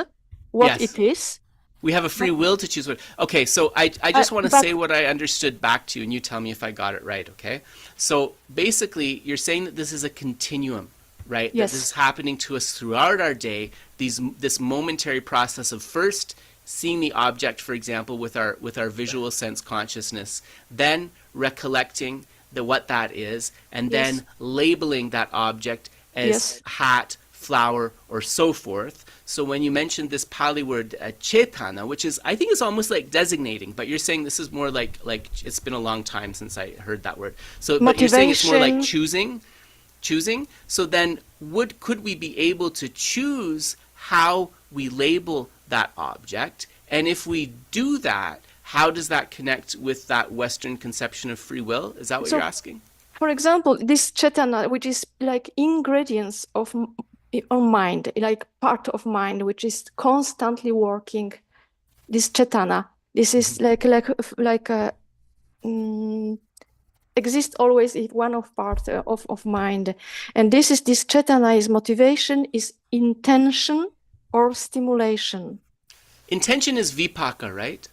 what Yes. it is. We have a free will to choose what. Okay, so I just want to but- say what I understood back to you, and you tell me if I got it right, okay? So basically, you're saying that this is a continuum, right? Yes. That this is happening to us throughout our day, this momentary process of first seeing the object, for example, with our visual sense consciousness, then recollecting what that is, and then Yes. labeling that object as Yes. hat, flower, or so forth. So when you mentioned this Pali word cetana, which is, I think, is almost like designating, but you're saying this is more like it's been a long time since I heard that word. So, but you're saying it's more like Motivation. choosing. So then, could we be able to choose how we label that object? And if we do that, how does that connect with that Western conception of free will? Is that what So- you're asking? For example, this cetana, which is like ingredients of our mind, like part of mind, which is constantly working. This cetana, this is like a exists always in one of part of mind, and this cetana is motivation, is intention or stimulation. Intention is vipaka, right?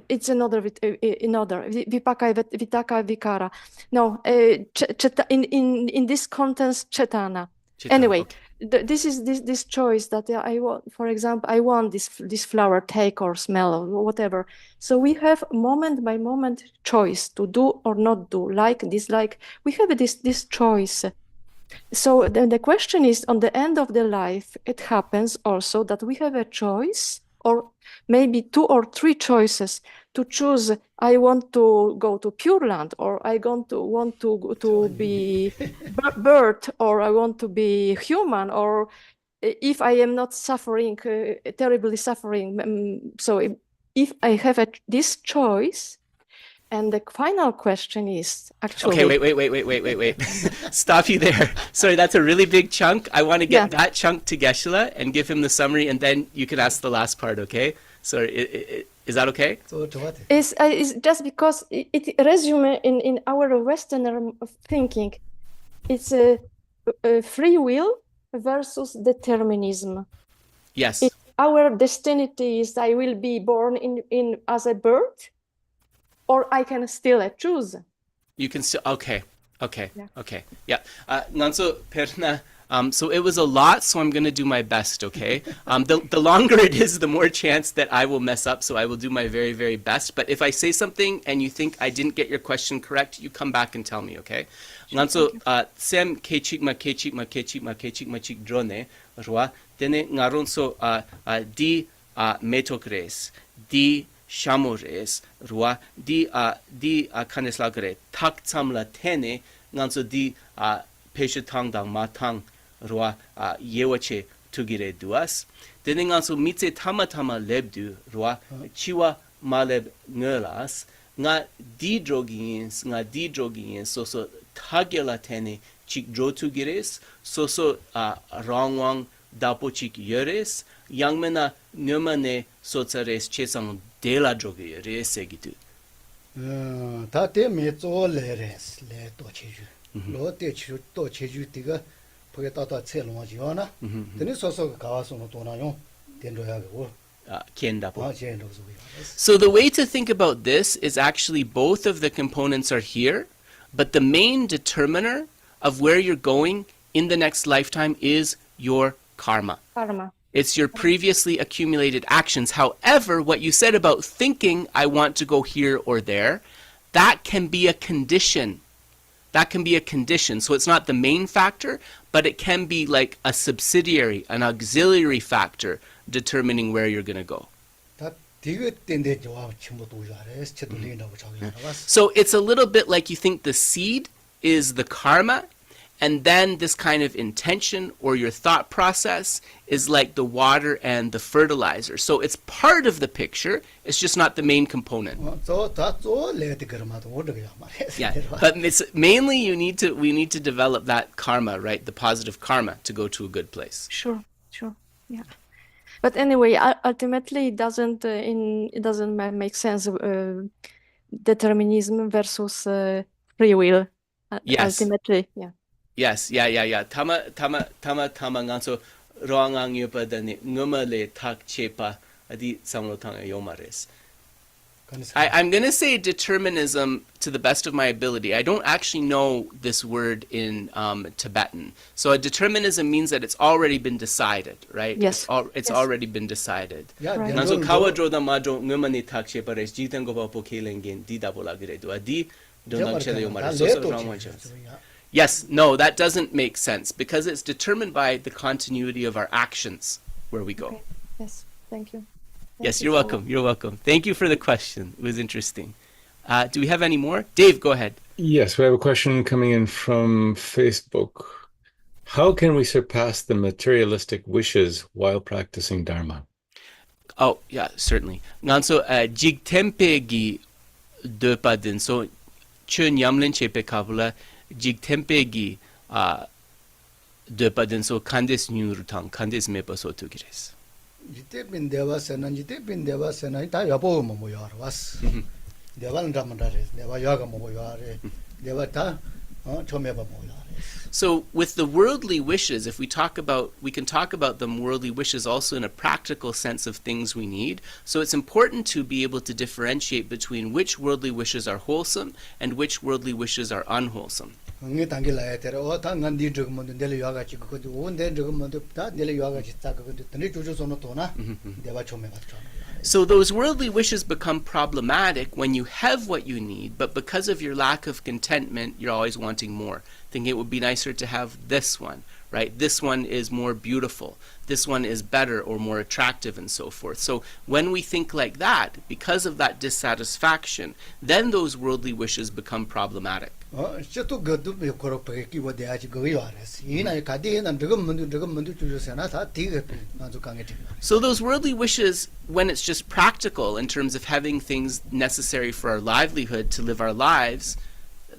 It's another vipaka, vitaka, vikara. No, in this context, cetana. Cetana, Anyway, okay. this is this choice that I want. For example, I want this flower, take or smell or whatever. So we have moment by moment choice to do or not do, like, dislike. We have this choice. So then the question is, on the end of the life, it happens also that we have a choice, or maybe 2 or 3 choices to choose. I want to go to Pure Land, or I want to be bird, or I want to be human, or if I am not suffering, terribly suffering. So if I have this choice, and the final question is actually. Okay, wait. Stop you there. Sorry, that's a really big chunk. I want to get that chunk to Geshe and give him the summary, and then you can ask the last part, okay? Sorry, is that okay? So what? It's just because it resume in our Western thinking. It's a free will versus determinism. Yes. Our destiny is I will be born in as a bird, or I can still choose. You can still, okay. Yeah. Nanso Perna, so it was a lot, so I'm going to do my best, okay? The longer it is, the more chance that I will mess up, so I will do my very, very best. But if I say something and you think I didn't get your question correct, you come back and tell me, okay? Nanso, sem kechik chik drone, rwa, tene ngaron so di metokres, di shamores, rwa, di kaneslagre, tak tsamla tene, nanso di peshatang dang matang, rwa, yewache tugire duas. Tene nanso mitse tama lebdu, rwa, chiwa maleb ngelas, nga di drogins, so tagela tene chik dro tugires, so rangwang dapo chik yores, yangmena nyamane sotsares chesang dela drogi resegitu. 다 때문에 쫄레레스 레 도체주 로테주 도체주 디가 보게 따다 첼롱아지요나 되는 소소 가와서는 도나요 된로야고 Kiendapo. 제노 So the way to think about this is actually both of the components are here, but the main determiner of where you're going in the next lifetime is your karma. Karma. It's your previously accumulated actions. However, what you said about thinking, I want to go here or there, that can be a condition. That can be a condition. So it's not the main factor, but it can be like a subsidiary, an auxiliary factor determining where you're going to go. 다 디게 땐데 저와 전부 도자레스 쳇돌리나고 자기나가 So it's a little bit like you think the seed is the karma, and then this kind of intention or your thought process is like the water and the fertilizer. So it's part of the picture, it's just not the main component. 저다 쫄레데 그러마도 오르게야 말이야. Yeah, but it's mainly we need to develop that karma, right? The positive karma to go to a good place. Sure. Yeah. But anyway, ultimately, it doesn't make sense. Determinism versus free will. Yes. Ultimately, yeah. Yes, yeah. Tama nganso roangang yupa dani ngumale tak chepa adi samlotanga yomares. I'm going to say determinism to the best of my ability. I don't actually know this word in Tibetan. So a determinism means that it's already been decided, right? Yes. It's already been decided. Yeah, Right. Nganso kawadro da madro ngumani tak chepa res jitan go pa pokelengin di dabola gredo adi donang chele yomares. So so yes, no, that doesn't make sense because it's determined by the continuity of our actions where we go. Okay. Yes, thank you. Yes, you're welcome. You're welcome. Thank you for the question. It was interesting. Do we have any more? Dave, go ahead. Yes, we have a question coming in from Facebook. How can we surpass the materialistic wishes while practicing Dharma? Oh, yeah, certainly. Nganso jigtempe gi depadin so chun yamlin chepe kabula jigtempe gi depadin so kandes nyurutang kandes mepa so tugires. Jite bin deva sena ita yabo mo yar was. Deva ndamanda res, deva yaga mo yare, deva ta chomeba mo yare. So with the worldly wishes, if we can talk about them worldly wishes also in a practical sense of things we need. So it's important to be able to differentiate between which worldly wishes are wholesome and which worldly wishes are unwholesome. ngi tangi la tere o ta ngandi drug mo ndele yoga chi ko du on den drug mo ta ndele yoga chi ta ko du tani juju sono to na deva chome ba chome. So those worldly wishes become problematic when you have what you need, but because of your lack of contentment, you're always wanting more. Thinking it would be nicer to have this one, right? This one is more beautiful. This one is better or more attractive and so forth. So when we think like that, because of that dissatisfaction, then those worldly wishes become problematic. Chetu gadu be koro pe ki wo de aji go yares. Ina ka di na drug mo juju sena ta ti ge na zo kange ti. So those worldly wishes, when it's just practical in terms of having things necessary for our livelihood to live our lives,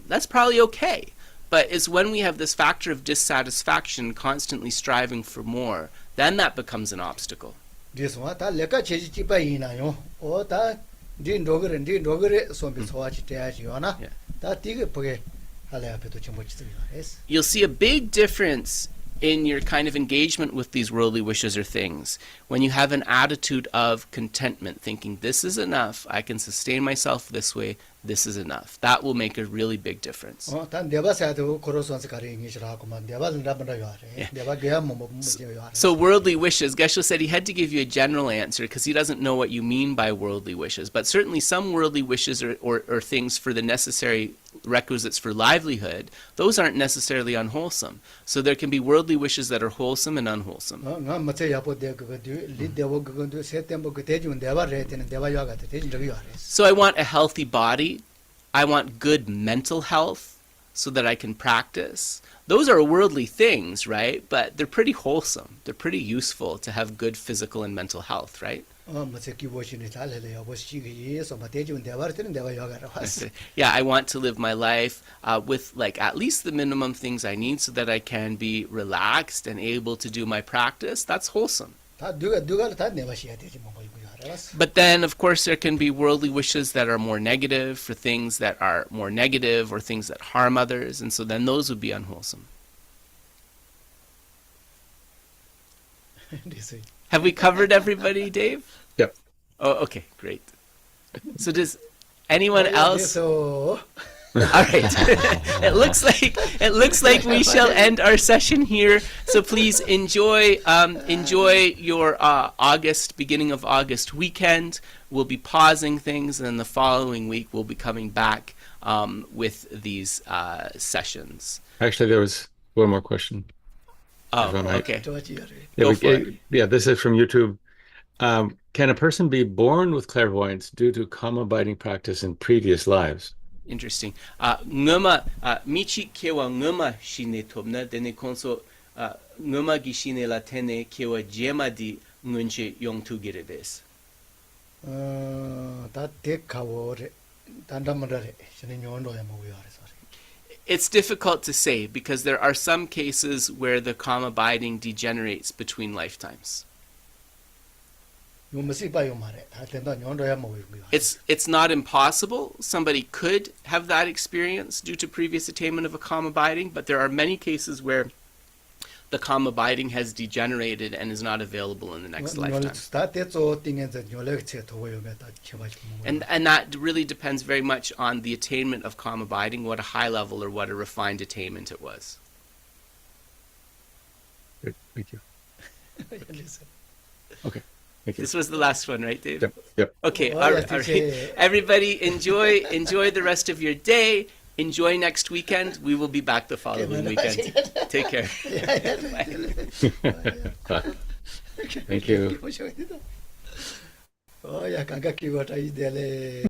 that's probably okay. But it's when we have this factor of dissatisfaction, constantly striving for more, then that becomes an obstacle. This one ta leka cheji chi pa ina yo. O ta din dogere so bi so achi te aji yo na. Ta ti ge poge hala pe to chimo chi yares. You'll see a big difference in your kind of engagement with these worldly wishes or things when you have an attitude of contentment, thinking this is enough, I can sustain myself this way, this is enough. That will make a really big difference. Oh, tan deva sa do koro so se kari ngi shra ko man deva nda banda yare. Deva ge mo yare. So worldly wishes, Geshe said he had to give you a general answer because he doesn't know what you mean by worldly wishes, but certainly some worldly wishes or things for the necessary requisites for livelihood, those aren't necessarily unwholesome. So there can be worldly wishes that are wholesome and unwholesome. So I want a healthy body. I want good mental health so that I can practice. Those are worldly things, right? But they're pretty wholesome. They're pretty useful to have good physical and mental health, right? Yeah, I want to live my life with like at least the minimum things I need so that I can be relaxed and able to do my practice. That's wholesome. But then, of course, there can be worldly wishes that are more negative for things that are more negative or things that harm others, and so then those would be unwholesome. Have we covered everybody, Dave? Yep. Oh, okay, great. So does anyone else? All right. It looks like we shall end our session here. So please enjoy your beginning of August weekend. We'll be pausing things, and then the following week we'll be coming back with these sessions. Actually, there was one more question. Oh, okay. Yeah, this is from YouTube. Can a person be born with clairvoyance due to karma-abiding practice in previous lives? Interesting. Nguma michi kewa nguma shine tobna dene konso nguma gishine la tene kewa jema di ngunche yongtu girebes. It's difficult to say because there are some cases where the karma abiding degenerates between lifetimes. It's not impossible. Somebody could have that experience due to previous attainment of a calm abiding, but there are many cases where the calm abiding has degenerated and is not available in the next lifetime. And that really depends very much on the attainment of calm abiding, what a high level or what a refined attainment it was. Good. Thank you. Okay. Thank you. This was the last one, right, Dave? Yep. Okay, all right. Everybody enjoy the rest of your day. Enjoy next weekend. We will be back the following weekend. Take care. Bye. Thank you.